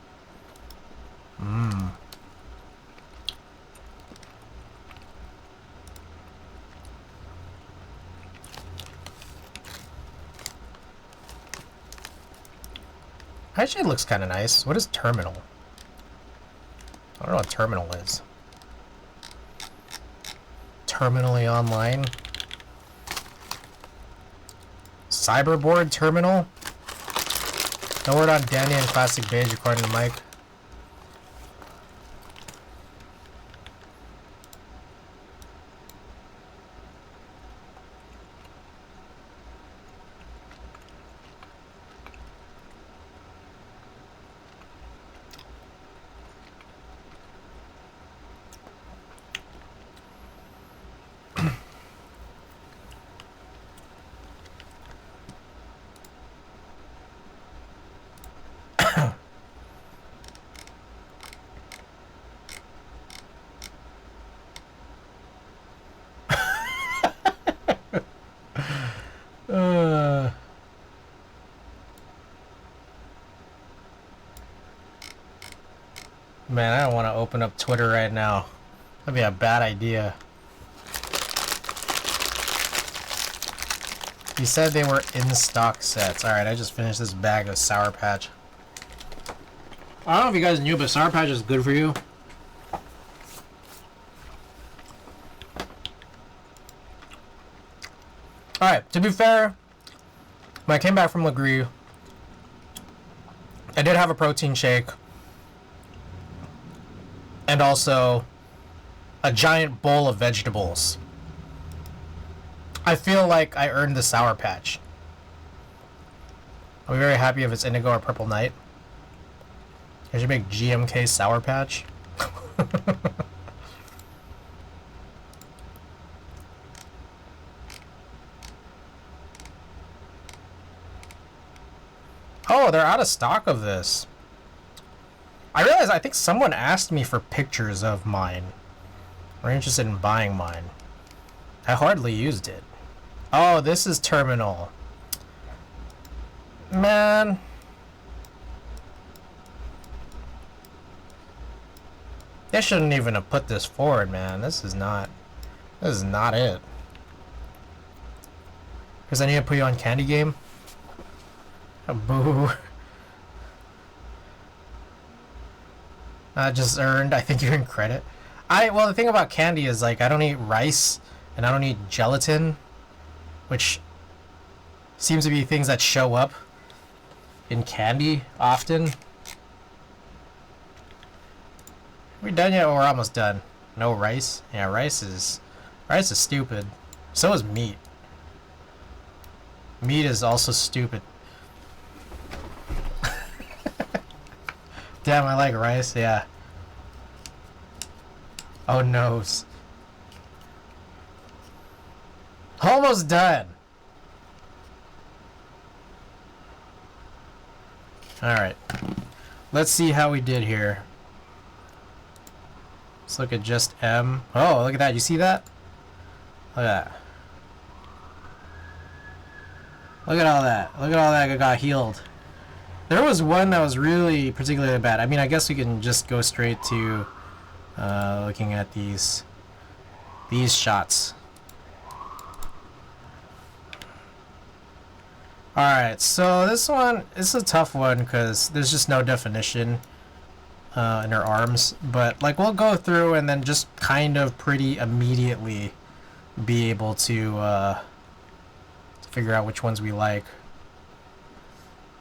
Speaker 1: Actually, it looks kind of nice. What is terminal? I don't know what terminal is. Terminally online. Cyberboard terminal. No word on Danny and Classic Beige according to Mike. Man, I don't want to open up Twitter right now. That'd be a bad idea. He said they were in stock sets. Alright, I just finished this bag of Sour Patch. I don't know if you guys knew, but Sour Patch is good for you. Alright, to be fair, when I came back from Legree, I did have a protein shake. And also a giant bowl of vegetables. I feel like I earned the Sour Patch. I'll be very happy if it's Indigo or Purple Night. I should make GMK Sour Patch. Oh, they're out of stock of this. I realized I think someone asked me for pictures of mine. We're interested in buying mine. I hardly used it. Oh, this is terminal. Man. They shouldn't even have put this forward, man. This is not it. Because I need to put you on Candy Game? Oh, boo. Just earned. I think you're in credit. Well, the thing about candy is, like, I don't eat rice, and I don't eat gelatin, which seems to be things that show up in candy often. Are we done yet? Oh, we're almost done. No rice? Yeah, rice is stupid. So is meat. Meat is also stupid. Damn, I like rice, yeah. Oh, noes. Almost done. Alright. Let's see how we did here. Let's look at just M. Oh, look at that. You see that? Look at that. Look at all that. Look at all that got healed. There was one that was really particularly bad. I mean, I guess we can just go straight to looking at these shots. Alright, so this one is a tough one because there's just no definition in her arms. But, like, we'll go through and then just kind of pretty immediately be able to figure out which ones we like.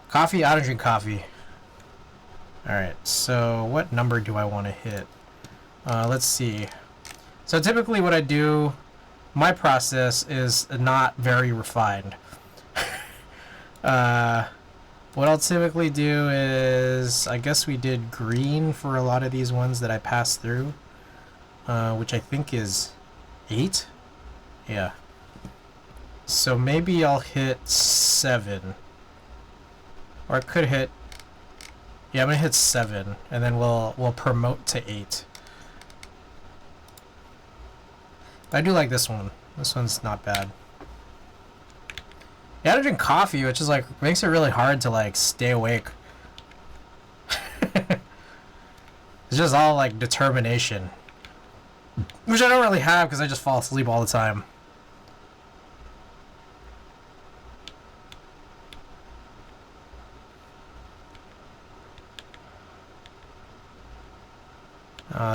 Speaker 1: Coffee? I don't drink coffee. Alright, so what number do I want to hit? Let's see. So typically what I do, my process is not very refined. What I'll typically do is, I guess we did green for a lot of these ones that I passed through, which I think is 8? Yeah. So maybe I'll hit 7. Or I could hit... Yeah, I'm gonna hit 7, and then we'll promote to 8. But I do like this one. This one's not bad. Yeah, I don't drink coffee, which is like makes it really hard to like stay awake. It's just all like determination, which I don't really have because I just fall asleep all the time.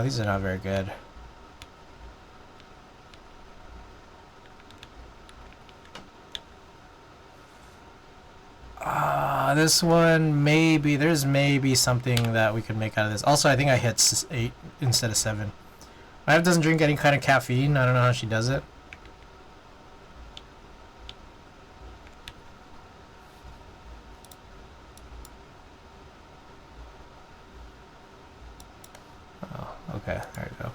Speaker 1: These are not very good. This one, maybe, there's maybe something that we could make out of this. Also, I think I hit 8 instead of 7. My wife doesn't drink any kind of caffeine. I don't know how she does it. Oh, okay, there you go.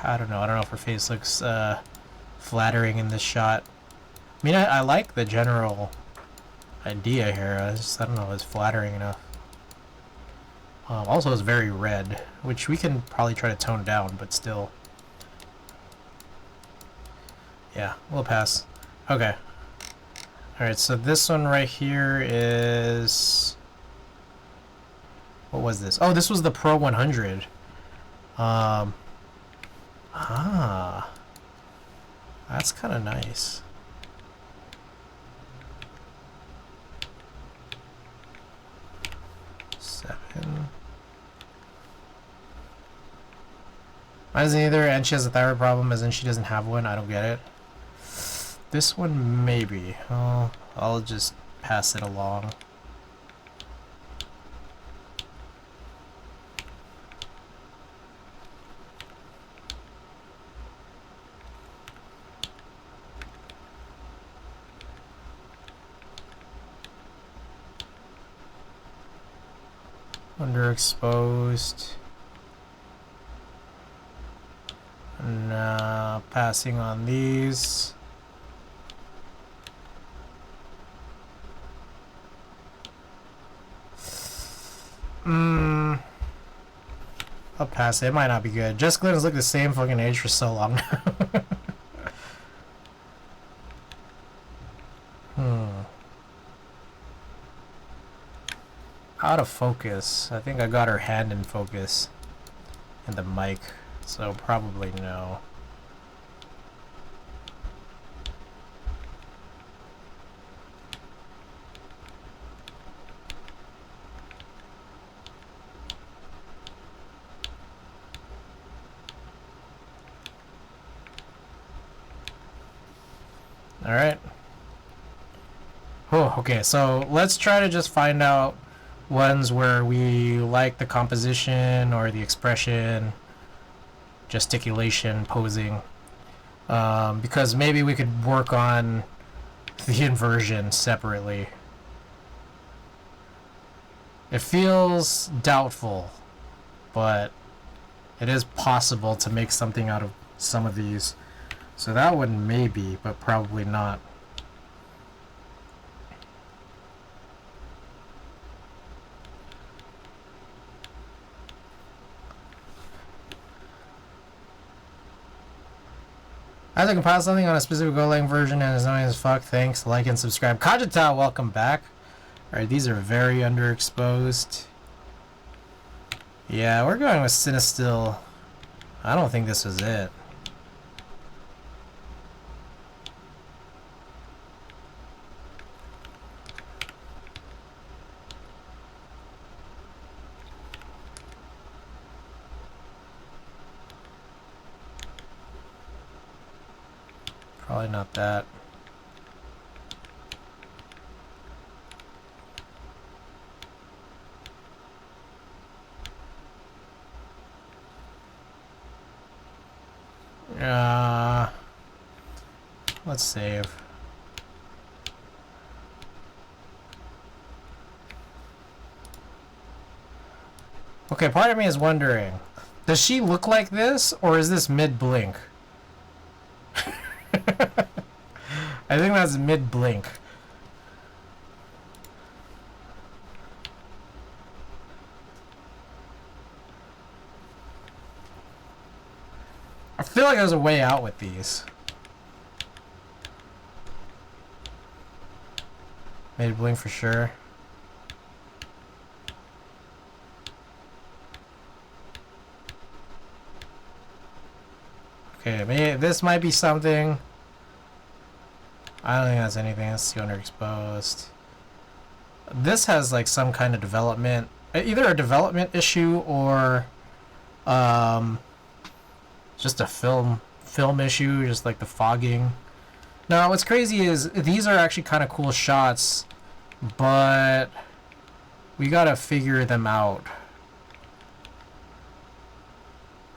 Speaker 1: I don't know. I don't know if her face looks flattering in this shot. I mean, I like the general idea here. I don't know if it's flattering enough. Also, it's very red, which we can probably try to tone down, but still. Yeah, we'll pass. Okay. Alright, so this one right here is... What was this? Oh, this was the Pro 100. That's kind of nice. Mine isn't either, and she has a thyroid problem, as in she doesn't have one. I don't get it. This one, maybe. Oh, I'll just pass it along. Underexposed. And passing on these. I'll pass it. It might not be good. Jess Glynne has looked the same fucking age for so long now. Out of focus. I think I got her hand in focus. And the mic. So probably no. Alright. Oh, okay, so let's try to just find out ones where we like the composition or the expression, gesticulation, posing. Because maybe we could work on the inversion separately. It feels doubtful, but it is possible to make something out of some of these. So that one maybe, but probably not. As I compile something on a specific Golang version and as annoying as fuck, thanks, like and subscribe. Kajita, welcome back. Alright, these are very underexposed. Yeah, we're going with Cinestill. I don't think this was it. Probably not that. Let's save. Okay, part of me is wondering, does she look like this, or is this mid-blink? I think that's mid-blink. I feel like there's a way out with these. Mid-blink for sure. Okay, maybe this might be something. I don't think that's anything. That's too underexposed. This has like some kind of development. either a development issue or um, just a film issue, just like the fogging. Now, what's crazy is these are actually kind of cool shots, but we gotta figure them out.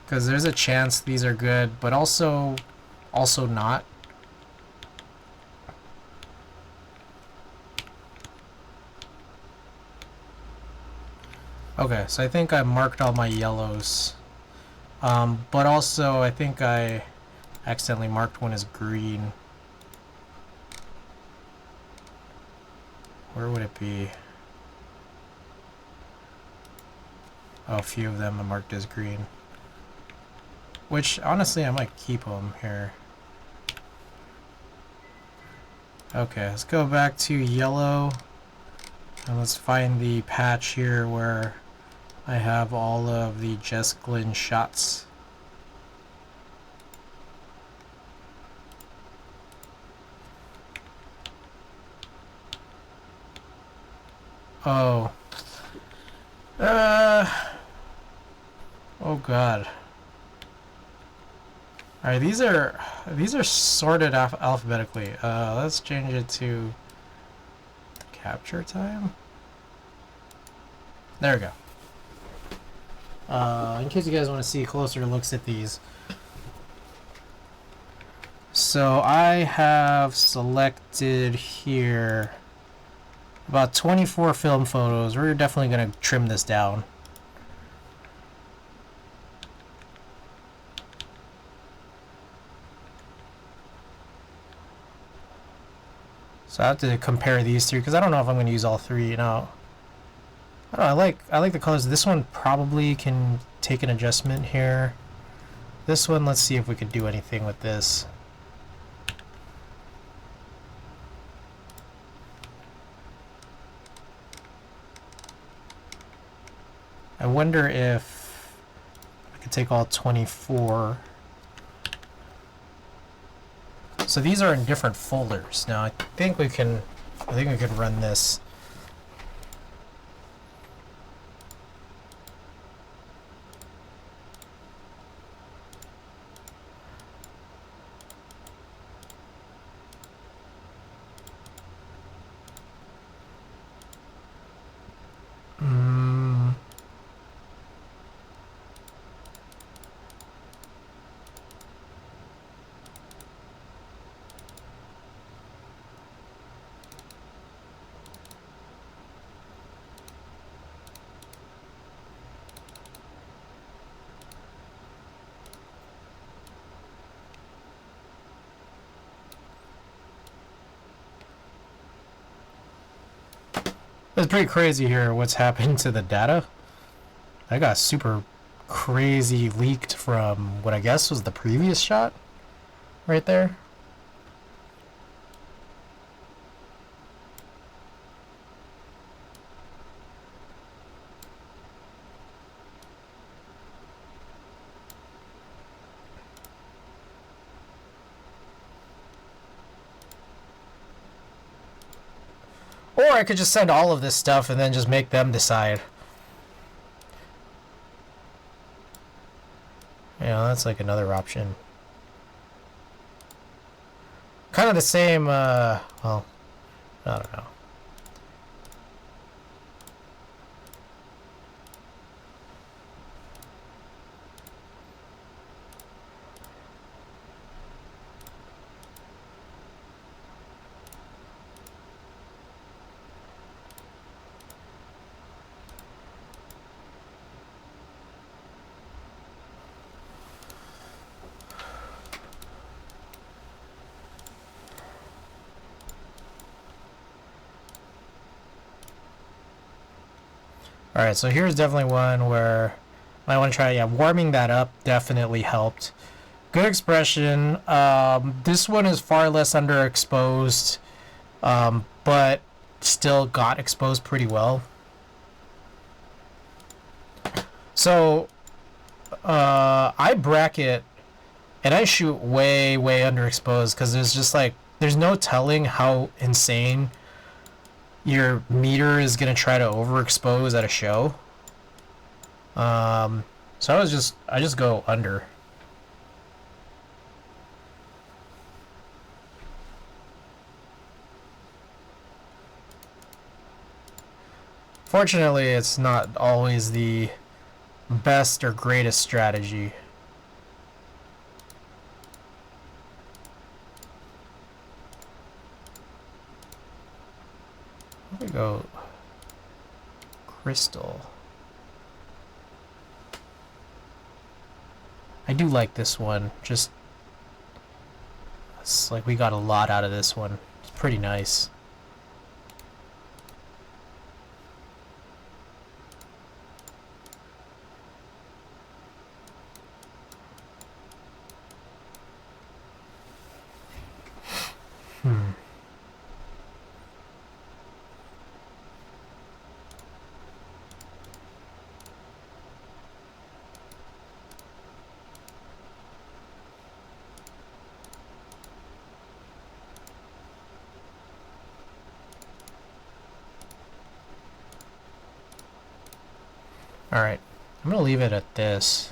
Speaker 1: Because there's a chance these are good, but also not. Okay, so I think I marked all my yellows. But also I think I accidentally marked one as green. Where would it be? Oh, a few of them are marked as green. Which, honestly, I might keep them here. Okay, let's go back to yellow. And let's find the patch here where I have all of the Jess Glynne shots. Oh. Oh god. Alright, these are sorted alphabetically. Let's change it to capture time. There we go. In case you guys want to see closer looks at these. So I have selected here about 24 film photos. We're definitely going to trim this down. So I have to compare these three because I don't know if I'm going to use all three. Now, I don't know, I like the colors. This one probably can take an adjustment here. This one, let's see if we could do anything with this. I wonder if I could take all 24. So these are in different folders. Now I think we could run this. It's pretty crazy here what's happened to the data. I got super crazy leaked from what I guess was the previous shot right there. Or I could just send all of this stuff and then just make them decide. Yeah, that's like another option. Kind of the same, well, I don't know. Alright, so here's definitely one where I want to try, yeah, warming that up definitely helped. Good expression. This one is far less underexposed, but still got exposed pretty well. So, I bracket and I shoot way, way underexposed because there's just like, there's no telling how insane your meter is gonna try to overexpose at a show. So I just go under. Fortunately, it's not always the best or greatest strategy. Let me go crystal. I do like this one. Just it's like we got a lot out of this one. It's pretty nice. Alright, I'm gonna leave it at this.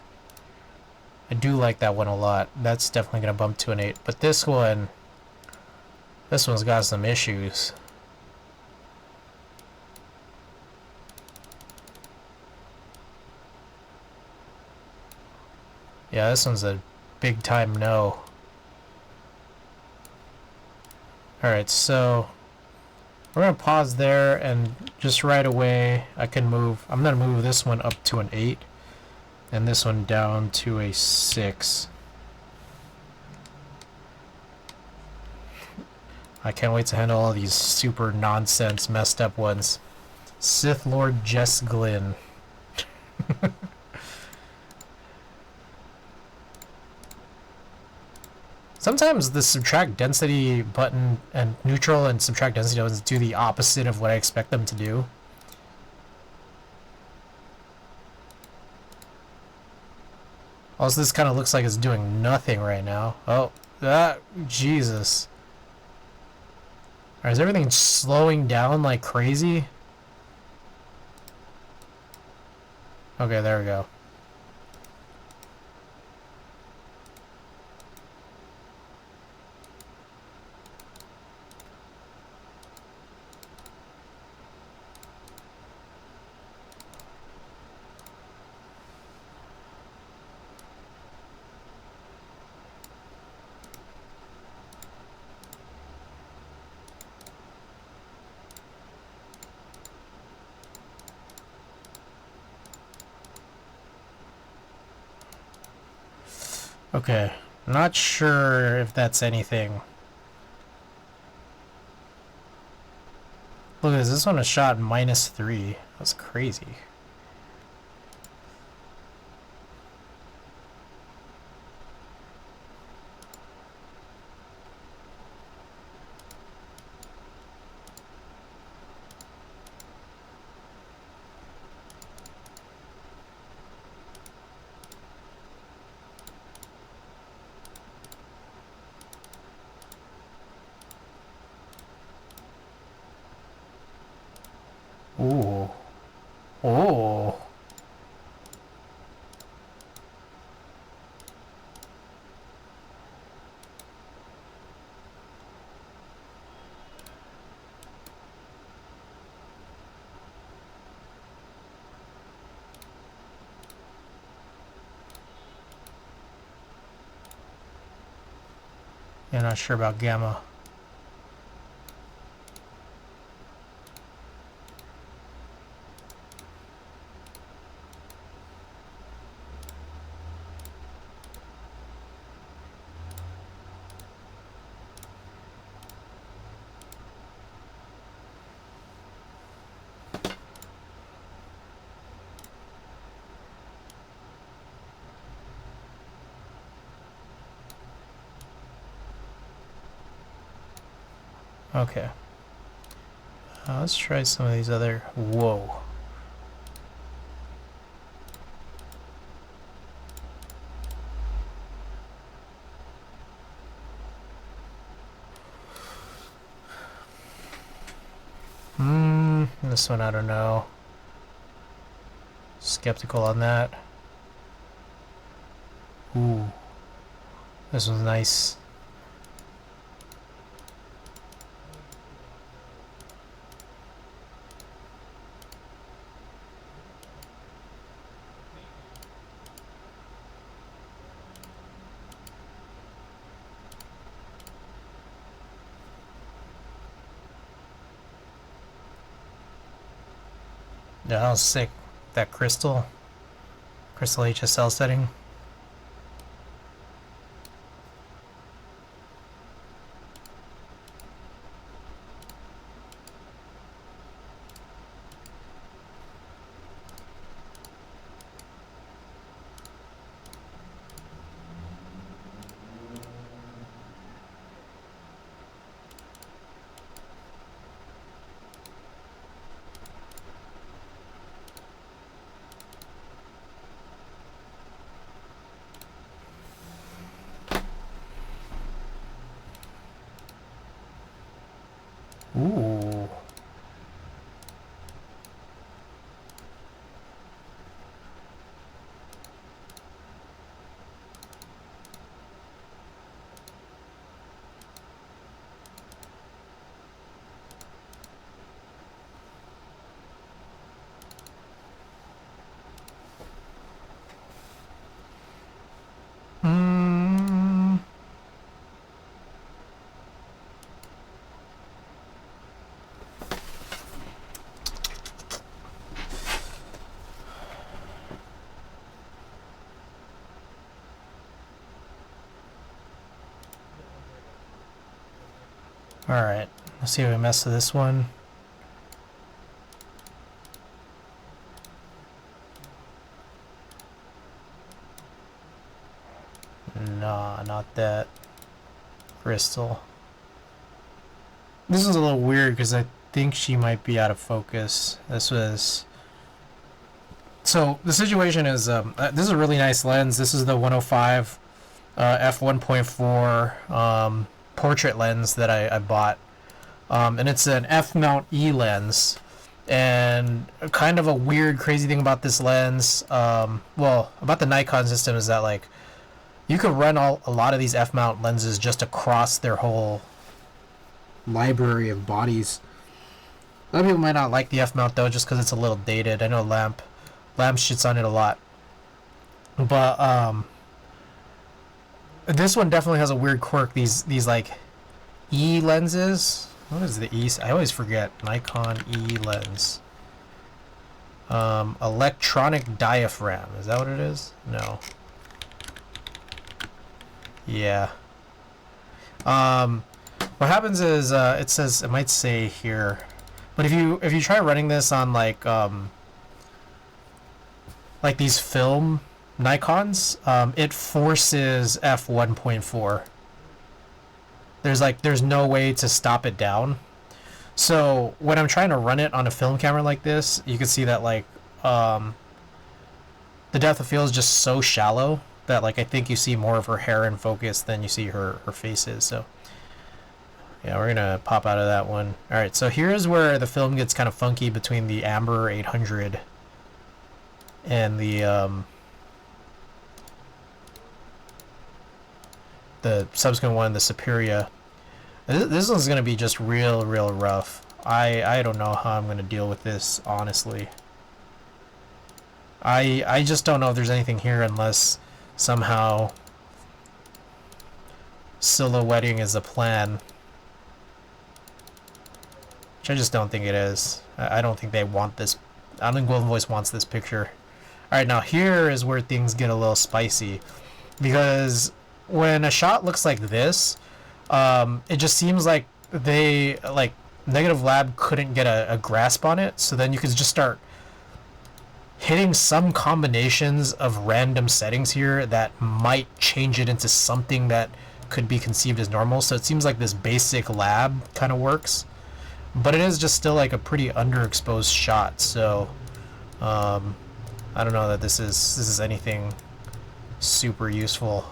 Speaker 1: I do like that one a lot. That's definitely gonna bump to an 8. But this one's got some issues. Yeah, this one's a big time no. Alright, so we're gonna pause there, and just right away I'm gonna move this one up to an 8 and this one down to a 6. I can't wait to handle all these super nonsense messed up ones. Sith Lord Jess Glynne. Sometimes the subtract density button and neutral and subtract density buttons do the opposite of what I expect them to do. Also, this kind of looks like it's doing nothing right now. Oh, Jesus. Alright, is everything slowing down like crazy? Okay, there we go. Okay, not sure if that's anything. Look at this one is shot -3. That's crazy. Ooh. Oh. Yeah, not sure about gamma. Okay. Let's try some of these other... Whoa. This one, I don't know. Skeptical on that. Ooh. This one's nice. Yeah, that was sick. That crystal HSL setting. Ooh. Mm. Alright, let's see if we mess with this one. Nah, not that. Crystal. This is a little weird because I think she might be out of focus. This was... So, the situation is, this is a really nice lens. This is the 105 f1.4 portrait lens that I bought. And it's an F-mount E lens. And kind of a weird, crazy thing about this lens, well, about the Nikon system is that, like, you could run a lot of these F-mount lenses just across their whole library of bodies. A lot of people might not like the F-mount, though, just because it's a little dated. I know Lamp shits on it a lot. But, this one definitely has a weird quirk. These like, E lenses. What is the E? I always forget. Nikon E lens. Electronic diaphragm. Is that what it is? No. Yeah. What happens is it says, it might say here, but if you try running this on like these film Nikons, it forces f1.4. There's no way to stop it down. So when I'm trying to run it on a film camera like this, you can see that like the depth of field is just so shallow that like I think you see more of her hair in focus than you see her faces. So yeah, we're gonna pop out of that one. All right, so here's where the film gets kind of funky between the Amber 800 and the subsequent one, the Superior. This one's gonna be just real rough. I don't know how I'm gonna deal with this, honestly. I just don't know if there's anything here unless somehow silhouetting is a plan. Which I just don't think it is. I don't think they want this. I don't think Golden Voice wants this picture. Alright, now here is where things get a little spicy. Because when a shot looks like this, it just seems like they, like, Negative Lab couldn't get a grasp on it. So then you could just start hitting some combinations of random settings here that might change it into something that could be conceived as normal. So it seems like this basic lab kind of works, but it is just still like a pretty underexposed shot. So I don't know that this is anything super useful.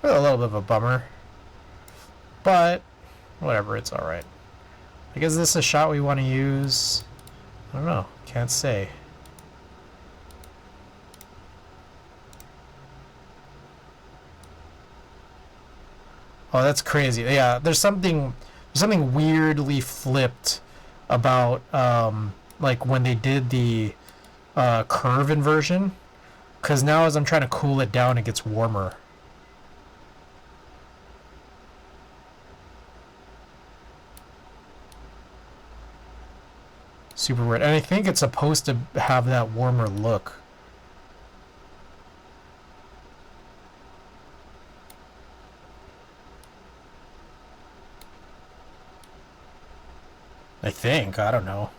Speaker 1: A little bit of a bummer. But, whatever, it's alright. I guess this is a shot we want to use. I don't know. Can't say. Oh, that's crazy. Yeah, there's something weirdly flipped about like when they did the curve inversion, because now as I'm trying to cool it down, it gets warmer. Super weird. And I think it's supposed to have that warmer look. I think. I don't know.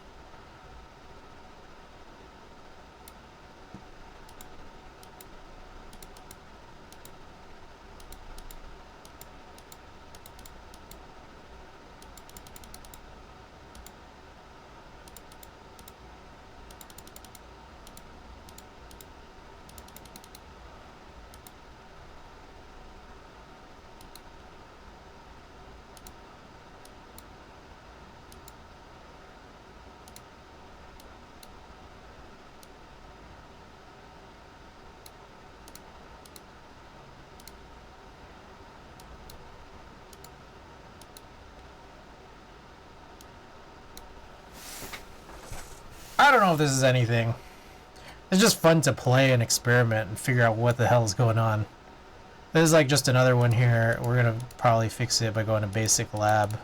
Speaker 1: I don't know if this is anything. It's just fun to play and experiment and figure out what the hell is going on. This is like just another one here. We're gonna probably fix it by going to basic lab.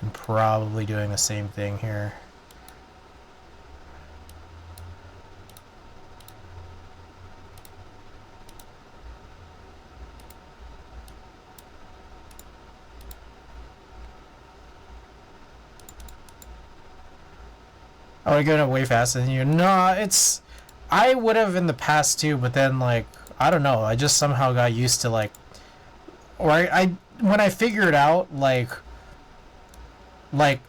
Speaker 1: And probably doing the same thing here. Oh, we're going way faster than you. No, it's... I would have in the past too, but then, like, I don't know. I just somehow got used to, like... Or when I figured out, like, the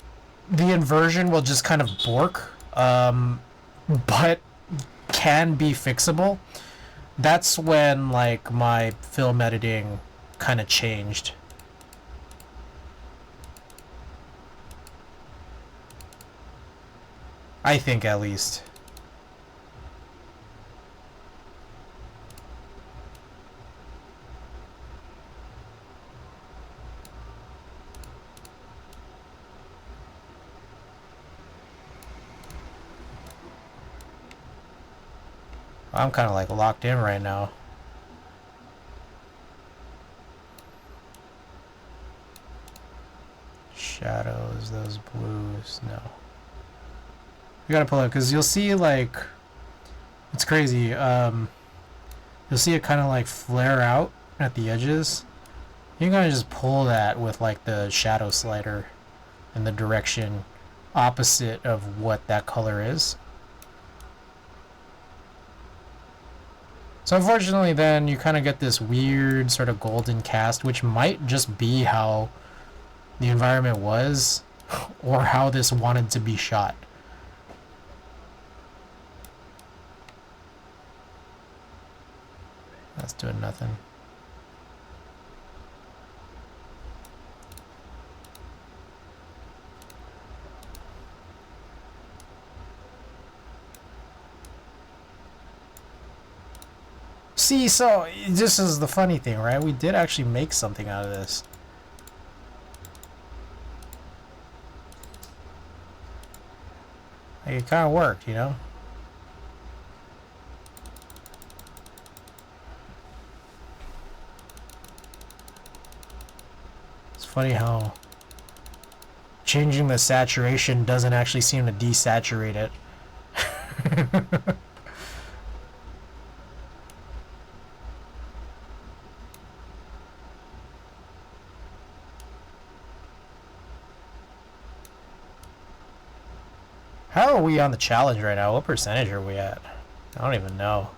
Speaker 1: inversion will just kind of bork, but can be fixable. That's when, like, my film editing kind of changed. I think, at least. I'm kind of like locked in right now. Shadows, those blues, no. We gotta pull it, because you'll see, like, it's crazy. You'll see it kind of like flare out at the edges. You can kind of just pull that with, like, the shadow slider in the direction opposite of what that color is. So unfortunately then you kind of get this weird sort of golden cast, which might just be how the environment was or how this wanted to be shot. That's doing nothing. See, so this is the funny thing, right? We did actually make something out of this. Like, it kind of worked, you know? It's funny how changing the saturation doesn't actually seem to desaturate it. How are we on the challenge right now? What percentage are we at? I don't even know.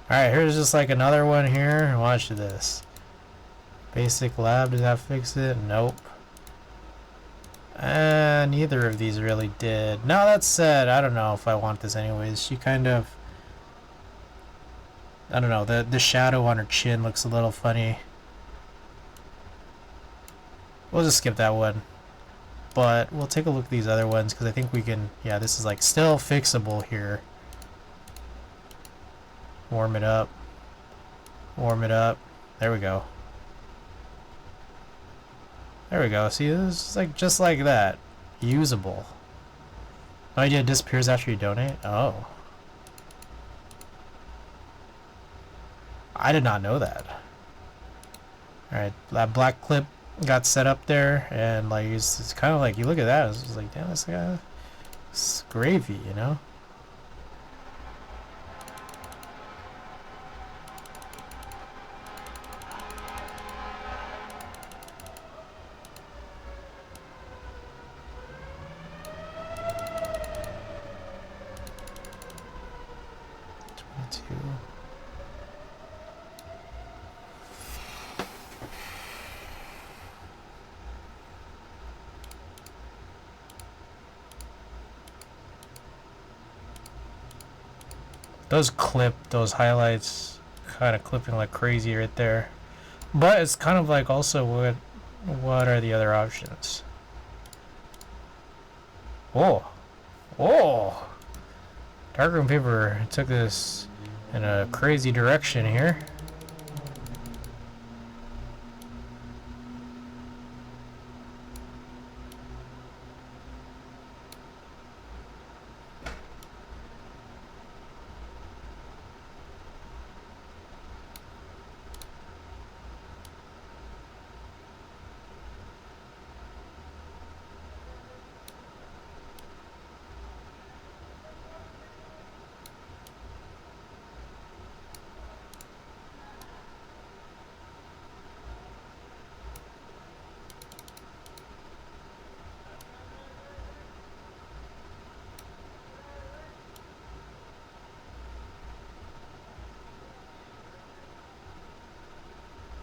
Speaker 1: Alright, here's just like another one here. Watch this. Basic lab, does that fix it? Nope. Neither of these really did. Now that said, I don't know if I want this anyways. She kind of... I don't know, the shadow on her chin looks a little funny. We'll just skip that one. But we'll take a look at these other ones because I think we can... Yeah, this is like still fixable here. Warm it up. Warm it up. There we go. There we go. See, this is like just like that. Usable. No idea it disappears after you donate? Oh. I did not know that. Alright, that black clip got set up there, and like it's kind of like, you look at that, it's just like, damn, this guy, it's gravy, you know? Those highlights kind of clipping like crazy right there. But it's kind of like also what are the other options? Oh. Oh. Darkroom paper took this in a crazy direction here.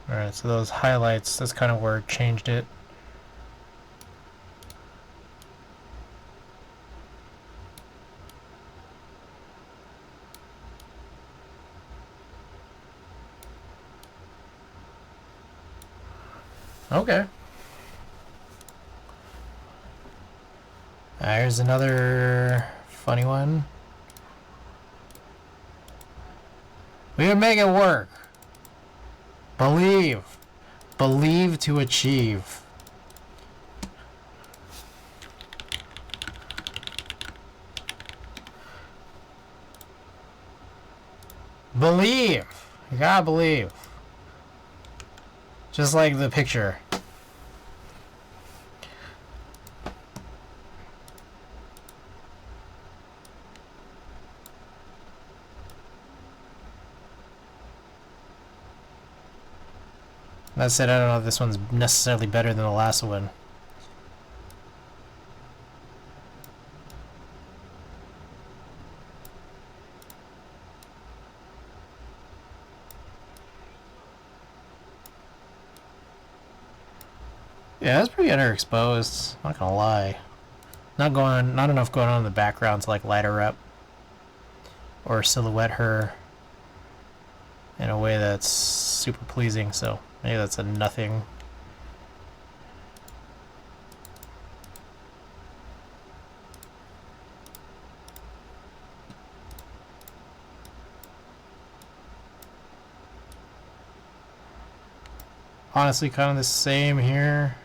Speaker 1: Alright, so those highlights, that's kind of where it changed it. Okay. Here's another funny one. We can make it work. Believe. Believe to achieve. Believe. You gotta believe. Just like the picture. That said, I don't know if this one's necessarily better than the last one. Yeah, that's pretty underexposed. Not gonna lie. Not enough going on in the background to like light her up or silhouette her in a way that's super pleasing. So maybe that's a nothing. Honestly, kind of the same here.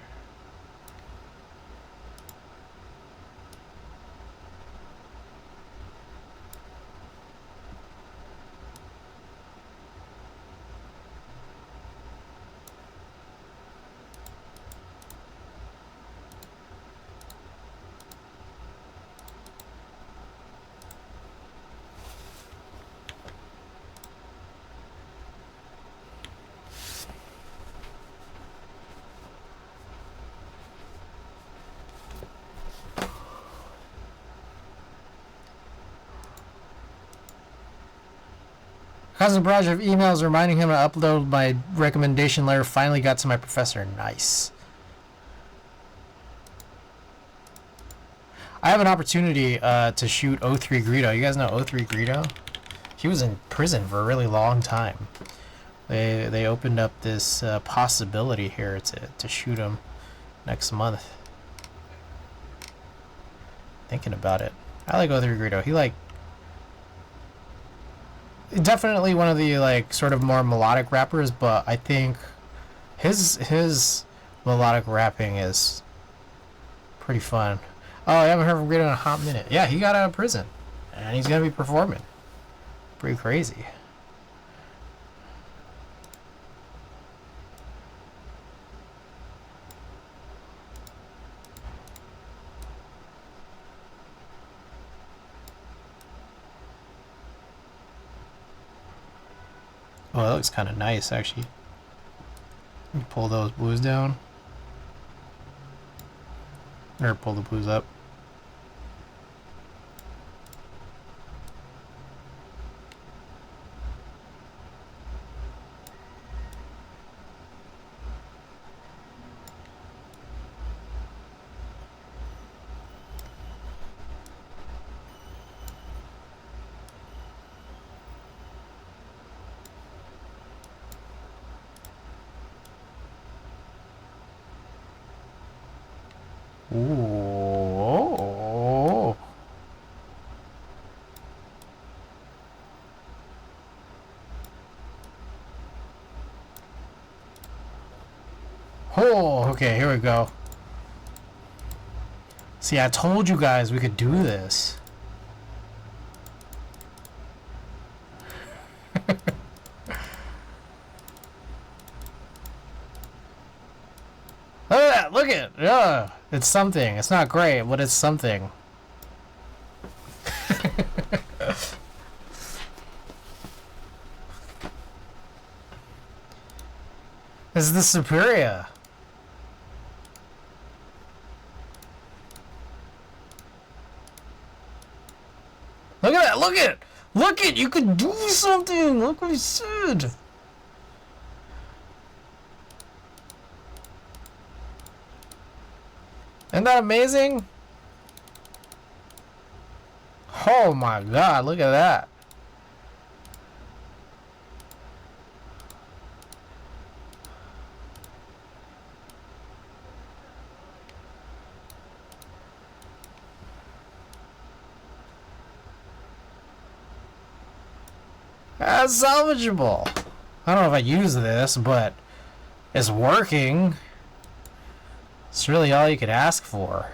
Speaker 1: Constant barrage of emails reminding him to upload my recommendation letter finally got to my professor. Nice. I have an opportunity to shoot O3 Greedo. You guys know O3 Greedo? He was in prison for a really long time. They opened up this possibility here to shoot him next month. Thinking about it, I like O3 Greedo. He like definitely one of the like sort of more melodic rappers, but I think his melodic rapping is pretty fun. Oh, I haven't heard from Greedo in a hot minute. Yeah, he got out of prison, and he's gonna be performing. Pretty crazy. Oh, that looks kind of nice, actually. Let me pull those blues down. Or pull the blues up. Ooh. Oh, okay, here we go. See, I told you guys we could do this. Look at that! Look at it! Yeah, it's something. It's not great, but it's something. This is the superior. Look at that! Look at it! Look it! You could do something! Look what he said! Isn't that amazing? Oh my god, look at that. That's salvageable. I don't know if I use this, but it's working. It's really all you could ask for.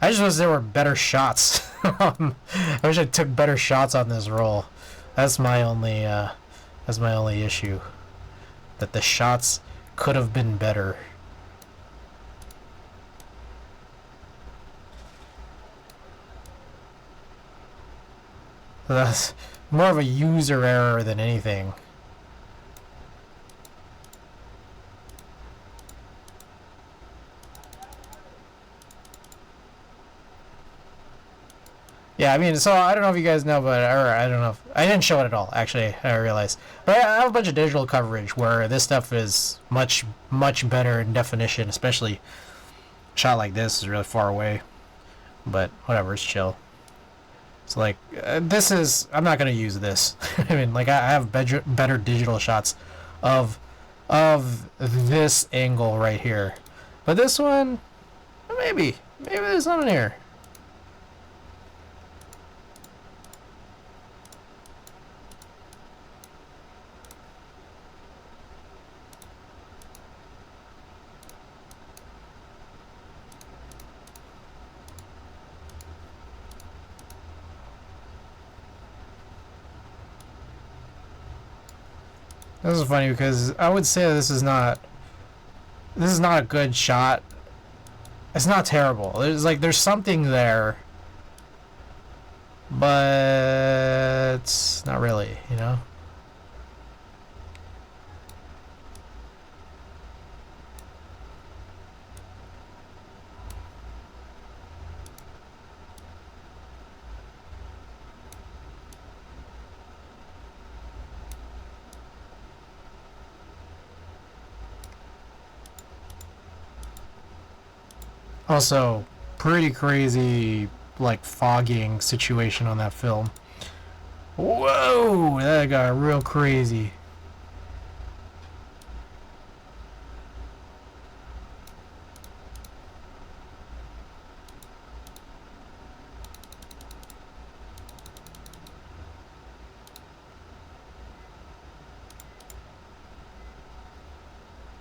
Speaker 1: I just wish there were better shots. I wish I took better shots on this roll. That's my only issue. That the shots could have been better. So that's more of a user error than anything. Yeah, I mean, so I don't know if you guys know, but or I don't know if I didn't show it at all. Actually, I realized, but I have a bunch of digital coverage where this stuff is much better in definition, especially a shot like this is really far away. But whatever, it's chill. So like, this is I'm not gonna use this. I mean, like I have better digital shots of this angle right here, but this one, maybe there's something here. This is funny because I would say this is not a good shot. It's not terrible. There's something there, but not really, you know? Also, pretty crazy, like, fogging situation on that film. Whoa, that got real crazy.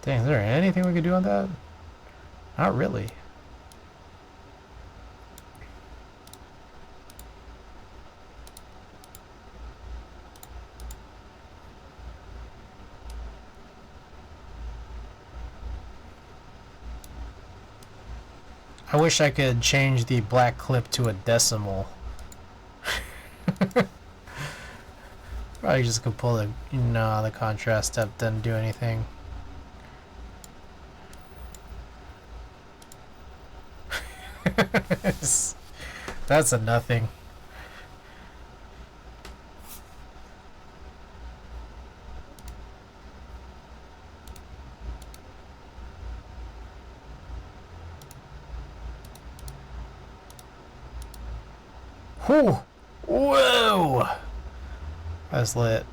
Speaker 1: Dang, is there anything we could do on that? Not really. I wish I could change the black clip to a decimal. Probably just could pull the... No, the contrast step doesn't do anything. That's a nothing. Whew! Whoa! That's lit.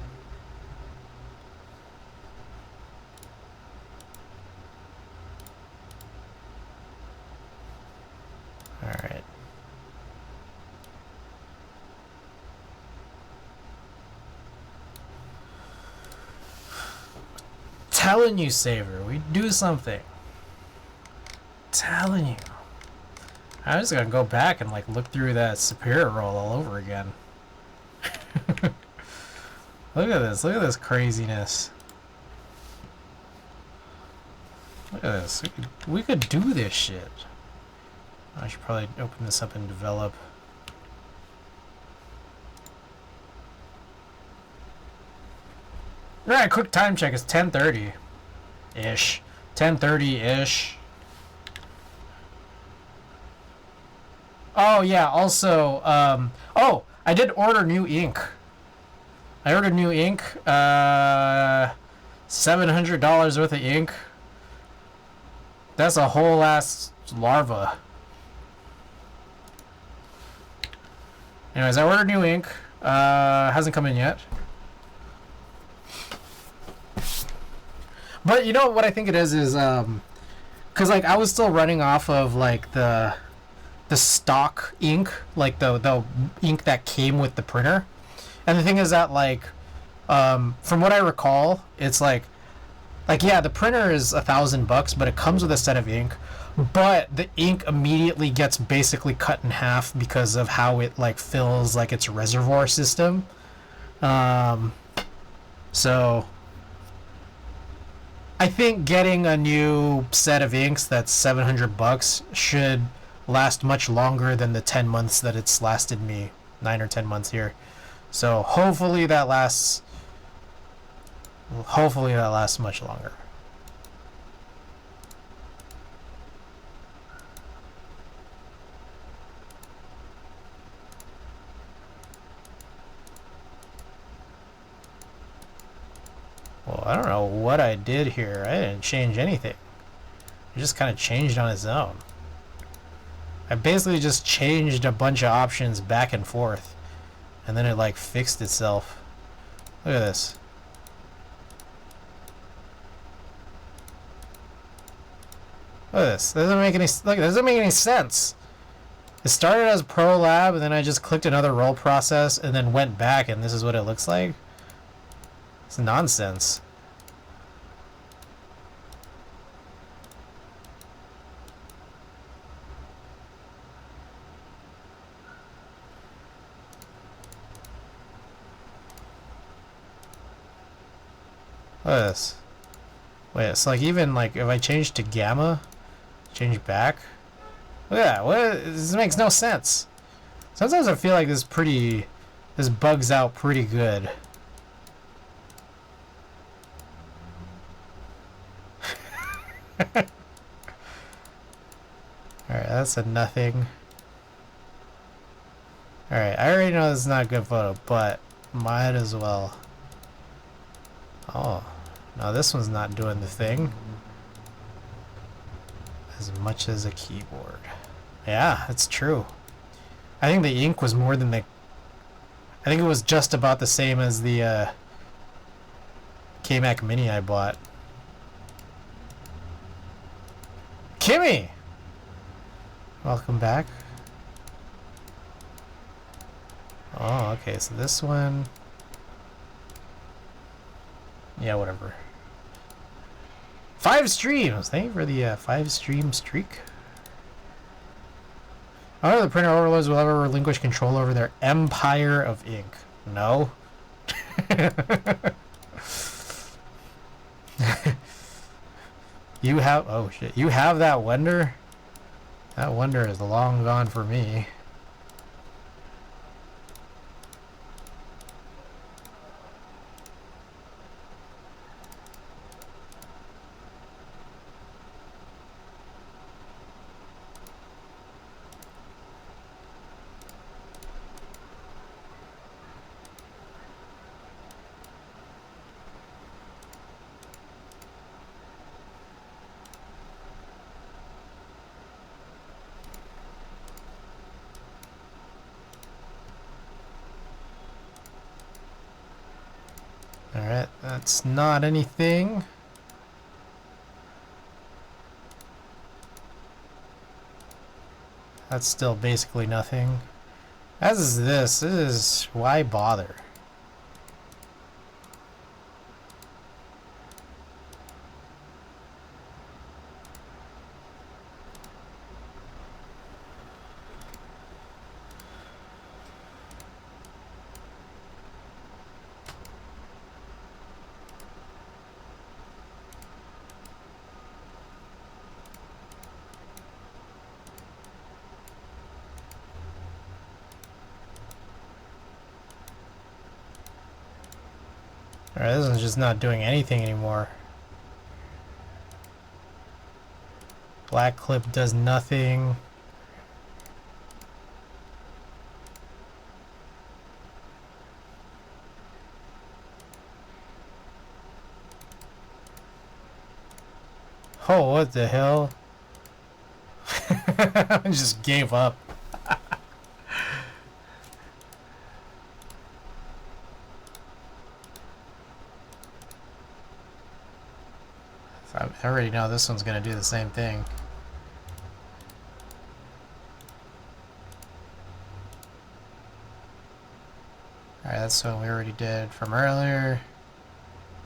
Speaker 1: Alright. Telling you, Saver, we do something. Telling you. I'm just gonna go back and like look through that Superior roll all over again. Look at this craziness. Look at this, we could do this shit. I should probably open this up and develop. Alright, quick time check is 10:30-ish. 10:30-ish. Oh yeah, also, oh, I did order new ink. I ordered new ink, $700 worth of ink. That's a whole ass larva. Anyways, I ordered new ink, hasn't come in yet. But you know what I think it is, cause like I was still running off of like the stock ink, like the ink that came with the printer. And the thing is that like from what I recall, it's like yeah, the printer is $1,000, but it comes with a set of ink, but the ink immediately gets basically cut in half because of how it like fills like its reservoir system. So I think getting a new set of inks that's $700 should last much longer than the 10 months that it's lasted me. 9 or 10 months here. So hopefully that lasts much longer. Well, I don't know what I did here. I didn't change anything. It just kind of changed on its own. I basically just changed a bunch of options back and forth, and then it like fixed itself. Look at this. Look at this. Doesn't make any sense. It started as Pro Lab, and then I just clicked another roll process, and then went back, and this is what it looks like. It's nonsense. Look at this. Wait, it's like even like if I change to gamma, change back. Look at that. What? This makes no sense. Sometimes I feel like this bugs out pretty good. Alright, that's a nothing. Alright, I already know this is not a good photo, but might as well. Oh, no, this one's not doing the thing as much as a keyboard. Yeah, it's true. I think the ink was more than the... I think it was just about the same as the K-Mac Mini I bought. Kimmy! Welcome back. Oh, okay, so this one... Yeah, whatever. 5 streams! Thank you for the 5 stream streak. I don't know if the printer overloads will ever relinquish control over their empire of ink. No. You have... Oh, shit. You have that wonder? That wonder is long gone for me. Alright, that's not anything. That's still basically nothing. As is this. This is... Why bother? Alright, this one's just not doing anything anymore. Black clip does nothing. Oh, what the hell? I just gave up. I already know this one's gonna do the same thing. Alright, that's what we already did from earlier.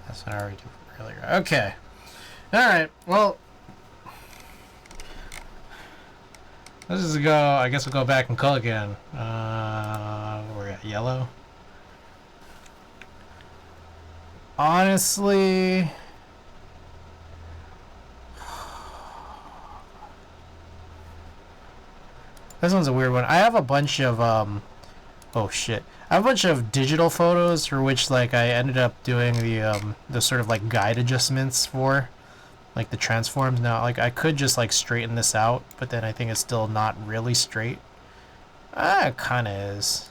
Speaker 1: That's what I already did from earlier. Okay. Alright, well... Let's just go... I guess we'll go back and color again. We're at yellow. Honestly... This one's a weird one. I have a bunch of, oh shit. I have a bunch of digital photos for which, like, I ended up doing the sort of, like, guide adjustments for. Like, the transforms. Now, like, I could just, like, straighten this out, but then I think it's still not really straight. It kinda is.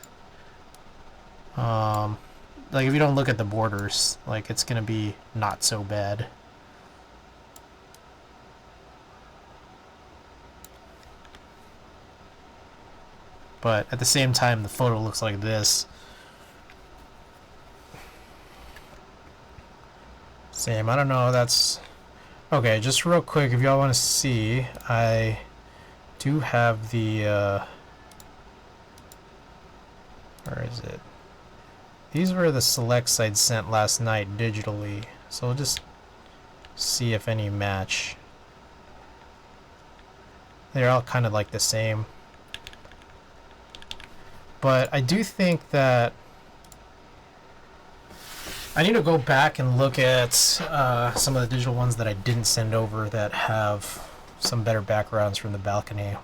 Speaker 1: Like, if you don't look at the borders, like, it's gonna be not so bad. But at the same time, the photo looks like this. Same, I don't know, that's... Okay, just real quick, if y'all want to see, I do have the, where is it? These were the selects I'd sent last night digitally, so we'll just see if any match. They're all kind of like the same. But I do think that I need to go back and look at some of the digital ones that I didn't send over that have some better backgrounds from the balcony.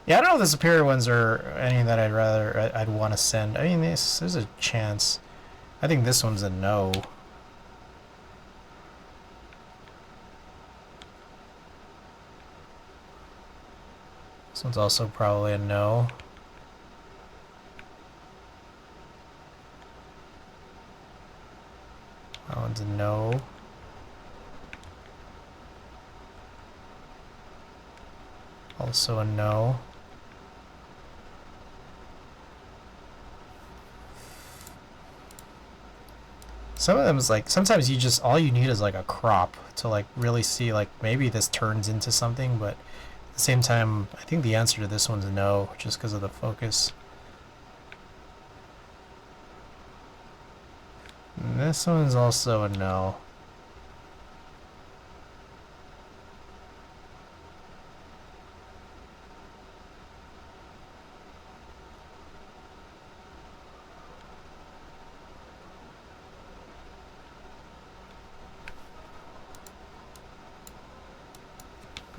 Speaker 1: Yeah, I don't know if the superior ones are any that I'd want to send. I mean, there's a chance. I think this one's a no. This one's also probably a no.
Speaker 2: one's a no. Also a no. Some of them is like, sometimes you just, all you need is like a crop to like really see like maybe this turns into something, but at the same time, I think the answer to this one's a no, just because of the focus. And this one's also a no.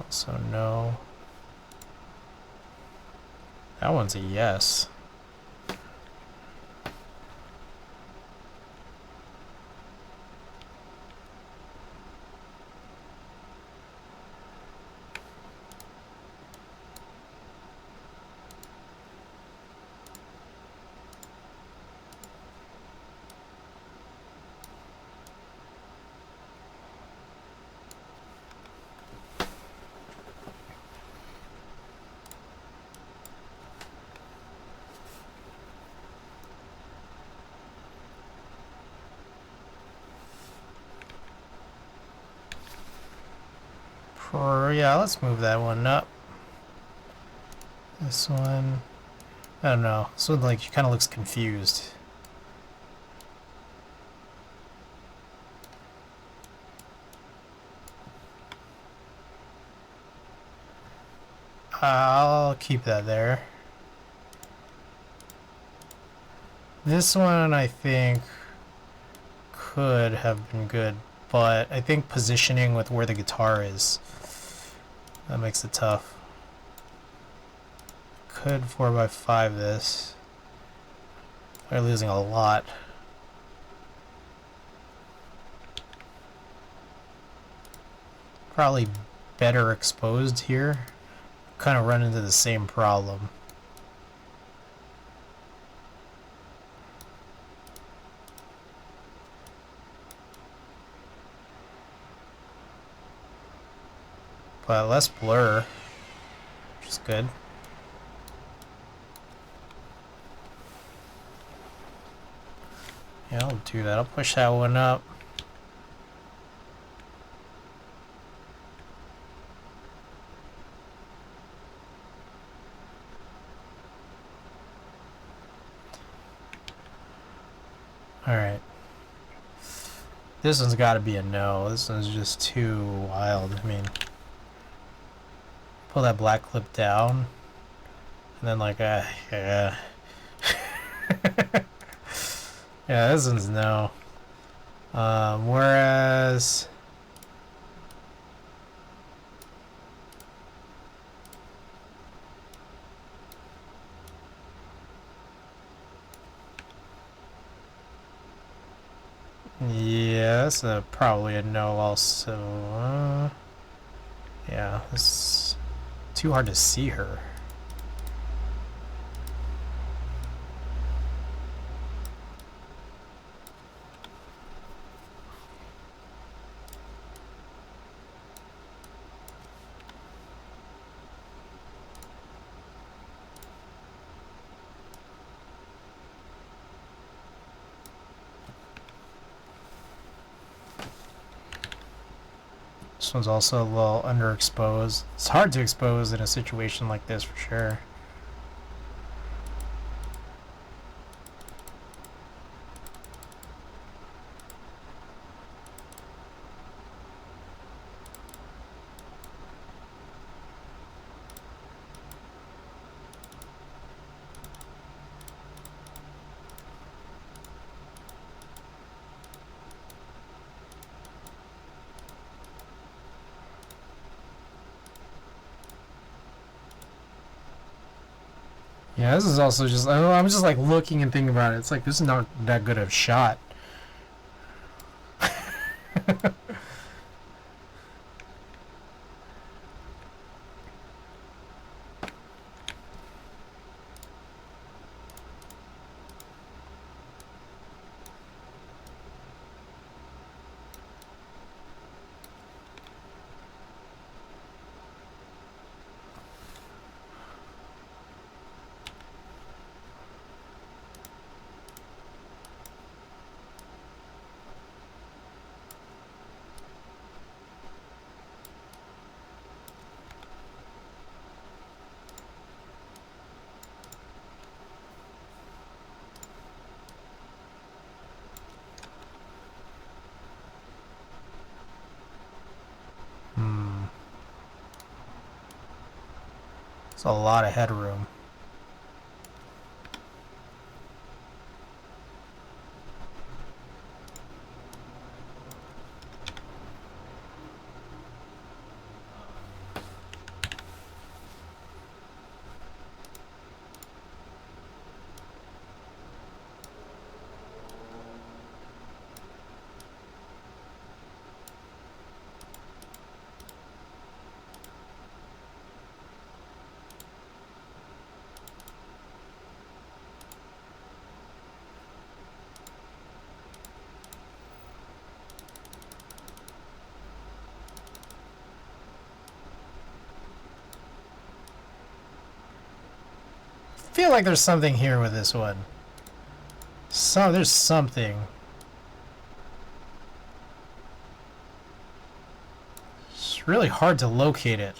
Speaker 2: Also no. That one's a yes. Yeah, let's move that one up. This one, I don't know. This one like kind of looks confused. I'll keep that there. This one I think could have been good, but I think positioning with where the guitar is, that makes it tough. Could 4x5 this. We're losing a lot. Probably better exposed here. Kind of run into the same problem. But less blur, which is good. Yeah, I'll do that. I'll push that one up. Alright. This one's got to be a no. This one's just too wild. I mean, pull that black clip down, and then like, yeah. Yeah, this one's no. Whereas... yeah, that's probably a no also. Yeah, it's too hard to see her. This one's also a little underexposed. It's hard to expose in a situation like this for sure. Yeah, this is also just, I don't know, I'm just like looking and thinking about it. It's like, this is not that good of a shot. It's a lot of headroom. I feel like there's something here with this one. There's something. It's really hard to locate it.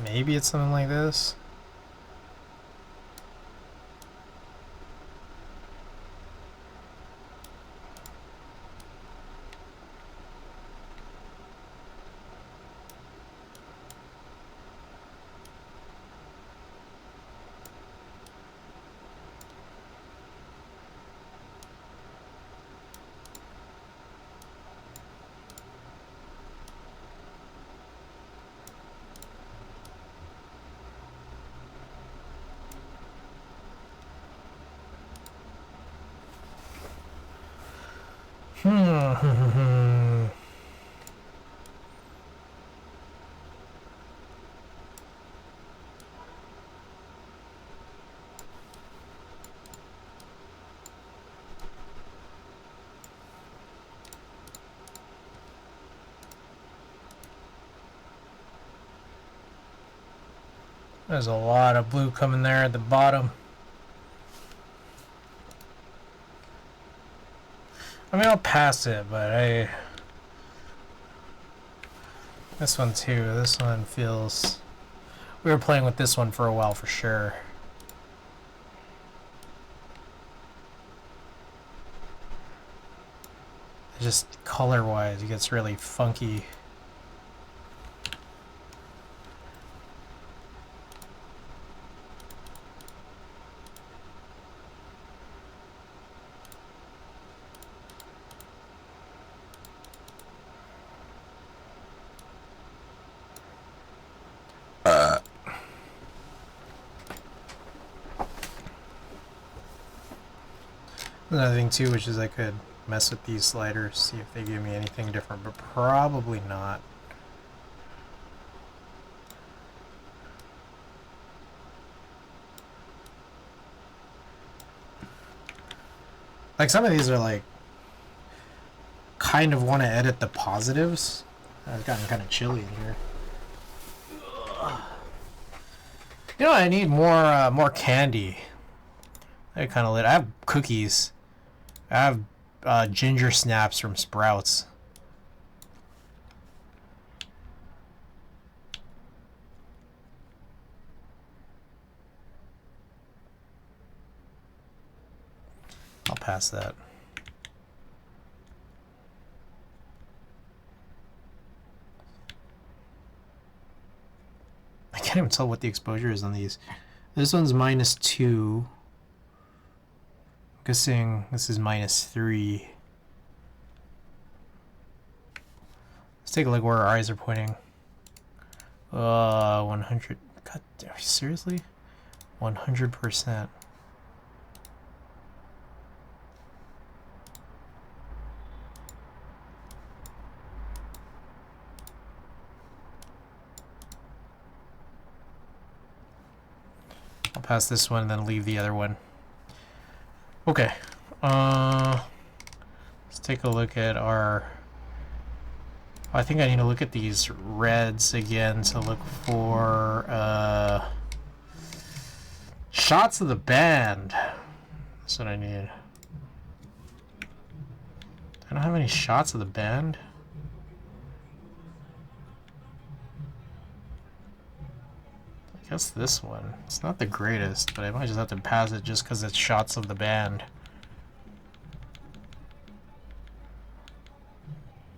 Speaker 2: Maybe it's something like this. There's a lot of blue coming there at the bottom. I mean, I'll pass it, but this one too, this one feels... We were playing with this one for a while for sure. Just color-wise, it gets really funky. Another thing too, which is I could mess with these sliders, see if they give me anything different, but probably not. Like some of these are like kind of want to edit the positives. It's gotten kind of chilly in here. You know, I need more candy. I kind of lit. I have cookies. I have ginger snaps from Sprouts. I'll pass that. I can't even tell what the exposure is on these. This one's -2. Guessing this is -3. Let's take a look where our eyes are pointing. 100. God, seriously? 100%. I'll pass this one and then leave the other one. Okay, let's take a look at our... I think I need to look at these reds again to look for shots of the band. That's what I need. I don't have any shots of the band. I guess this one. It's not the greatest, but I might just have to pass it just because it's shots of the band.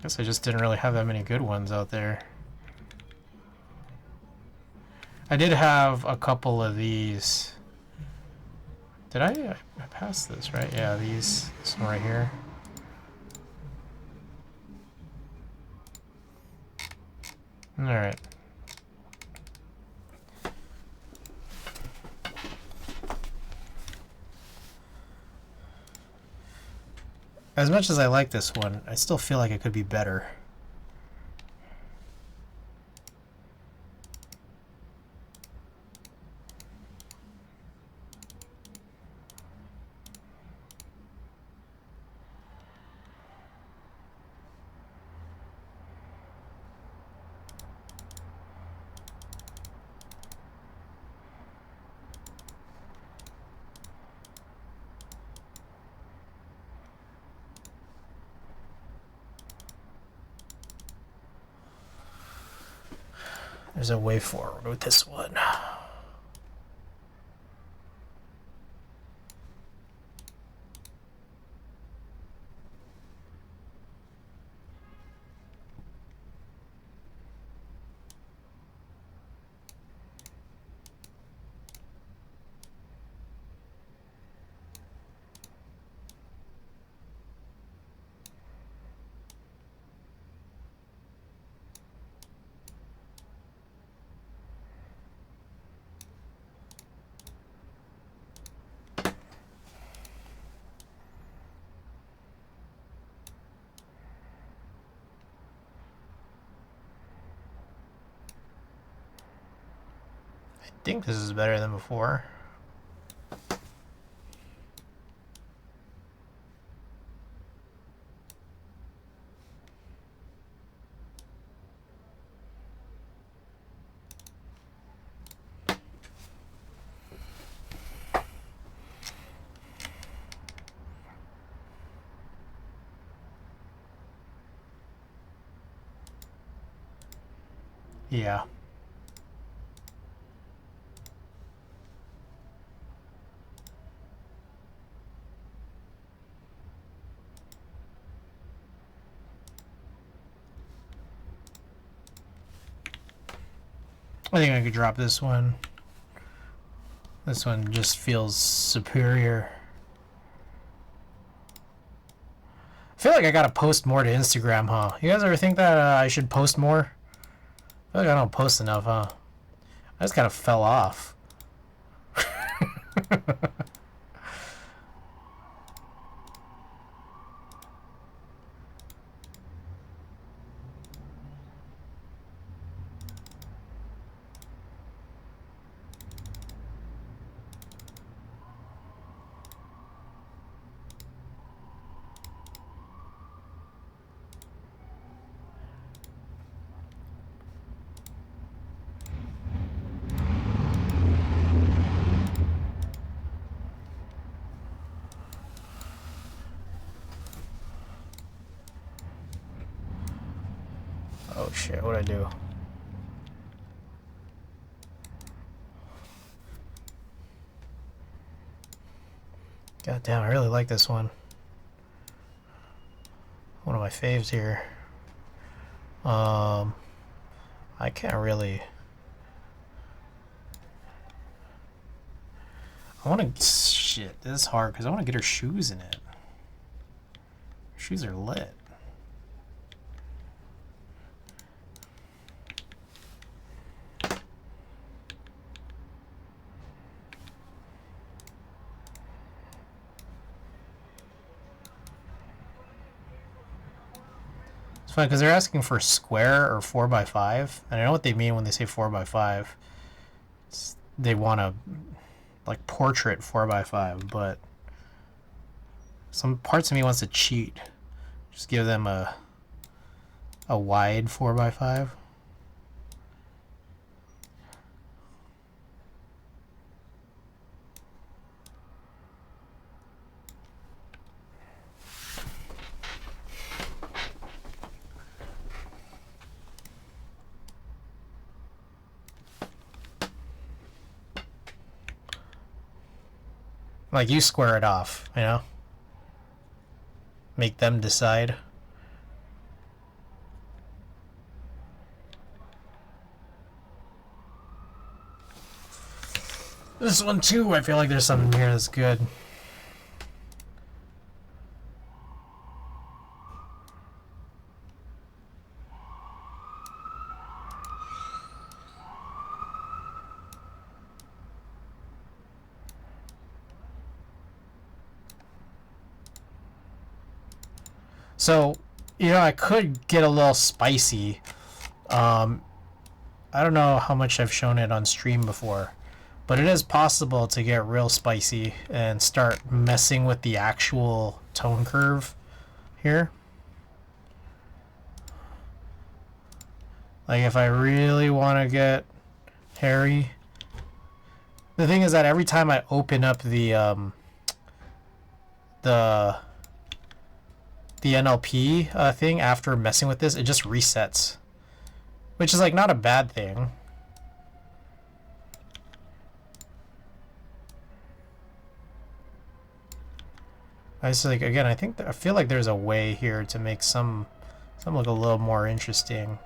Speaker 2: Guess I just didn't really have that many good ones out there. I did have a couple of these. Did I passed this, right? Yeah, these. This one right here. Alright. As much as I like this one, I still feel like it could be better. There's a way forward with this one. I think this is better than before. Yeah. I think I could drop this one. This one just feels superior. I feel like I gotta post more to Instagram, huh? You guys ever think that I should post more? I feel like I don't post enough, huh? I just kind of fell off. Oh shit, what'd I do? God damn, I really like this one. One of my faves here. I can't really... I want to... Shit, this is hard because I want to get her shoes in it. Her shoes are lit. It's funny because they're asking for square or 4x5, and I know what they mean when they say 4x5. They want a like portrait 4x5, but some parts of me wants to cheat. Just give them a wide 4x5. Like, you square it off, you know? Make them decide. This one too, I feel like there's something here that's good. So, you know, I could get a little spicy. I don't know how much I've shown it on stream before, but it is possible to get real spicy and start messing with the actual tone curve here. Like, if I really want to get hairy. The thing is that every time I open up the NLP thing after messing with this, it just resets, which is like not a bad thing. I just like, again, I feel like there's a way here to make some look a little more interesting.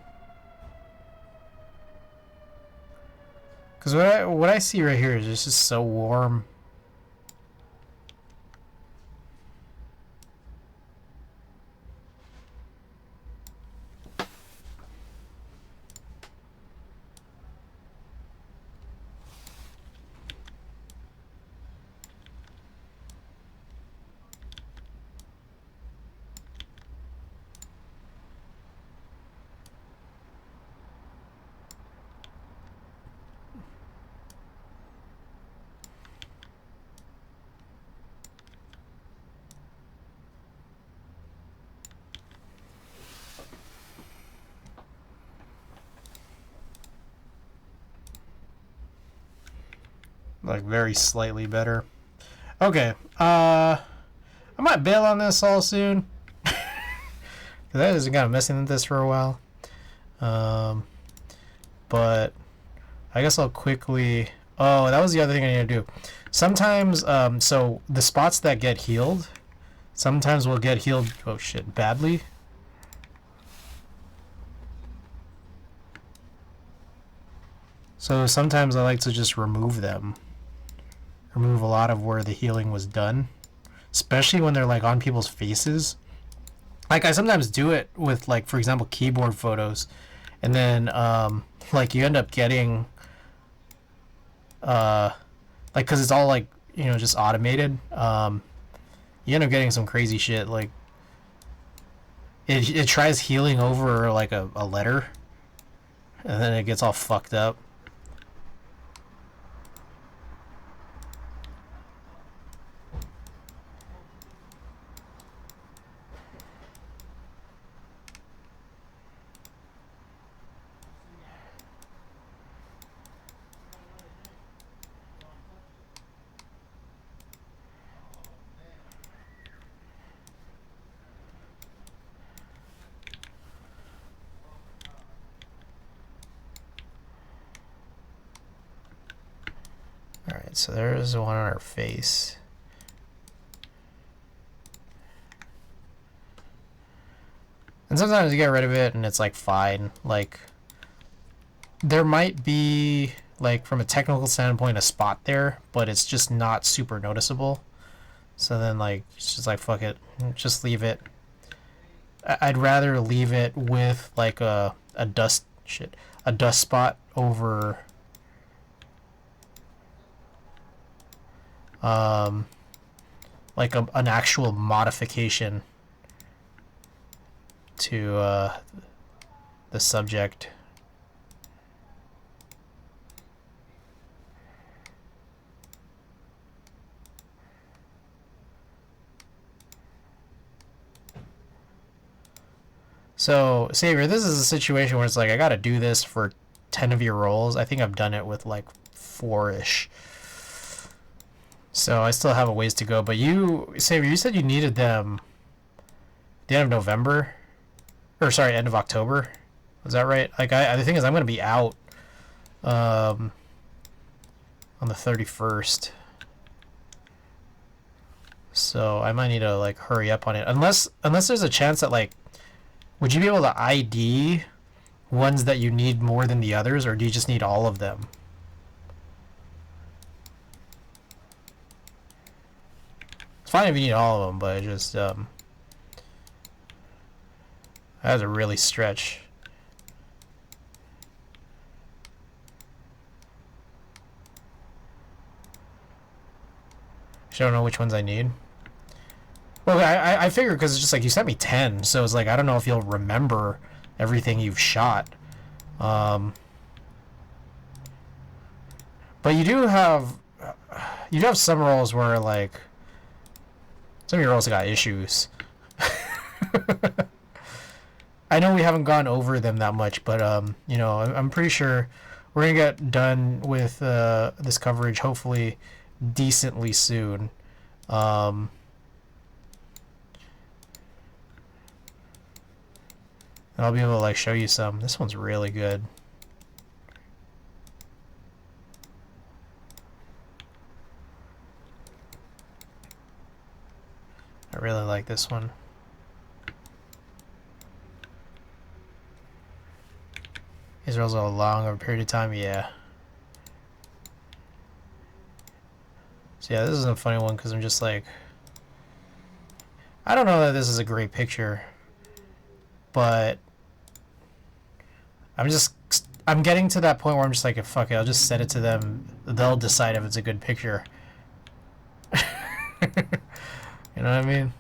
Speaker 2: Because what I see right here is just so warm. Like, very slightly better. Okay, I might bail on this all soon. Because I was kind of messing with this for a while. But I guess I'll quickly... Oh, that was the other thing I need to do. Sometimes, so the spots that get healed, sometimes will get healed, oh shit, badly. So sometimes I like to just remove them. Remove a lot of where the healing was done, especially when they're like on people's faces. Like, I sometimes do it with, like, for example, keyboard photos, and then like, you end up getting like, because it's all like, you know, just automated, you end up getting some crazy shit. Like, it tries healing over like a letter, and then it gets all fucked up. Alright, so there's one on her face. And sometimes you get rid of it and it's like fine. Like, there might be, like, from a technical standpoint, a spot there, but it's just not super noticeable. So then, like, it's just like, fuck it, just leave it. I'd rather leave it with like a dust spot over like an actual modification to the subject. So, Savior, this is a situation where it's like, I gotta do this for 10 of your rolls. I think I've done it with like 4-ish. So I still have a ways to go. But you, Savior, you said you needed them the end of November? Or, sorry, end of October? Was that right? Like, the thing is, I'm gonna be out on the 31st. So I might need to like hurry up on it. Unless there's a chance that like, would you be able to ID ones that you need more than the others, or do you just need all of them? It's fine if you need all of them, but it just that was a really stretch. I don't know which ones I need. Well, I figured because it's just like you sent me 10, so it's like I don't know if you'll remember everything you've shot. But you do have some roles where like some of your roles got issues. I know we haven't gone over them that much, but you know, I'm pretty sure we're gonna get done with this coverage hopefully decently soon. I'll be able to like show you some. This one's really good. I really like this one. Israel's a long over a period of time, yeah. So yeah, this is a funny one because I'm just like, I don't know that this is a great picture, but I'm getting to that point where I'm just like, fuck it, I'll just send it to them. They'll decide if it's a good picture. You know what I mean?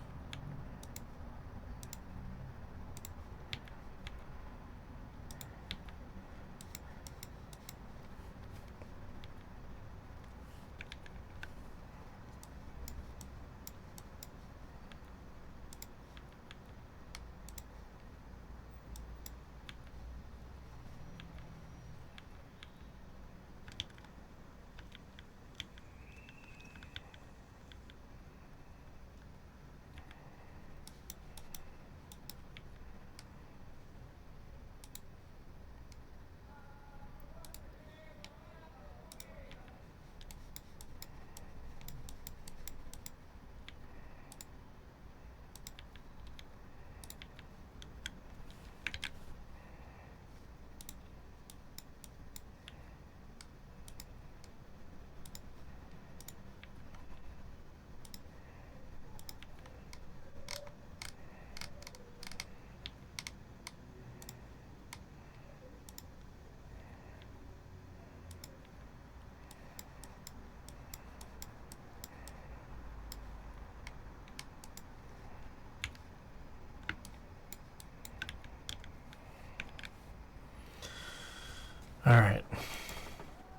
Speaker 2: Alright.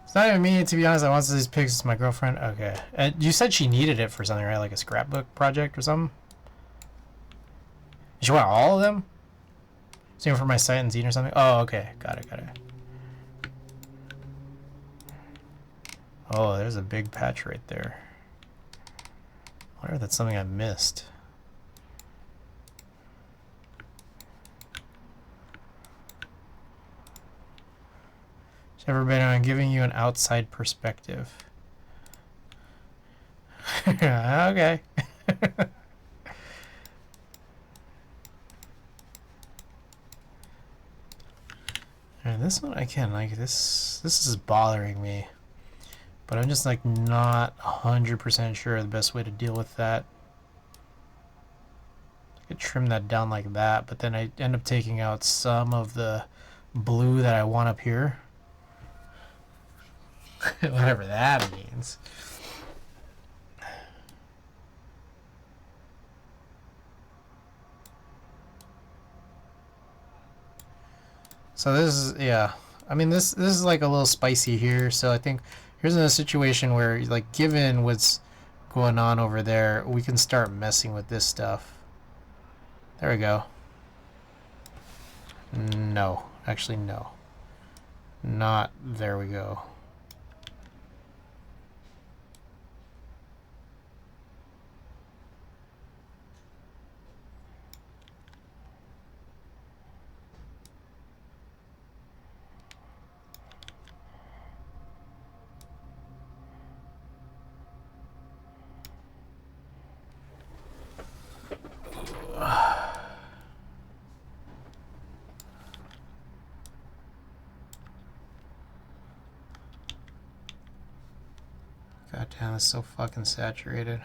Speaker 2: It's not even me, to be honest. I want these pics. It's my girlfriend. Okay. You said she needed it for something, right? Like a scrapbook project or something? She want all of them? Same for my site and zine or something? Oh, okay. Got it. Oh, there's a big patch right there. I wonder if that's something I missed. Ever been on giving you an outside perspective? Okay. And this one I can like this is bothering me. But I'm just like not 100% sure the best way to deal with that. I could trim that down like that, but then I end up taking out some of the blue that I want up here. Whatever that means. So this is, yeah. I mean, this is like a little spicy here. So I think here's in a situation where, like, given what's going on over there, we can start messing with this stuff. There we go. No. Actually, no. Not. There we go. Damn, it's so fucking saturated.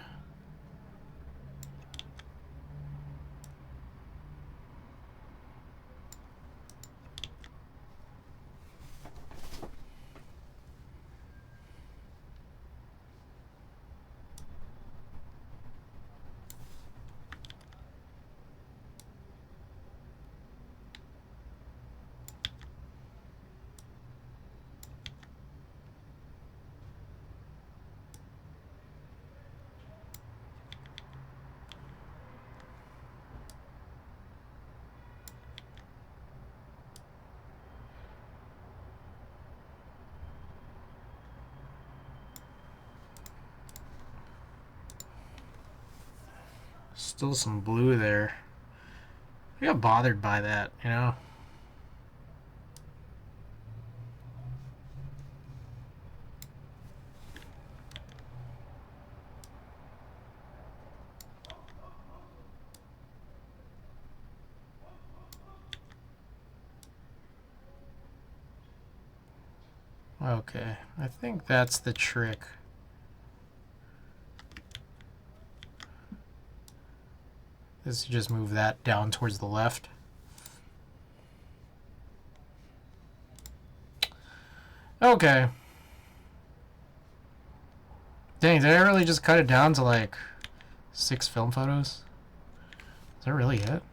Speaker 2: Still some blue there. I got bothered by that, you know? Okay, I think that's the trick. Is to just move that down towards the left. Okay. Dang, did I really just cut it down to like 6 film photos? Is that really it?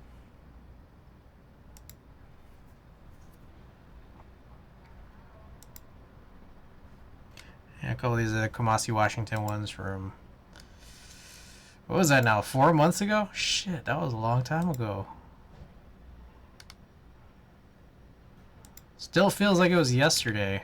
Speaker 2: Yeah, a couple of these are the Kamasi Washington ones from... What was that now? 4 months ago? Shit, that was a long time ago. Still feels like it was yesterday.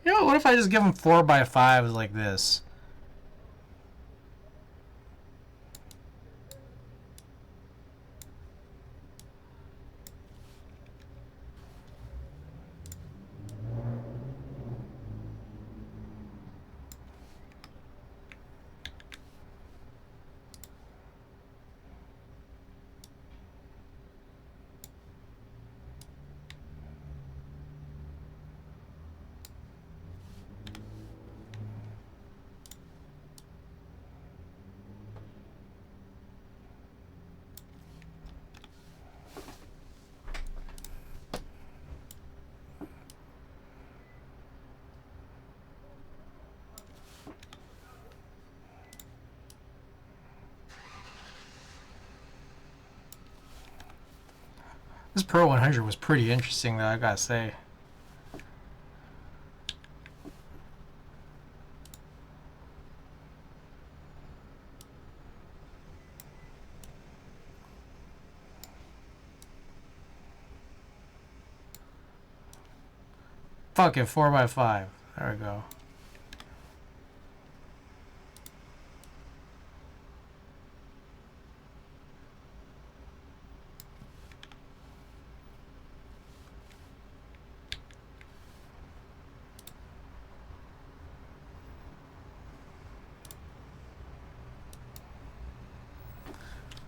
Speaker 2: You know, what if I just give them 4x5s like this? This Pro 100 was pretty interesting, though, I gotta say. Fuck it, 4x5. There we go.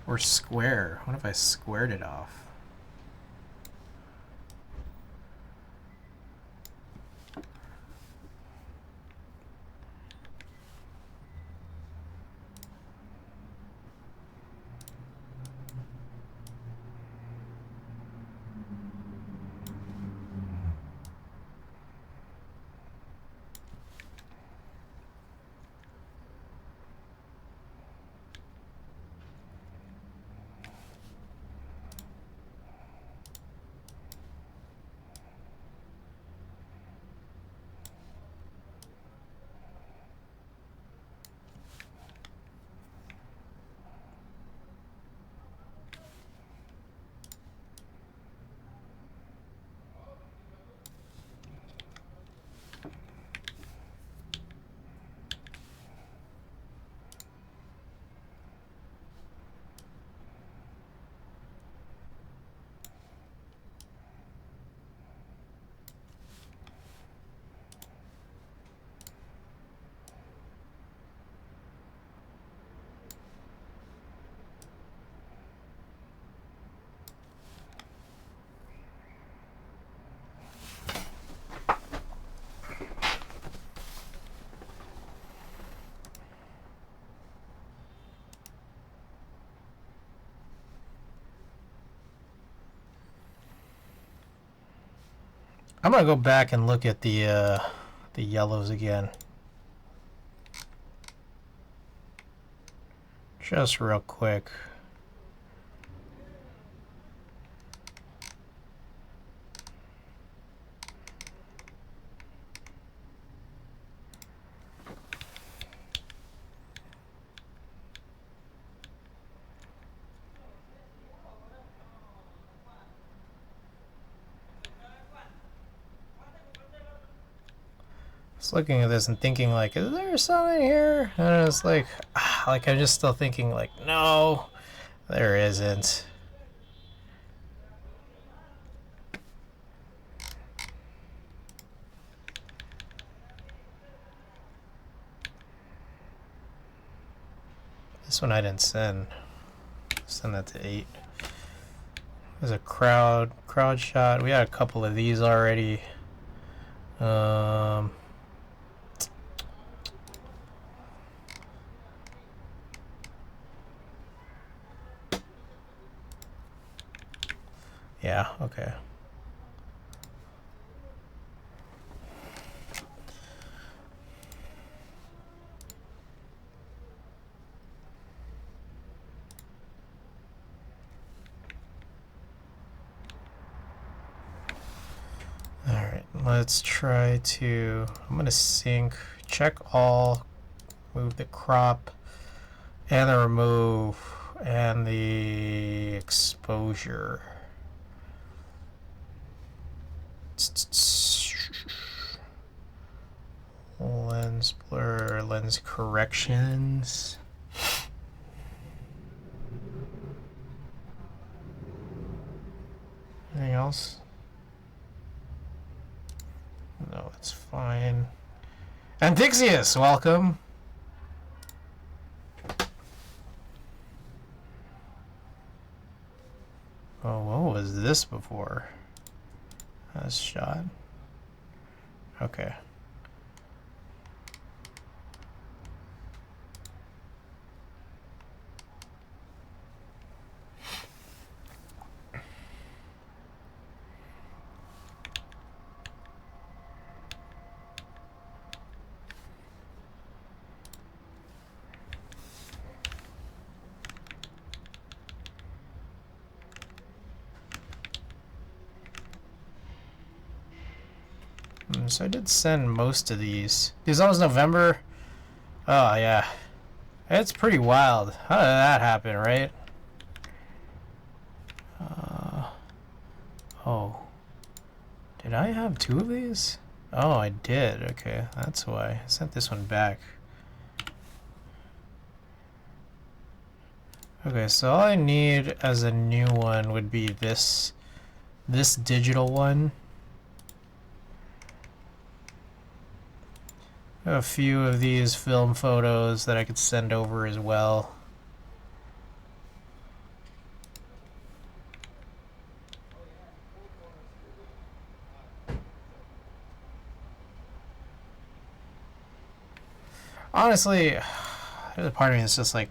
Speaker 2: Or square. What if I squared it off? I'm gonna go back and look at the yellows again. Just real quick. Looking at this and thinking like, is there something here? And it's like I'm just still thinking like, no, there isn't. This one I didn't send. Send that to 8. There's a crowd shot. We had a couple of these already. Yeah, okay. Alright, let's try to... I'm going to sync, check all, move the crop, and the remove, and the exposure. Lens blur, lens corrections. Anything else? No, it's fine. Antixius, welcome. Oh, what was this before? That's shot. Okay. So I did send most of these. It's almost November. Oh, yeah. It's pretty wild. How did that happen, right? Oh. Did I have 2 of these? Oh, I did. Okay, that's why. I sent this one back. Okay, so all I need as a new one would be this digital one. A few of these film photos that I could send over as well. Honestly, there's a part of me that's just like,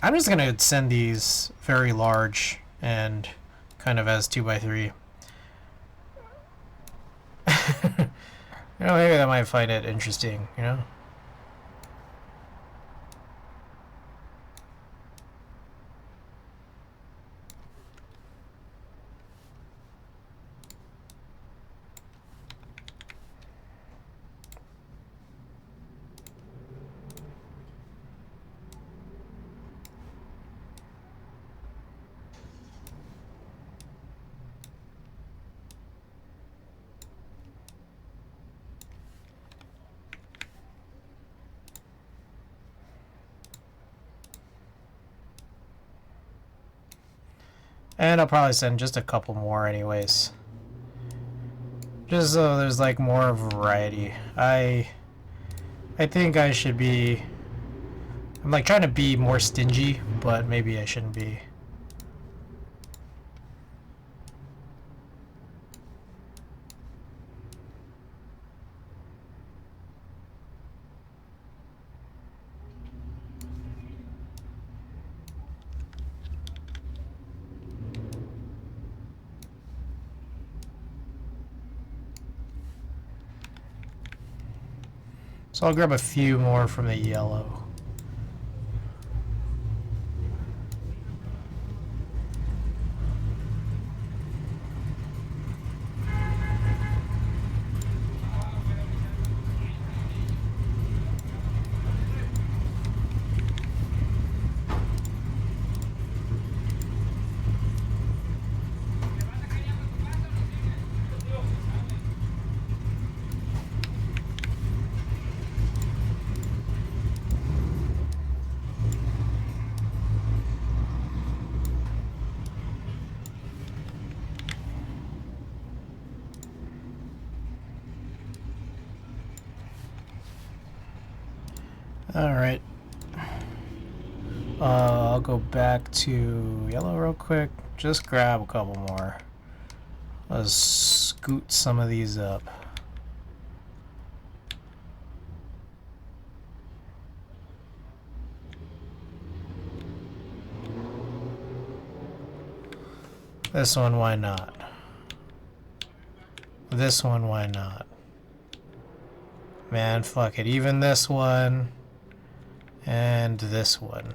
Speaker 2: I'm just gonna send these very large and kind of as 2x3. You know, maybe I might find it interesting, you know? And I'll probably send just a couple more anyways. Just so there's like more variety. I think I should be... I'm like trying to be more stingy, but maybe I shouldn't be. So I'll grab a few more from the yellow. Alright. I'll go back to yellow real quick. Just grab a couple more. Let's scoot some of these up. This one, why not? This one, why not? Man, fuck it. Even this one. And this one.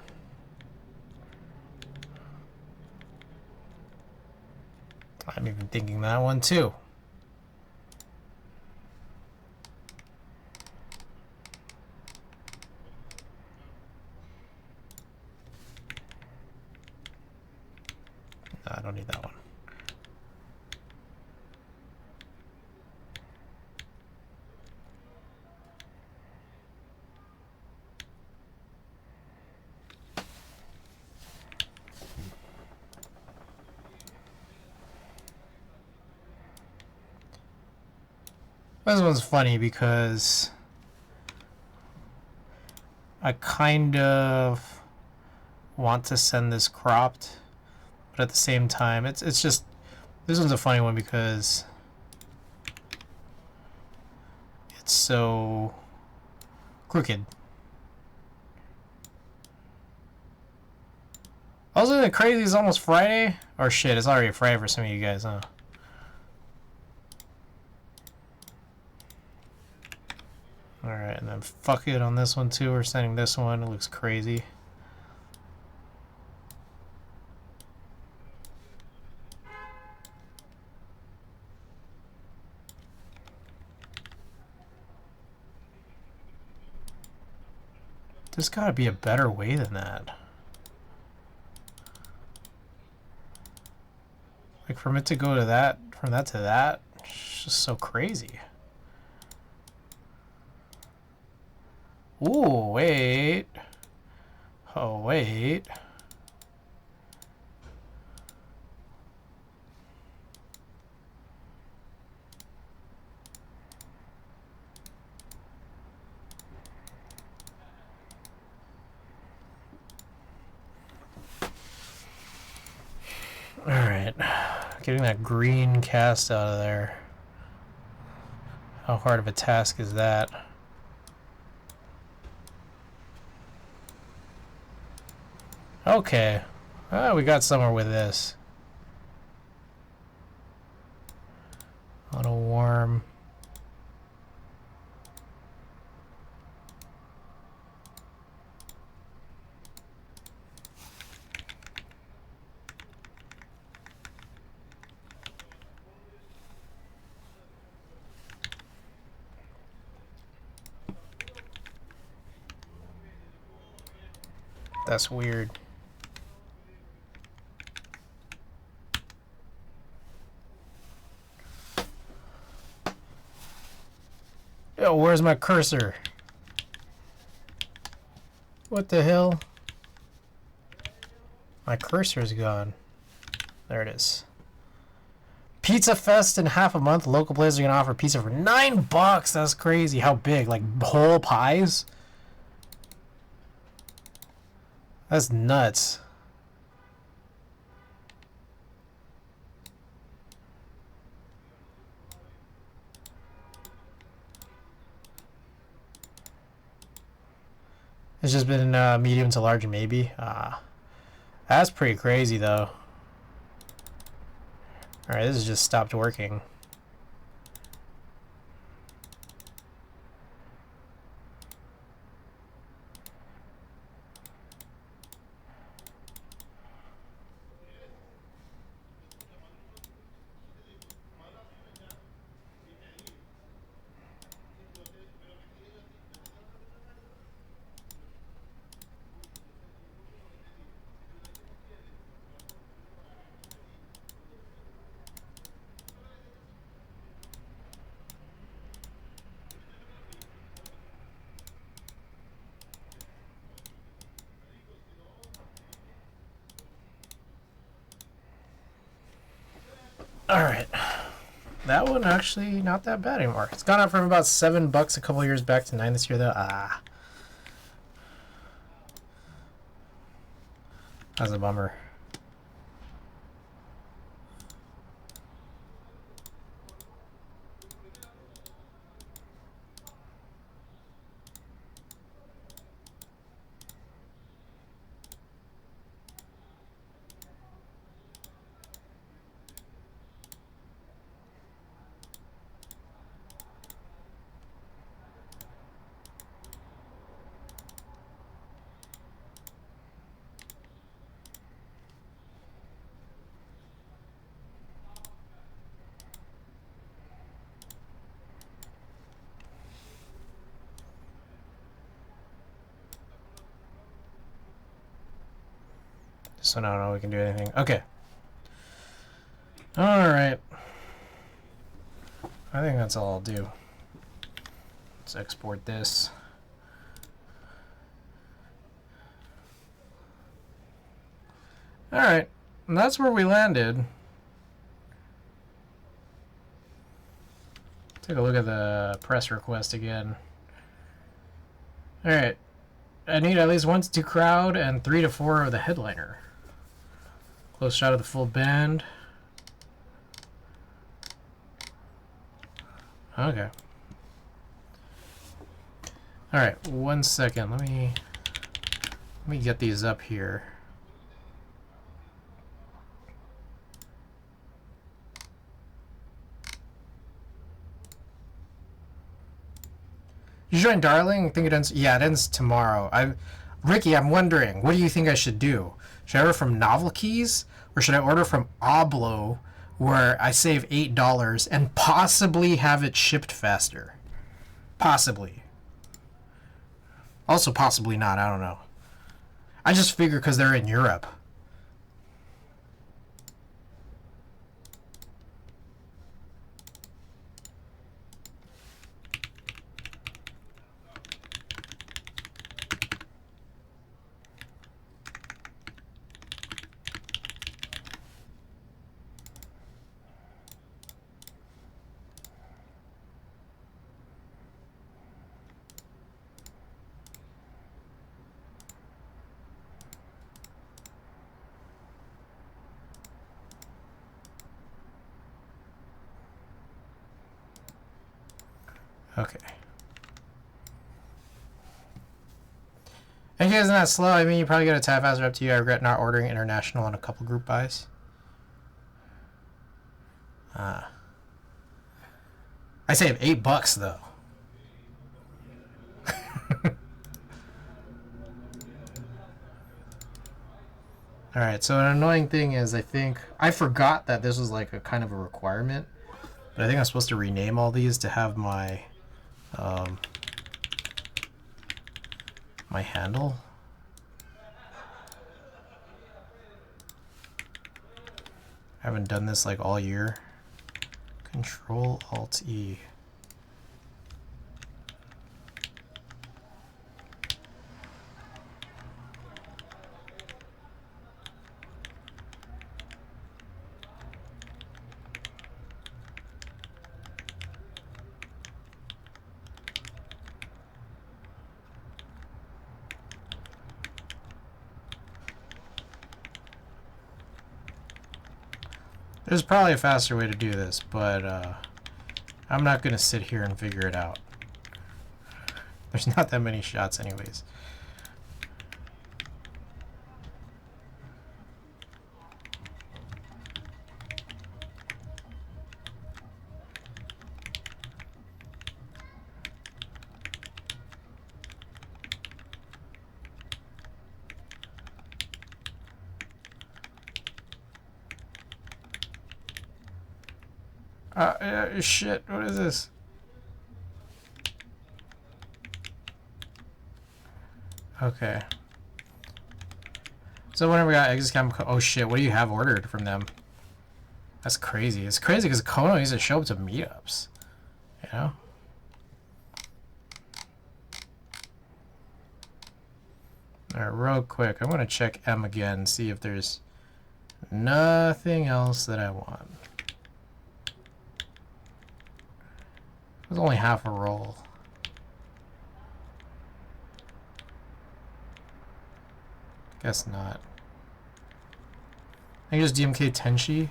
Speaker 2: I'm even thinking that one too. No, I don't need that one. This one's funny because I kind of want to send this cropped, but at the same time, it's just, this one's a funny one because it's so crooked. Also, the crazy is almost Friday, or shit, it's already Friday for some of you guys, huh? Alright, and then fuck it on this one too. We're sending this one. It looks crazy. There's gotta be a better way than that. Like, from it to go to that, from that to that, it's just so crazy. Ooh, wait. Oh, wait. Alright. Getting that green cast out of there. How hard of a task is that? Okay. We got somewhere with this. Auto warm. That's weird. Yo, where's my cursor? What the hell? My cursor's gone. There it is. Pizza Fest in half a month. Local places are gonna offer pizza for $9. That's crazy. How big? Like whole pies? That's nuts. It's just been medium to large, maybe. That's pretty crazy, though. Alright, this has just stopped working. Alright. That one actually not that bad anymore. It's gone up from about $7 a couple years back to 9 this year though. Ah. That's a bummer. So now we can do anything. Okay. Alright. I think that's all I'll do. Let's export this. Alright. And that's where we landed. Take a look at the press request again. Alright. I need at least 1 to 2 crowd and 3 to 4 of the headliner. Close shot of the full band. Okay. Alright, 1 second. Let me get these up here. You join Darling? I think it ends. Yeah, it ends tomorrow. Ricky, I'm wondering, what do you think I should do? Should I order from Novel Keys, or should I order from Oblo, where I save $8 and possibly have it shipped faster? Possibly. Also, possibly not. I don't know. I just figure because they're in Europe. Okay. And you guys not slow. I mean, you probably got a tad faster. Up to you. I regret not ordering international on a couple group buys. I save $8 though. All right. So an annoying thing is, I think I forgot that this was like a kind of a requirement, but I think I'm supposed to rename all these to have my my handle. I haven't done this like all year. Control Alt E. There's probably a faster way to do this, but I'm not going to sit here and figure it out. There's not that many shots anyways. Shit, what is this? Okay. So whenever we got exit cam, oh shit, what do you have ordered from them? That's crazy. It's crazy because Kono used to show up to meetups. You know? Alright, real quick. I'm gonna check M again, see if there's nothing else that I want. It was only half a roll. Guess not. I think just DMK Tenchi.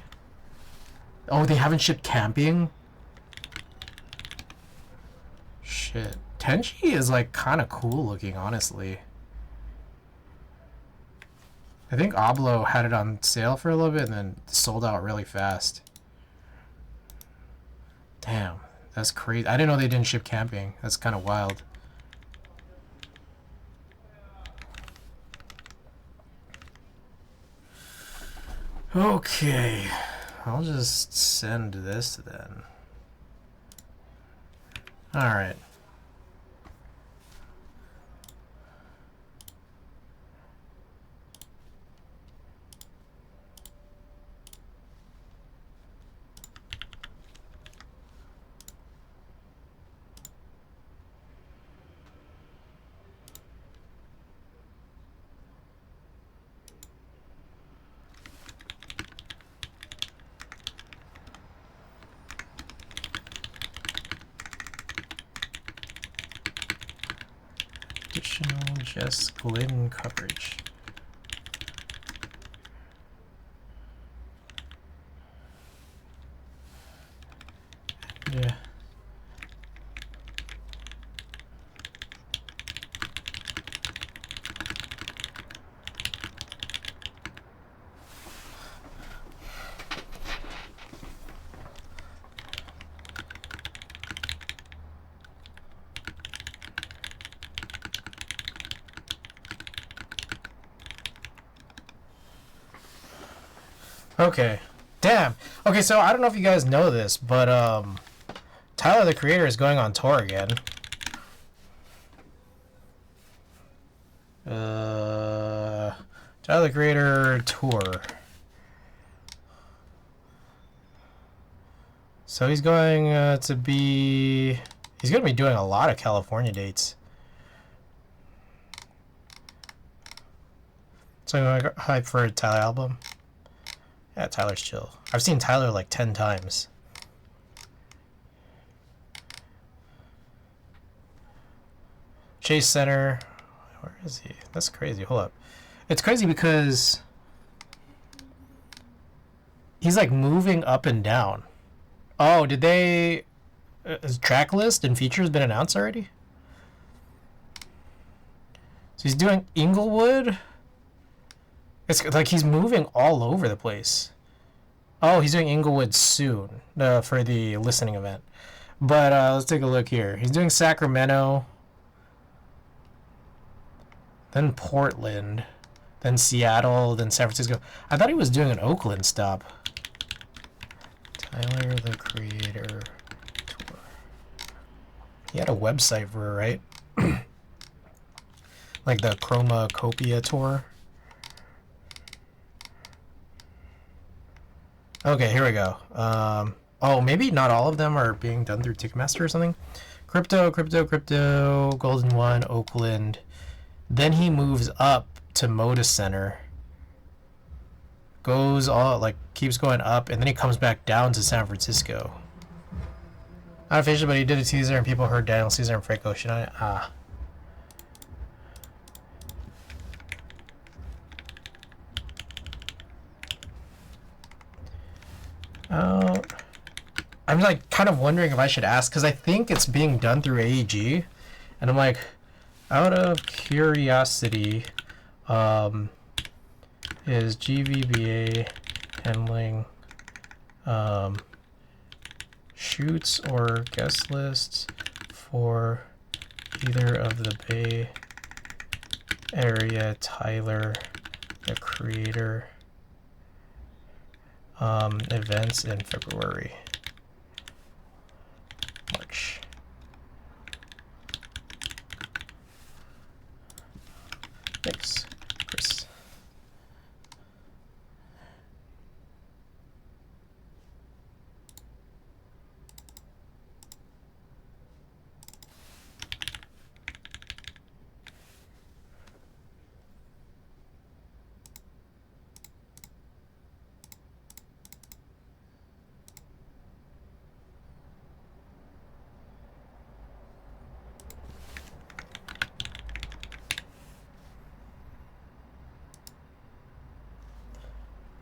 Speaker 2: Oh, they haven't shipped camping? Shit. Tenchi is like kind of cool looking, honestly. I think Oblo had it on sale for a little bit and then sold out really fast. Damn, that's crazy. I didn't know they didn't ship camping. That's kind of wild. Okay, I'll just send this then. Alright. Additional Jess Glynne coverage. Yeah. Okay. Damn. Okay, so I don't know if you guys know this, but Tyler the Creator is going on tour again. Tyler the Creator tour. So he's going to be... He's going to be doing a lot of California dates. So I'm going to hype for a Tyler album. Yeah, Tyler's chill. I've seen Tyler like 10 times. Chase Center. Where is he? That's crazy. Hold up. It's crazy because he's like moving up and down. Oh, did they... His track list and features been announced already? So he's doing Inglewood? It's like he's moving all over the place. Oh, he's doing Inglewood soon for the listening event. But let's take a look here. He's doing Sacramento, then Portland, then Seattle, then San Francisco. I thought he was doing an Oakland stop. Tyler the Creator tour. He had a website for it, right? Like the Chromacopia tour. Okay, here we go. Oh, maybe not all of them are being done through Ticketmaster or something. Crypto, Golden One, Oakland. Then he moves up to Moda Center. Goes all, like, keeps going up, and then he comes back down to San Francisco. Not official, but he did a teaser, and people heard Daniel Caesar and Frank Ocean on it. Ah. I'm like kind of wondering if I should ask because I think it's being done through AEG, and I'm like, out of curiosity, is GVBA handling shoots or guest lists for either of the Bay Area Tyler the Creator events in February, March? Thanks, Chris.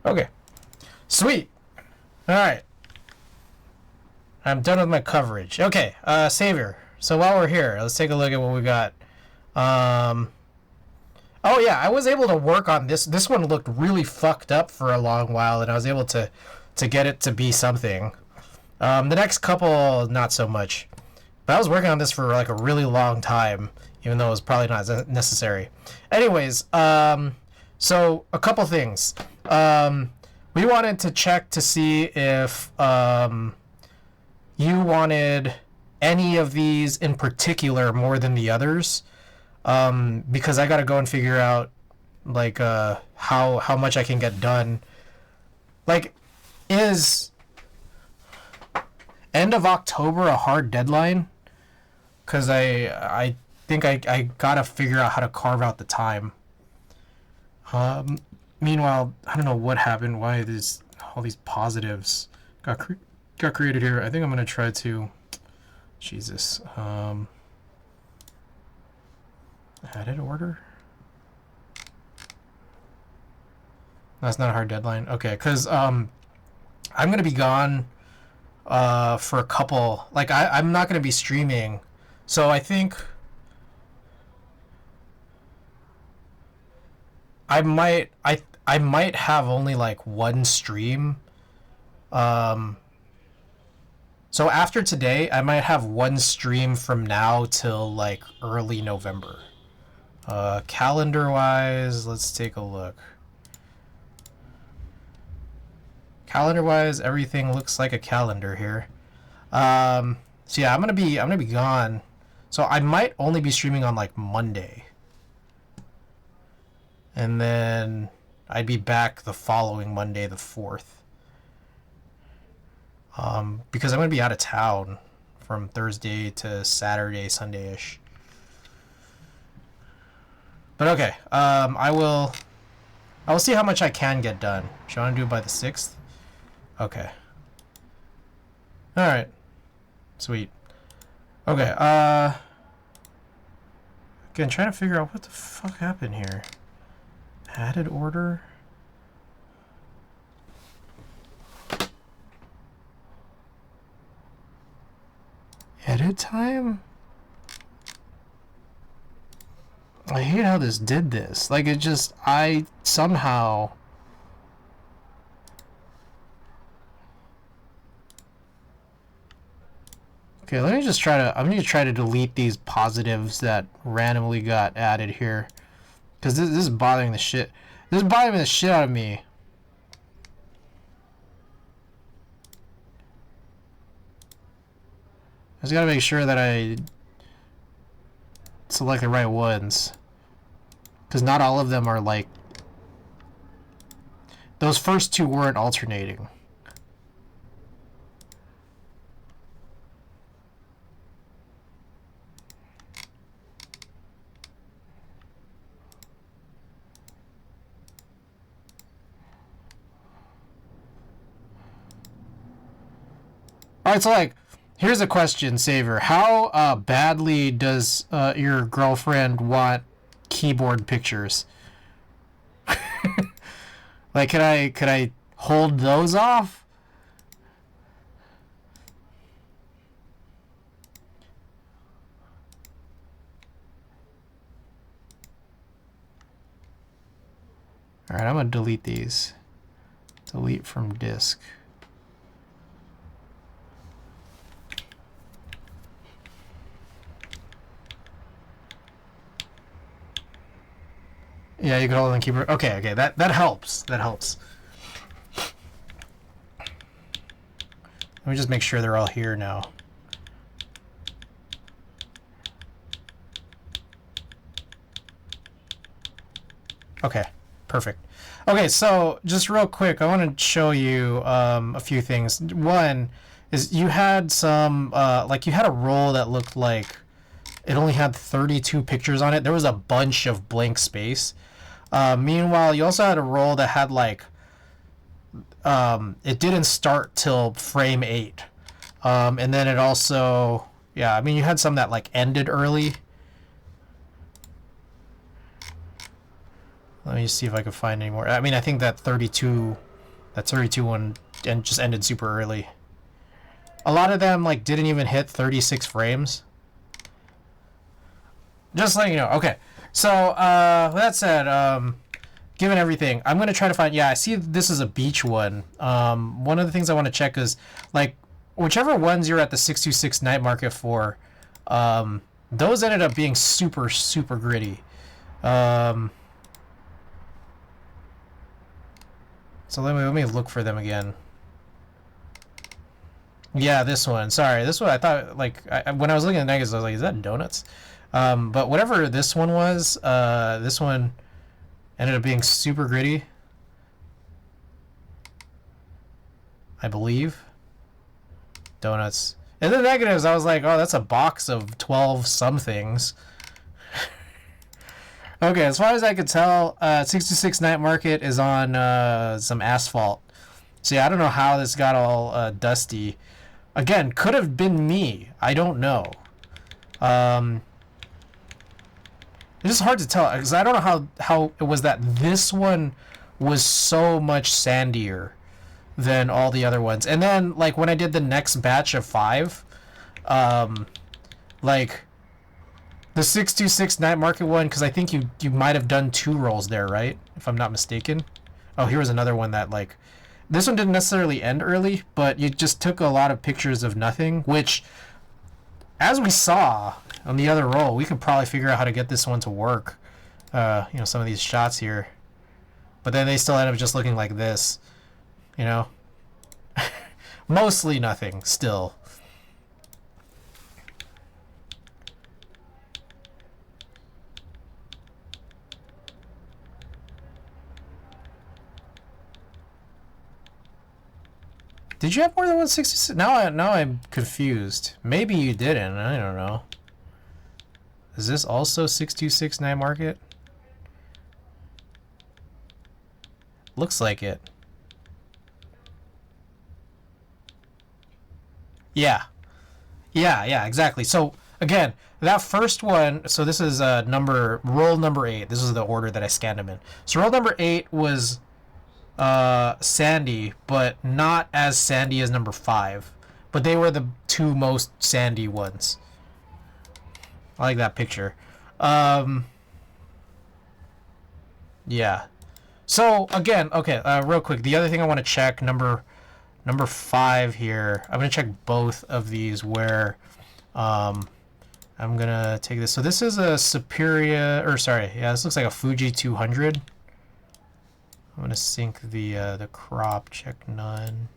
Speaker 2: Okay. Sweet. All right. I'm done with my coverage. Okay, Savior. So while we're here, let's take a look at what we got. Oh yeah, I was able to work on this. This one looked really fucked up for a long while, and I was able to get it to be something. The next couple, not so much. But I was working on this for like a really long time, even though it was probably not necessary. Anyways, so a couple things. We wanted to check to see if you wanted any of these in particular more than the others, because I gotta go and figure out like how much I can get done. Like, is end of October a hard deadline? Because I think I gotta figure out how to carve out the time. Meanwhile, I don't know what happened. Why all these positives got created here. I think I'm gonna try to. Jesus. Edit order. That's not a hard deadline. Okay, because I'm gonna be gone for a couple. Like I'm not gonna be streaming, so I think I might have only like one stream. So after today, I might have one stream from now till like early November. Calendar wise, let's take a look. Calendar wise, everything looks like a calendar here. So yeah, I'm gonna be gone. So I might only be streaming on like Monday. And then I'd be back the following Monday, the 4th. Because I'm going to be out of town from Thursday to Saturday, Sunday-ish. But okay, I will see how much I can get done. Should I want to do it by the 6th? Okay. Alright. Sweet. Okay, again, trying to figure out what the fuck happened here. Added order? Edit time? I hate how this did this. Like, it just, I somehow... Okay, let me just try to, I'm going to try to delete these positives that randomly got added here. Because this is bothering the shit. This is bothering the shit out of me. I just gotta make sure that I select the right ones. Because not all of them are like... Those first two weren't alternating. Alright, so like, here's a question, Saver. How badly does your girlfriend want keyboard pictures? Like, could I hold those off? Alright, I'm gonna delete these. Delete from disk. Yeah, you can hold on the keyboard. Okay, okay, that helps. That helps. Let me just make sure they're all here now. Okay, perfect. Okay, so just real quick, I want to show you a few things. One is you had some, like you had a roll that looked like it only had 32 pictures on it. There was a bunch of blank space. Meanwhile, you also had a roll that had like, it didn't start till frame 8. And then it also, yeah, I mean, you had some that like ended early. Let me see if I can find any more. I mean, I think that 32 That 32 one and just ended super early. A lot of them like didn't even hit 36 frames. Just letting you know. Okay. So, with that said, given everything, I'm going to try to find... Yeah, I see this is a beach one. One of the things I want to check is, like, whichever ones you're at the 626 night market for, those ended up being super, super gritty. So let me look for them again. Yeah, this one. Sorry, this one I thought, like, when I was looking at the negatives, I was like, is that donuts? But whatever this one was, this one ended up being super gritty, I believe. Donuts. And the negatives, I was like, oh, that's a box of 12 somethings. Okay, as far as I could tell, 66 Night Market is on some asphalt. See, I don't know how this got all dusty. Again, could have been me. I don't know. It's just hard to tell because I don't know how it was that this one was so much sandier than all the other ones. And then, like, when I did the next batch of 5, like, the 626 Night Market one, because I think you might have done 2 rolls there, right? If I'm not mistaken. Oh, here was another one that, like, this one didn't necessarily end early, but you just took a lot of pictures of nothing, which, as we saw on the other roll, we could probably figure out how to get this one to work. Some of these shots here. But then they still end up just looking like this. You know? Mostly nothing, still. Did you have more than 166? Now I'm confused. Maybe you didn't. I don't know. Is this also 626 Night Market? Looks like it. Yeah. Yeah, exactly. So, again, that first one, so this is roll number 8. This is the order that I scanned them in. So roll number 8 was sandy, but not as sandy as number 5. But they were the 2 most sandy ones. I like that picture. Yeah. So, again, okay, real quick, the other thing I want to check, number 5 here, I'm going to check both of these where I'm going to take this. So this is a this looks like a Fuji 200. I'm going to sync the crop, check none.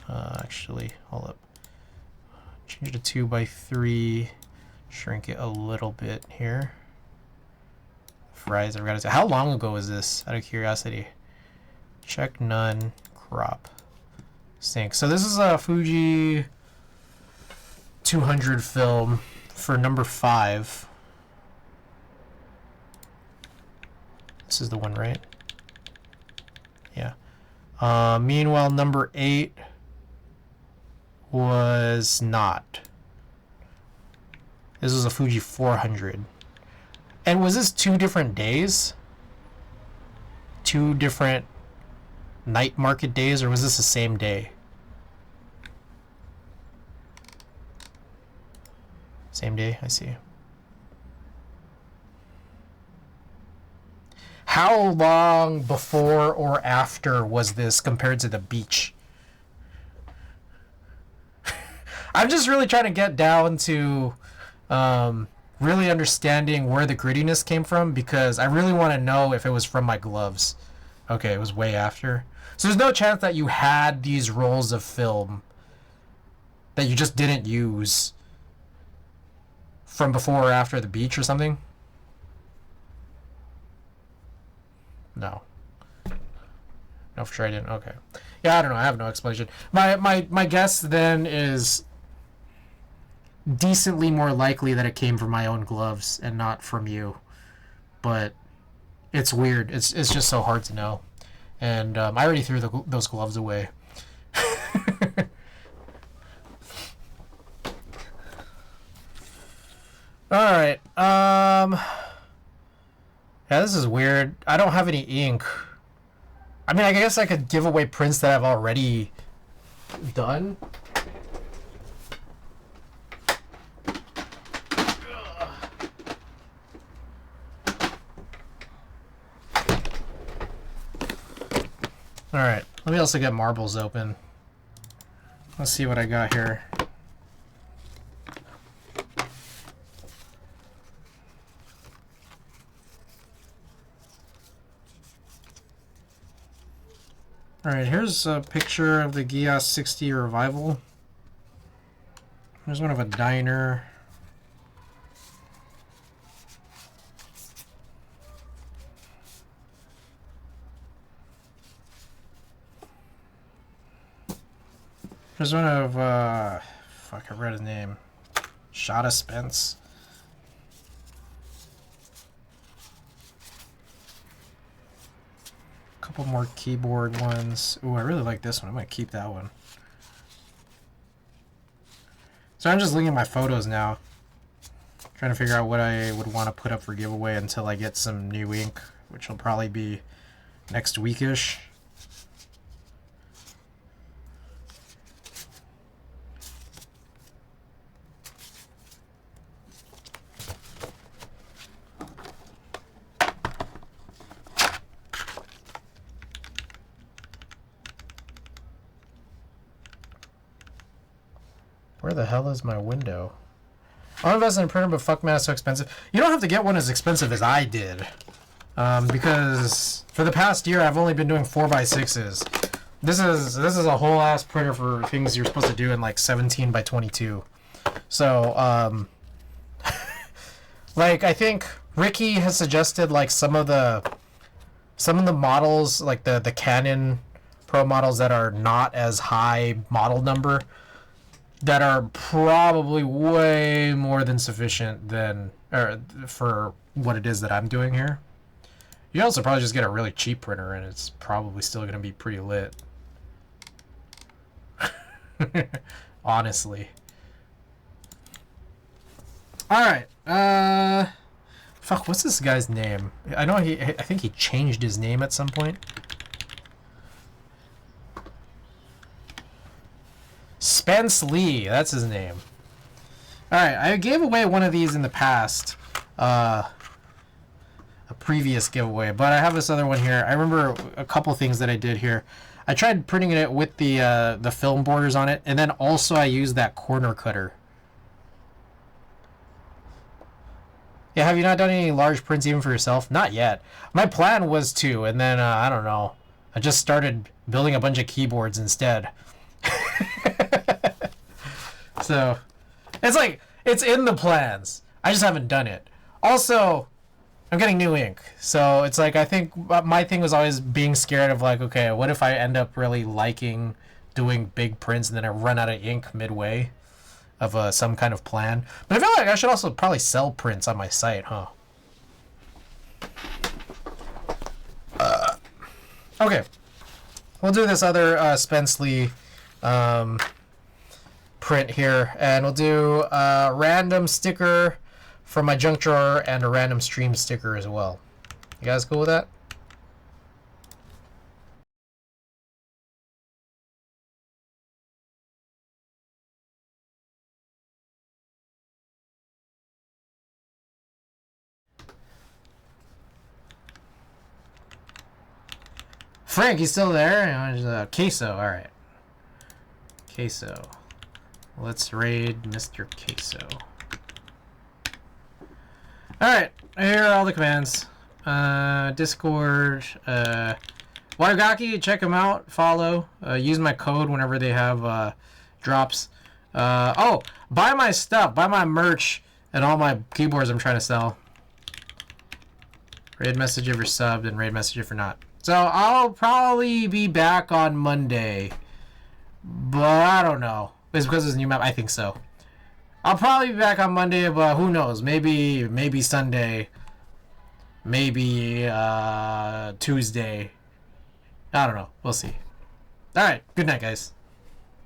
Speaker 2: Actually, hold up. Change it to 2x3. Shrink it a little bit here. Fries, I forgot to say. How long ago was this? Out of curiosity. Check none. Crop. Sync. So this is a Fuji 200 film for number 5. This is the one, right? Yeah. Meanwhile, number 8 was not. This was a Fuji 400. And was this 2 different days? 2 different night market days, or was this the same day? Same day, I see. How long before or after was this compared to the beach? I'm just really trying to get down to really understanding where the grittiness came from, because I really want to know if it was from my gloves. Okay, it was way after. So there's no chance that you had these rolls of film that you just didn't use from before or after the beach or something? No. No, for sure I didn't. Okay. Yeah, I don't know. I have no explanation. My guess then is decently more likely that it came from my own gloves and not from you. But it's weird. It's just so hard to know. And I already threw those gloves away. Alright. Yeah, this is weird. I don't have any ink. I mean, I guess I could give away prints that I've already done. Alright, let me also get marbles open. Let's see what I got here. Alright, here's a picture of the Gias 60 Revival. Here's one of a diner. There's one of, fuck, I read his name. Shada Spence. Couple more keyboard ones. Ooh, I really like this one. I might keep that one. So I'm just looking at my photos now. Trying to figure out what I would want to put up for giveaway until I get some new ink, which will probably be next weekish. Where the hell is my window? I'll invest in a printer, but fuck man, it's so expensive. You don't have to get one as expensive as I did. Because for the past year, I've only been doing 4x6s. This is a whole ass printer for things you're supposed to do in like 17 by 22. So, like I think Ricky has suggested like some of the models, like the Canon Pro models that are not as high model number, that are probably way more than sufficient for what it is that I'm doing here. You also probably just get a really cheap printer and it's probably still going to be pretty lit. Honestly. Alright. Fuck, what's this guy's name? I think he changed his name at some point. Spence Lee, that's his name. Alright, I gave away one of these in the past. A previous giveaway, but I have this other one here. I remember a couple things that I did here. I tried printing it with the film borders on it, and then also I used that corner cutter. Yeah, have you not done any large prints even for yourself? Not yet. My plan was to, and then, I don't know. I just started building a bunch of keyboards instead. So, it's like, it's in the plans. I just haven't done it. Also, I'm getting new ink. So, it's like, I think my thing was always being scared of like, okay, what if I end up really liking doing big prints and then I run out of ink midway of some kind of plan. But I feel like I should also probably sell prints on my site, huh? Okay. We'll do this other Spence Lee print here, and we'll do a random sticker from my junk drawer and a random stream sticker as well. You guys cool with that? Frank, he's still there? Queso, alright. Queso. Let's raid Mr. Queso. Alright, here are all the commands. Discord, Watagaki, check them out, follow, use my code whenever they have drops. Oh, buy my stuff, buy my merch and all my keyboards I'm trying to sell. Raid message if you're subbed and raid message if you're not. So I'll probably be back on Monday, but I don't know. It's because it's a new map. I think so. I'll probably be back on Monday, but who knows? Maybe Sunday. Maybe Tuesday. I don't know. We'll see. All right. Good night, guys.